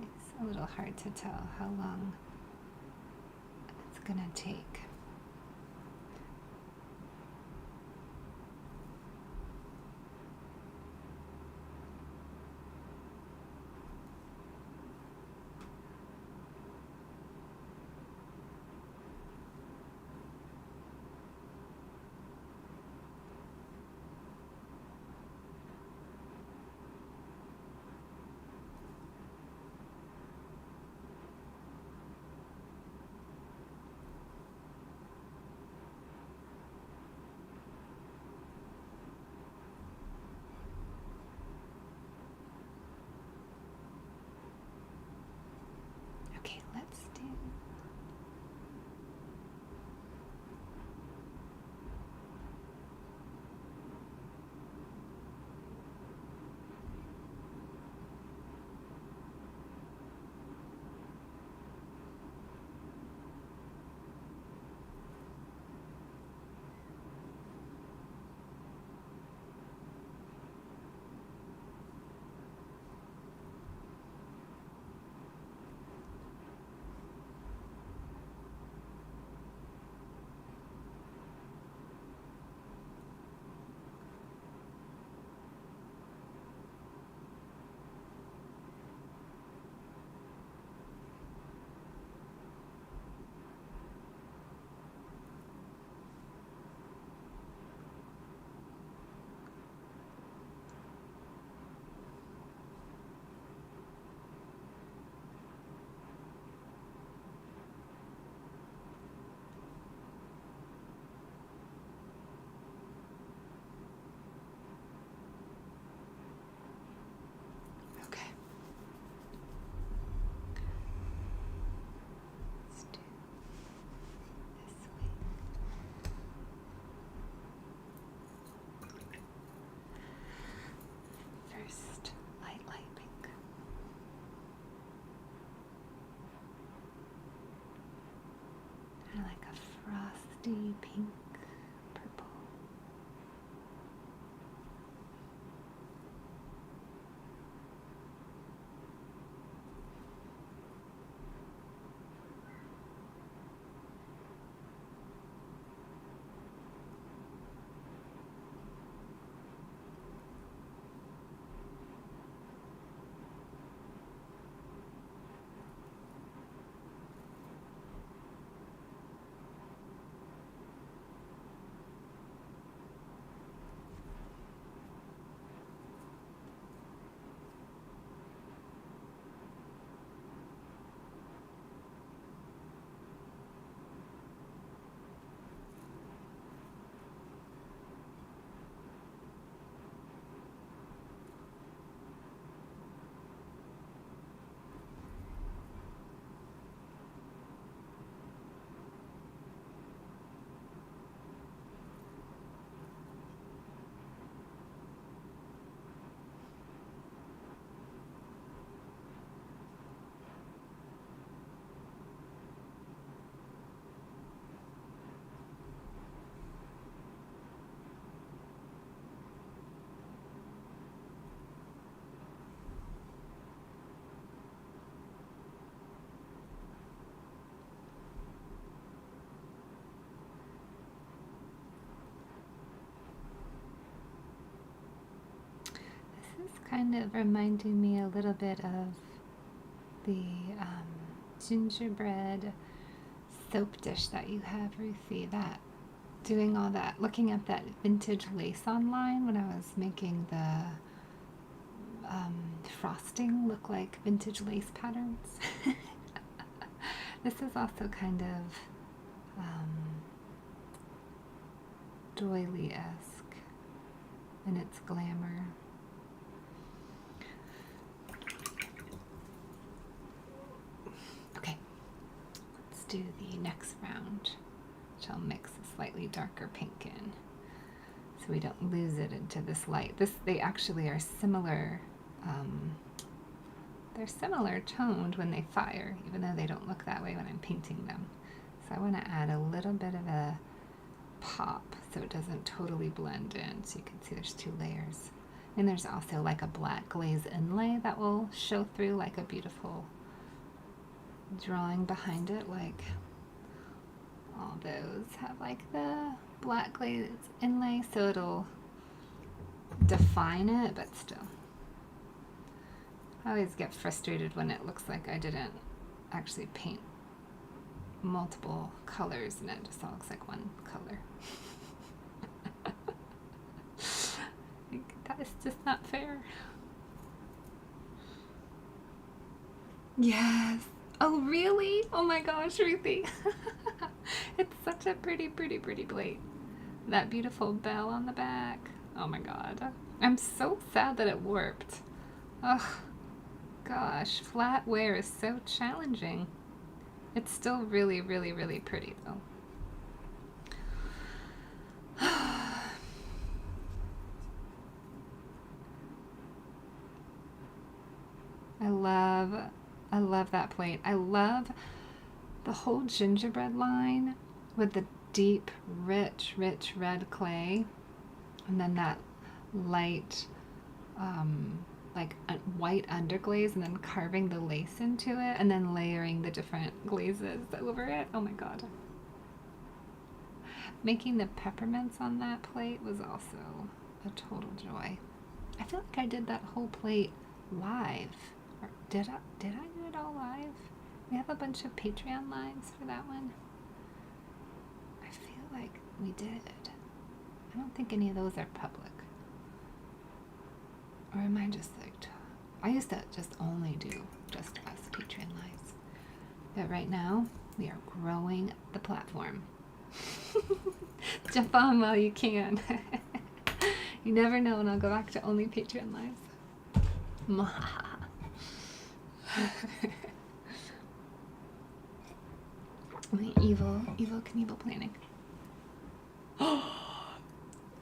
It's a little hard to tell how long it's gonna take. Okay, let's do. Okay. Let's do this way. First, light pink. Kind of like a frosty pink purple. This is kind of reminding me a little bit of the gingerbread soap dish that you have, Ruthie. That doing all that, looking at that vintage lace online when I was making the frosting look like vintage lace patterns. This is also kind of doily-esque in its glamour. Okay, let's do the next round, which I'll mix a slightly darker pink in so we don't lose it into this light. They actually are similar they're similar toned when they fire, even though they don't look that way when I'm painting them. So I want to add a little bit of a pop so it doesn't totally blend in. So you can see there's 2 layers. And there's also like a black glaze inlay that will show through like a beautiful drawing behind it. Like all those have like the black glaze inlay, so it'll define it, but still. I always get frustrated when it looks like I didn't actually paint multiple colors and it just all looks like one color. That is just not fair. Yes. Oh, really? Oh my gosh, Ruthie. It's such a pretty plate. That beautiful bell on the back. Oh my god. I'm so sad that it warped. Ugh. Gosh, flat wear is so challenging. It's still really pretty though. I love that plate. I love the whole gingerbread line with the deep, rich red clay, and then that light, like a white underglaze, and then carving the lace into it, and then layering the different glazes over it. Oh my god. Making the peppermints on that plate was also a total joy. I feel like I did that whole plate live. Or did I do it all live? We have a bunch of Patreon lives for that one. I feel like we did. I don't think any of those are public. Or am I just like, I used to just only do just us Patreon lives. But right now, we are growing the platform. Jump on while you can. You never know, and I'll go back to only Patreon lives. My evil Knievel planning. Oh,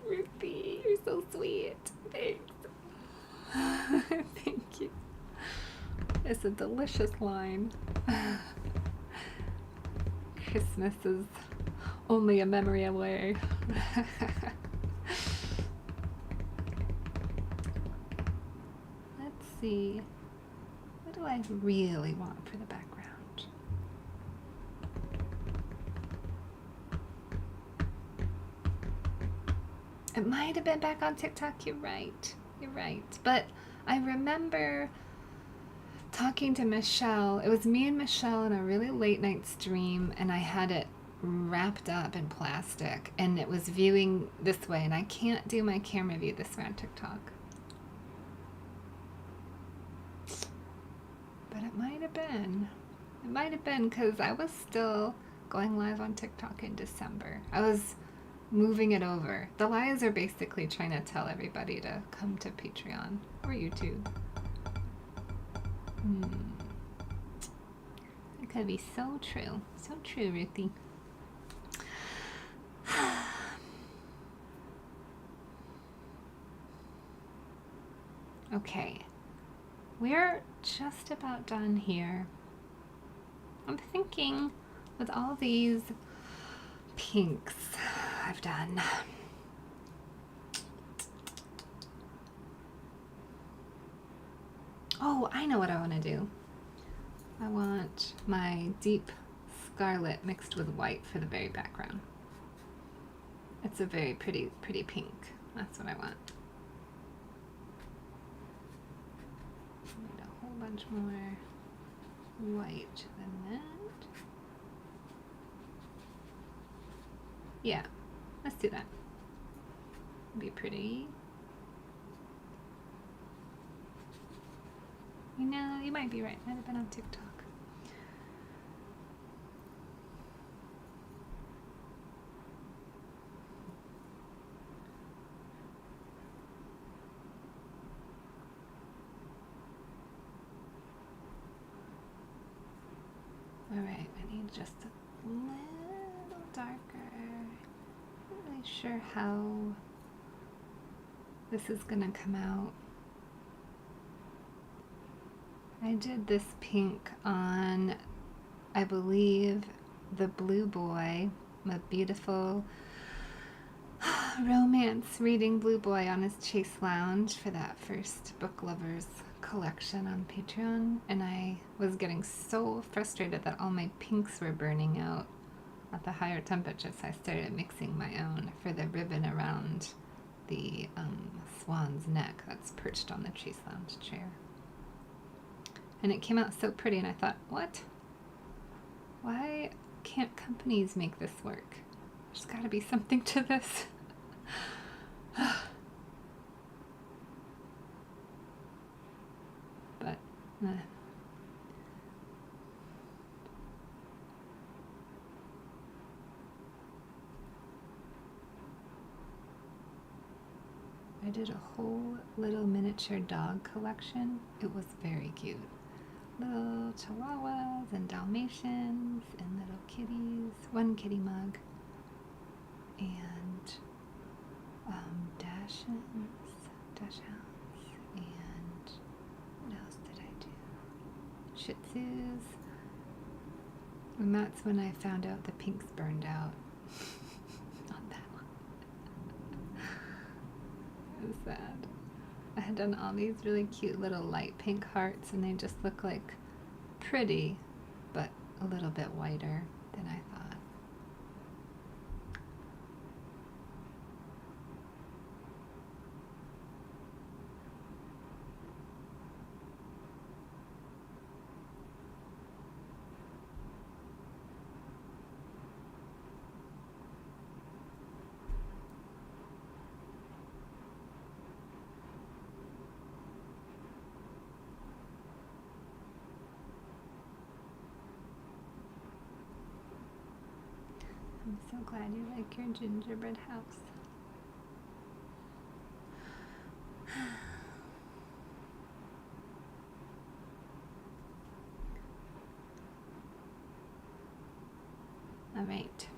Ruthie, you're so sweet. Thanks. Thank you. It's a delicious line. Christmas is only a memory away. Let's see. What do I really want for the background? It might have been back on TikTok. You're right. But I remember talking to Michelle. It was me and Michelle in a really late night stream, and I had it wrapped up in plastic, and it was viewing this way, and I can't do my camera view this way on TikTok. But it might have been. It might have been because I was still going live on TikTok in December. I was moving it over. The lives are basically trying to tell everybody to come to Patreon or YouTube. It could be so true. So true, Ruthie. Okay. We're just about done here. I'm thinking with all these pinks I've done. Oh, I know what I want to do. I want my deep scarlet mixed with white for the very background. It's a very pretty pink. That's what I want. Need a whole bunch more white than that. Yeah, let's do that. Be pretty. You know, you might be right. Might have been on TikTok. All right, I need just a little darker. Not really sure how this is gonna come out. I did this pink on, I believe, the Blue Boy, a beautiful romance reading Blue Boy on his Chase Lounge for that first Book Lovers collection on Patreon, and I was getting so frustrated that all my pinks were burning out at the higher temperatures, so I started mixing my own for the ribbon around the swan's neck that's perched on the Chase Lounge chair. And it came out so pretty, and I thought, what? Why can't companies make this work? There's got to be something to this. But, I did a whole little miniature dog collection. It was very cute. Little chihuahuas and Dalmatians and little kitties, one kitty mug, and dachshunds, and what else did I do? Shih Tzus. And that's when I found out the pinks burned out on that one. It was sad. I had done all these really cute little light pink hearts, and they just look like pretty, but a little bit whiter than I thought. I'm so glad you like your gingerbread house. All right.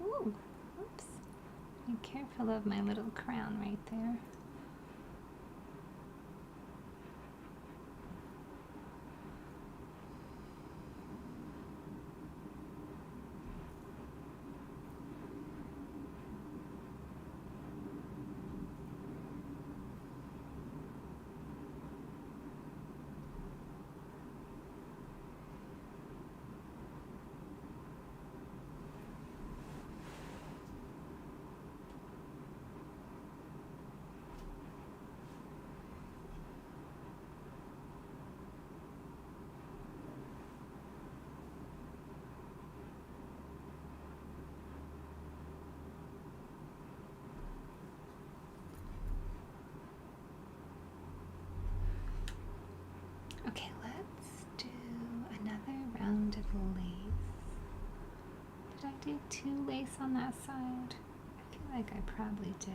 Ooh, oops. Be careful of my little crown right there. need 2 lace on that side? I feel like I probably did.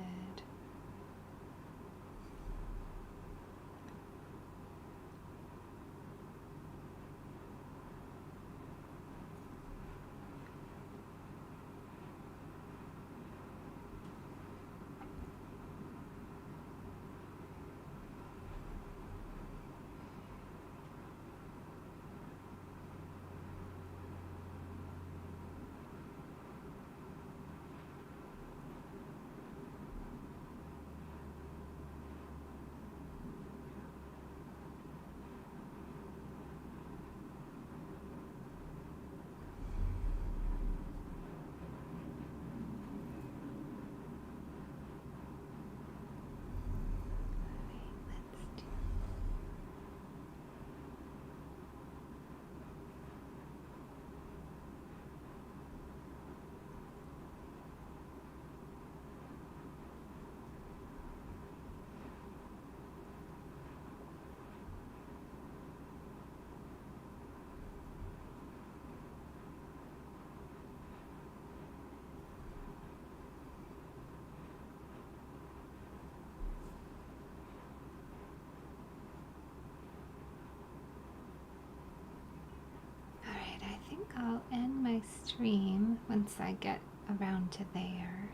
I think I'll end my stream once I get around to there.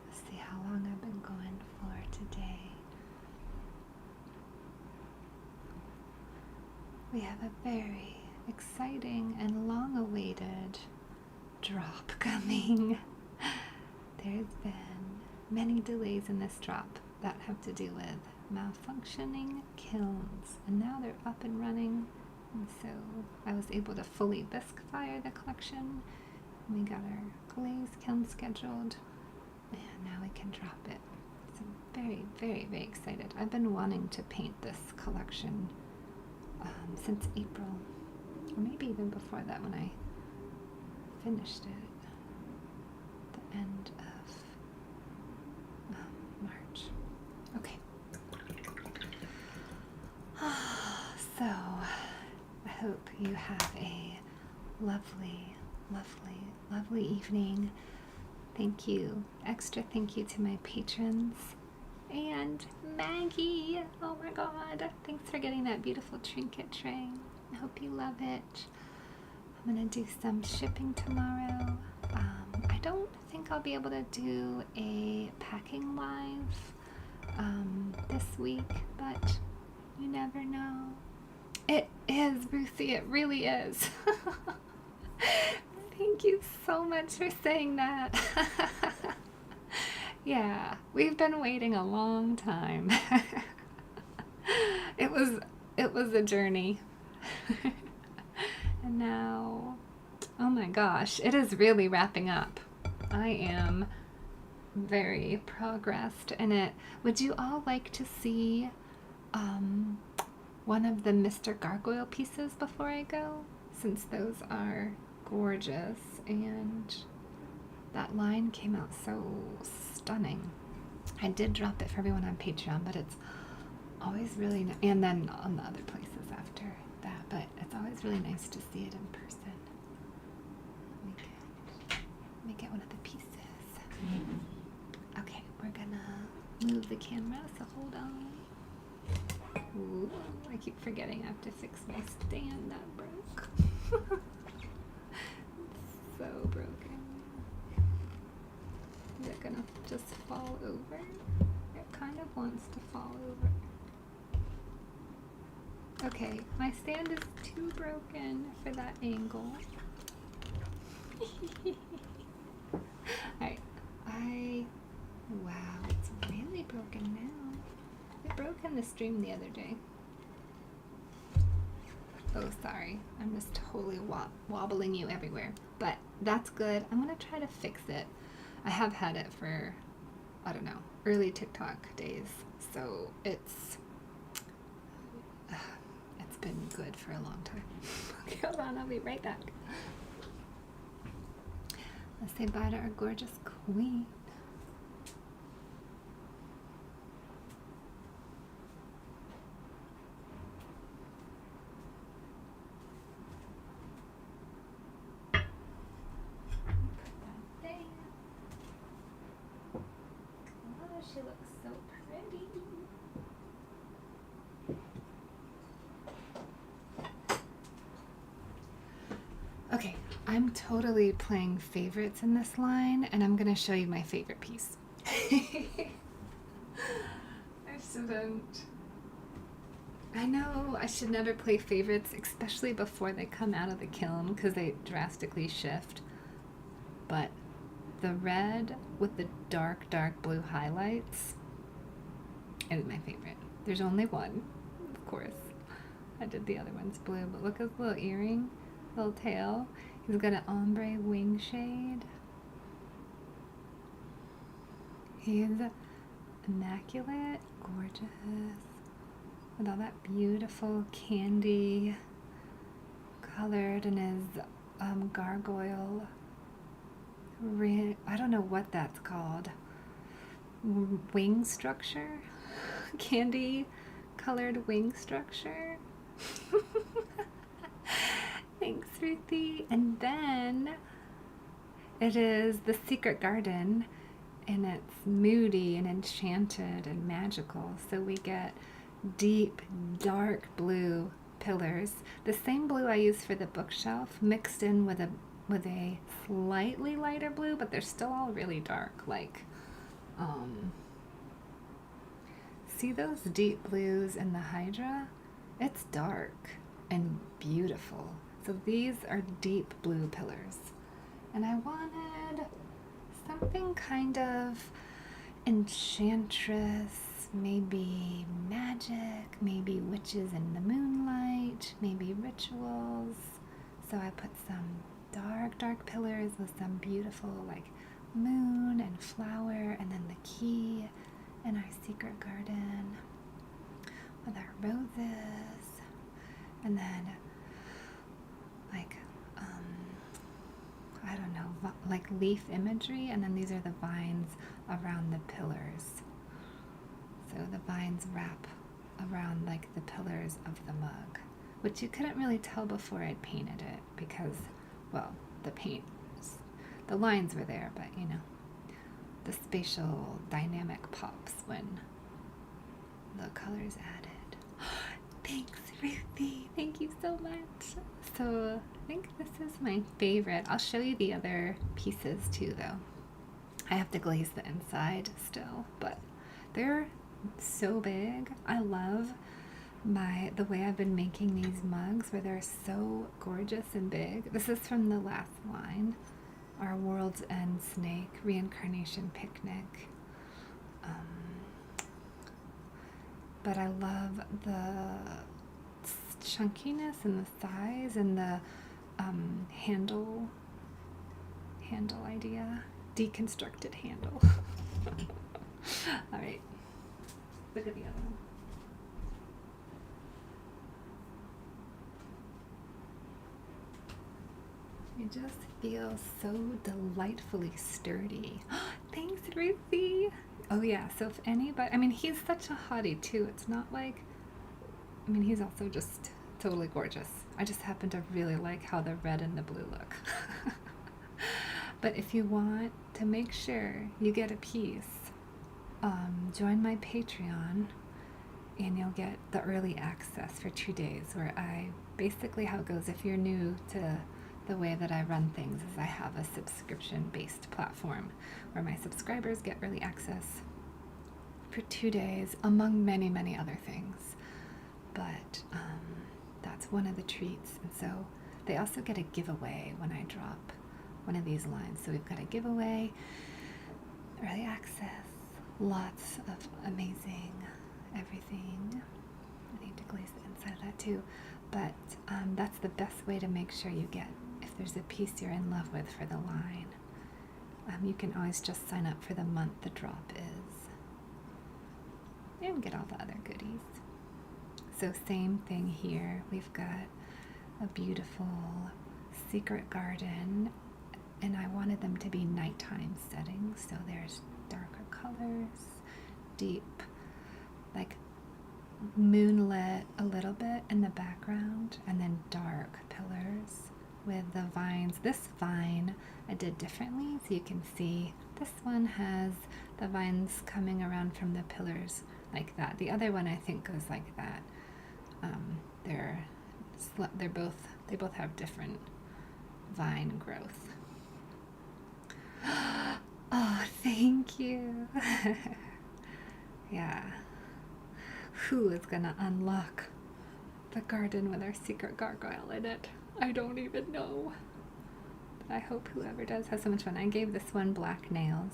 Let's see how long I've been going for today. We have a very exciting and long-awaited drop coming. There's been many delays in this drop that have to do with malfunctioning kilns, and now they're up and running. And so I was able to fully bisque fire the collection. We got our glaze kiln scheduled, and now we can drop it. So I'm very, very, very excited. I've been wanting to paint this collection since April, or maybe even before that when I finished it at the end of March. Okay. So I hope you have a lovely, lovely, lovely evening. Thank you. Extra thank you to my patrons. And Maggie, oh my god, thanks for getting that beautiful trinket tray. I hope you love it. I'm gonna do some shipping tomorrow. I don't think I'll be able to do a packing live this week, but you never know. It is, Ruthie, it really is. Thank you so much for saying that. Yeah, we've been waiting a long time. It was a journey. And now, oh my gosh, it is really wrapping up. I am very progressed in it. Would you all like to see one of the Mr. Gargoyle pieces before I go? Since those are gorgeous and that line came out so stunning. I did drop it for everyone on Patreon, but it's always really nice, and then on the other places after that, but it's always really nice to see it in person. Let me get one of the pieces. Okay, we're gonna move the camera, so hold on. Ooh, I keep forgetting I have to fix my stand that broke. So broken. Is it gonna just fall over? It kind of wants to fall over. Okay, my stand is too broken for that angle. Alright, wow, it's really broken now. It broke in the stream the other day. Oh, sorry. I'm just totally wobbling you everywhere. But that's good. I'm going to try to fix it. I have had it for, I don't know, early TikTok days. So it's been good for a long time. Okay, hold on. I'll be right back. Let's say bye to our gorgeous queen. she looks so pretty. Okay, I'm totally playing favorites in this line, and I'm going to show you my favorite piece. I shouldn't. I know, I should never play favorites, especially before they come out of the kiln, because they drastically shift. But the red with the dark, dark blue highlights is my favorite. There's only one, of course. I did the other ones blue, but look at his little earring, little tail. He's got an ombre wing shade. He's immaculate, gorgeous, with all that beautiful candy colored in his gargoyle ring. I don't know what that's called. Wing structure? Candy colored wing structure? Thanks, Ruthie. And then it is the Secret Garden, and it's moody and enchanted and magical. So we get deep, dark blue pillars. The same blue I use for the bookshelf mixed in with a slightly lighter blue, but they're still all really dark. Like, see those deep blues in the Hydra? It's dark and beautiful. So these are deep blue pillars. And I wanted something kind of enchantress, maybe magic, maybe witches in the moonlight, maybe rituals. So I put some dark, dark pillars with some beautiful like moon and flower, and then the key in our secret garden with our roses, and then like I don't know, like leaf imagery, and then these are the vines around the pillars. So the vines wrap around like the pillars of the mug, which you couldn't really tell before I'd painted it because, well, the lines were there, but you know, the spatial dynamic pops when the color's added. Thanks, Ruthie. Thank you so much. So I think this is my favorite. I'll show you the other pieces too, though. I have to glaze the inside still, but they're so big. I love the way I've been making these mugs where they're so gorgeous and big. This is from the last line, our World's End Snake Reincarnation Picnic. But I love the chunkiness and the size and the handle idea, deconstructed handle. All right, look at the other one. It just feels so delightfully sturdy. Thanks, Ruthie. Oh yeah, so if anybody, I mean, he's such a hottie too. It's not like, I mean, he's also just totally gorgeous. I just happen to really like how the red and the blue look. But if you want to make sure you get a piece, join my Patreon and you'll get the early access for 2 days where basically how it goes if you're new to the way that I run things is I have a subscription-based platform where my subscribers get early access for 2 days, among many, many other things. But that's one of the treats. And so they also get a giveaway when I drop one of these lines. So we've got a giveaway, early access, lots of amazing everything. I need to glaze the inside of that too. But that's the best way to make sure you get, if there's a piece you're in love with for the line. You can always just sign up for the month the drop is and get all the other goodies. So same thing here. We've got a beautiful secret garden, and I wanted them to be nighttime settings. So there's darker colors, deep, like moonlit a little bit in the background, and then dark pillars with the vines. This vine I did differently, so you can see this one has the vines coming around from the pillars like that. The other one I think goes like that. They both have different vine growth. Oh, thank you. Yeah. Who is gonna unlock the garden with our secret gargoyle in it? I don't even know. But I hope whoever does has so much fun. I gave this one black nails.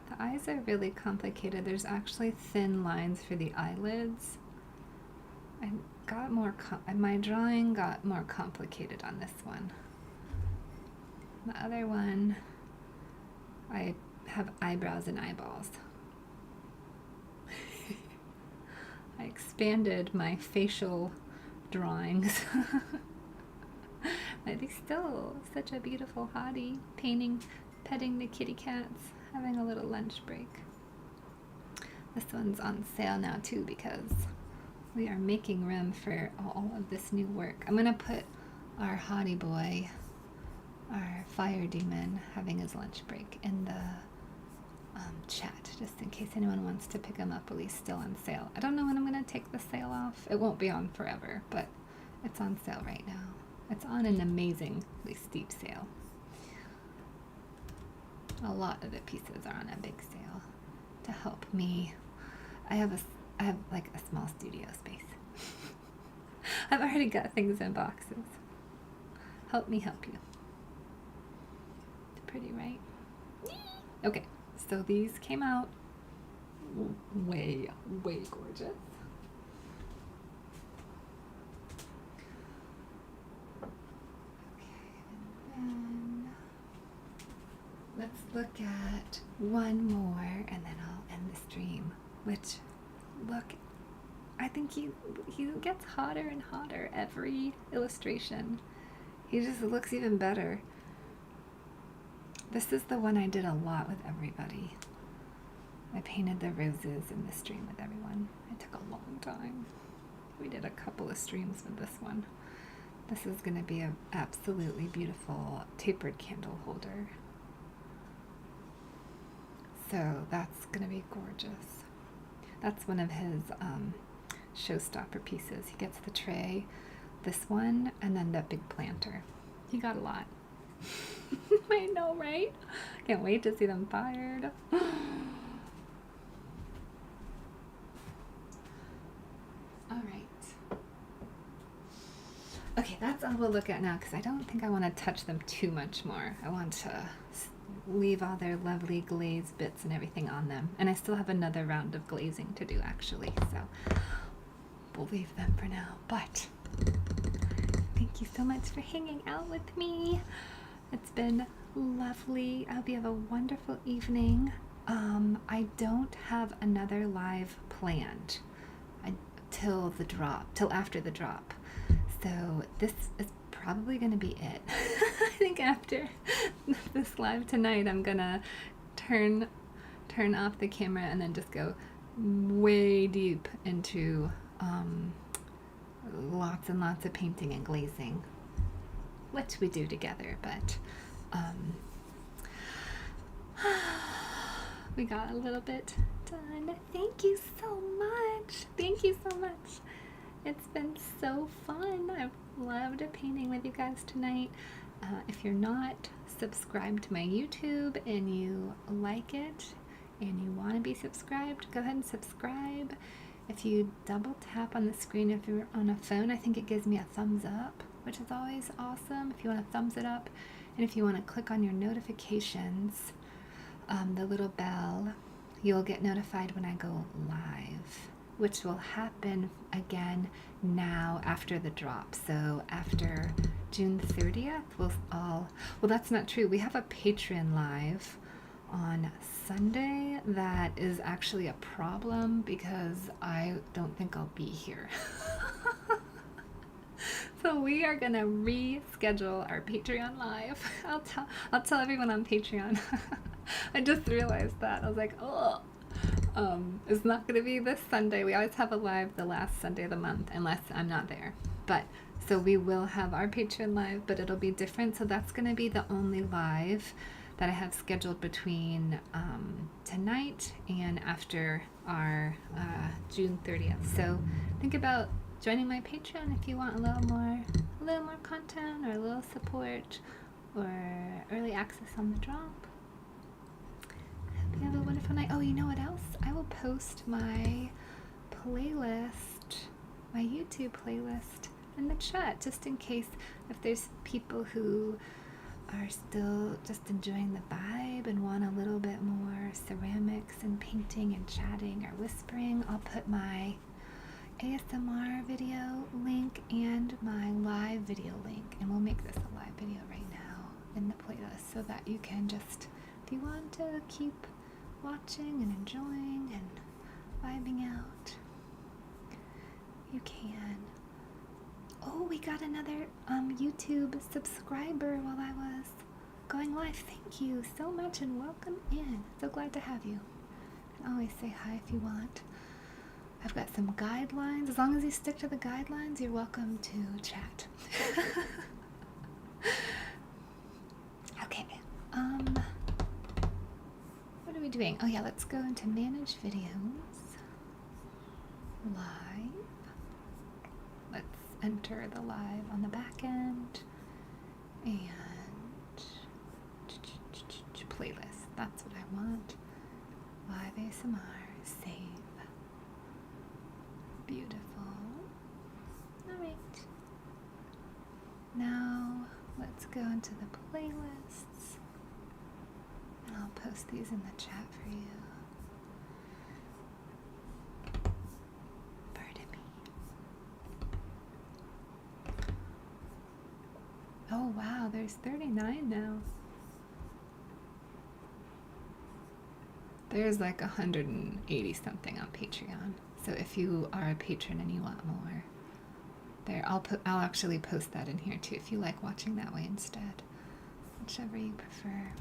The eyes are really complicated. There's actually thin lines for the eyelids. My drawing got more complicated on this one. The other one, I have eyebrows and eyeballs. I expanded my facial drawings. But he's still such a beautiful hottie, petting the kitty cats, having a little lunch break. This one's on sale now too because we are making room for all of this new work. I'm gonna put our hottie boy, our fire demon, having his lunch break in the chat, just in case anyone wants to pick him up while he's still on sale. I don't know when I'm gonna take the sale off. It won't be on forever, but it's on sale right now. It's on an amazingly steep sale. A lot of the pieces are on a big sale to help me. I have like a small studio space. I've already got things in boxes. Help me help you. It's pretty, right? Okay, so these came out way gorgeous. Okay, and then let's look at one more and then I'll end the stream, which, look, I think he gets hotter and hotter every illustration. He just looks even better. This is the one I did a lot with everybody. I painted the roses in the stream with everyone. It took a long time. We did a couple of streams with this one. This is going to be an absolutely beautiful tapered candle holder. So that's going to be gorgeous. That's one of his showstopper pieces. He gets the tray, this one, and then the big planter. He got a lot. I know, right? Can't wait to see them fired. All right. Okay, that's all we'll look at now because I don't think I want to touch them too much more. I want to leave all their lovely glaze bits and everything on them. And I still have another round of glazing to do actually, so we'll leave them for now. But thank you so much for hanging out with me. It's been lovely. I hope you have a wonderful evening. I don't have another live planned till after the drop. So this is probably going to be it. I think after this live tonight, I'm gonna turn off the camera and then just go way deep into lots and lots of painting and glazing, which we do together, but we got a little bit done. Thank you so much. Thank you so much. It's been so fun. I've loved painting with you guys tonight. If you're not subscribed to my YouTube and you like it and you want to be subscribed, go ahead and subscribe. If you double tap on the screen, if you're on a phone, I think it gives me a thumbs up, which is always awesome if you want to thumbs it up. And if you want to click on your notifications, the little bell, you'll get notified when I go live, which will happen again now after the drop. So after June 30th, well, that's not true. We have a Patreon live on Sunday that is actually a problem because I don't think I'll be here. So we are gonna reschedule our Patreon live. I'll tell everyone on Patreon. I just realized that. I was like, oh, It's not going to be this Sunday. We always have a live the last Sunday of the month, unless I'm not there. But so we will have our Patreon live, but it'll be different. So that's going to be the only live that I have scheduled between tonight and after our June 30th. So think about joining my Patreon if you want a little more content or a little support or early access on the drop. Hope you have a wonderful night. Oh, you know what else? I will post my playlist, my YouTube playlist in the chat, just in case if there's people who are still just enjoying the vibe and want a little bit more ceramics and painting and chatting or whispering. I'll put my ASMR video link and my live video link, and we'll make this a live video right now in the playlist so that you can just, if you want to keep watching and enjoying and vibing out, you can. Oh, we got another YouTube subscriber while I was going live. Thank you so much and welcome in. So glad to have you. You can always say hi if you want. I've got some guidelines. As long as you stick to the guidelines, you're welcome to chat. Okay. What are we doing? Oh yeah, let's go into manage videos. Live. Let's enter the live on the back end and playlist. That's what I want. Live ASMR. Save. Beautiful. Alright. Now let's go into the playlists and I'll post these in the chat for you. Pardon me. Oh wow, there's 39 now. There's like 180 something on Patreon. So if you are a patron and you want more, there I'll actually post that in here too if you like watching that way instead. Whichever you prefer.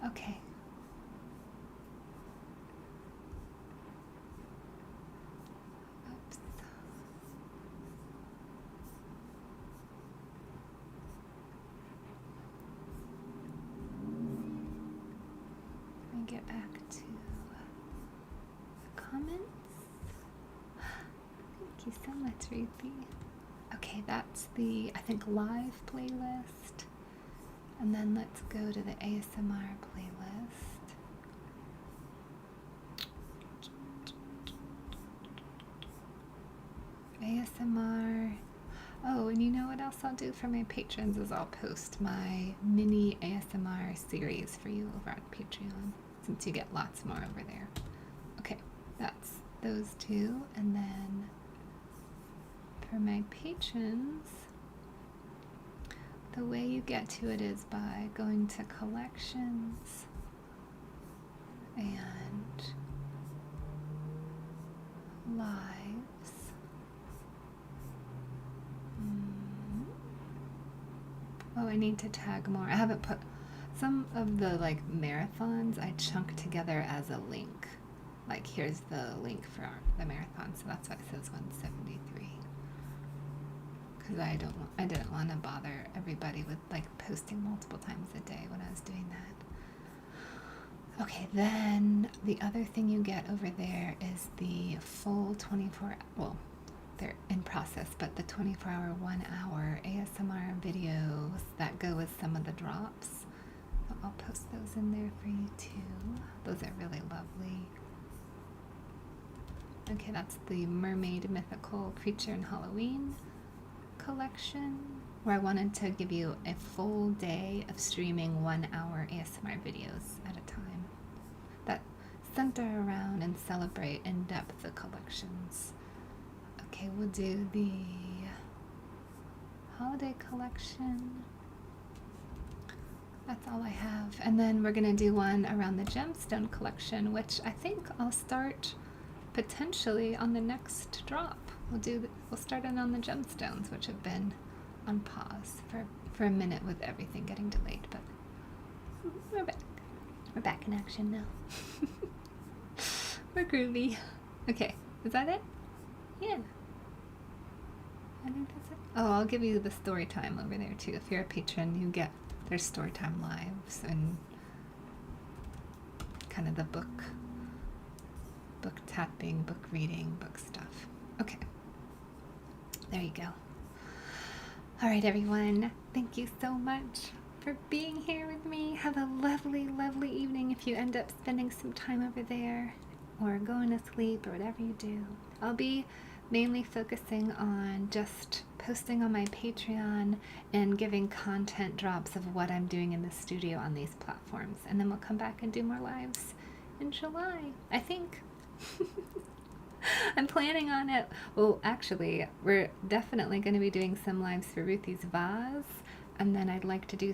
Okay. Oops. Let me get back to comments. Thank you so much, Ruthie. Okay, that's the, I think, live playlist. And then let's go to the ASMR playlist. ASMR. Oh, and you know what else I'll do for my patrons is I'll post my mini ASMR series for you over on Patreon, since you get lots more over there. Okay, that's those two. And then for my patrons, the way you get to it is by going to collections and lives. Oh, I need to tag more. I haven't put some of the like marathons I chunk together as a link. Like here's the link for the marathon, so that's why it says 173. Because I didn't want to bother everybody with like posting multiple times a day when I was doing that. Okay, then the other thing you get over there is the full 24, well, they're in process, but the 24-hour, 1 hour ASMR videos that go with some of the drops. So I'll post those in there for you too. Those are really lovely. Okay, that's the Mermaid Mythical Creature in Halloween collection, where I wanted to give you a full day of streaming 1 hour ASMR videos at a time that center around and celebrate in depth the collections. Okay, we'll do the holiday collection. That's all I have. And then we're gonna do one around the gemstone collection, which I think I'll start potentially on the next drop. We'll start it on the gemstones, which have been on pause for a minute with everything getting delayed, but we're back. We're back in action now. We're groovy. Okay, is that it? Yeah. I think that's it. Oh, I'll give you the story time over there too. If you're a patron, you get their story time lives and kind of the book tapping, book reading, book stuff. Okay. There you go. All right, everyone. Thank you so much for being here with me. Have a lovely, lovely evening if you end up spending some time over there or going to sleep or whatever you do. I'll be mainly focusing on just posting on my Patreon and giving content drops of what I'm doing in the studio on these platforms. And then we'll come back and do more lives in July, I think. I'm planning on it. Well, actually, we're definitely going to be doing some lives for Ruthie's vase. And then I'd like to do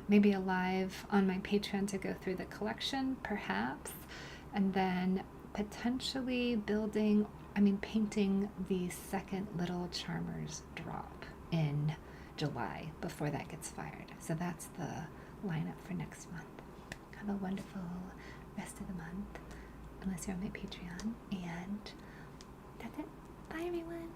maybe a live on my Patreon to go through the collection, perhaps. And then potentially painting the second Little Charmers drop in July before that gets fired. So that's the lineup for next month. Have a wonderful rest of the month, unless you're on my Patreon. And that's it. Bye, everyone.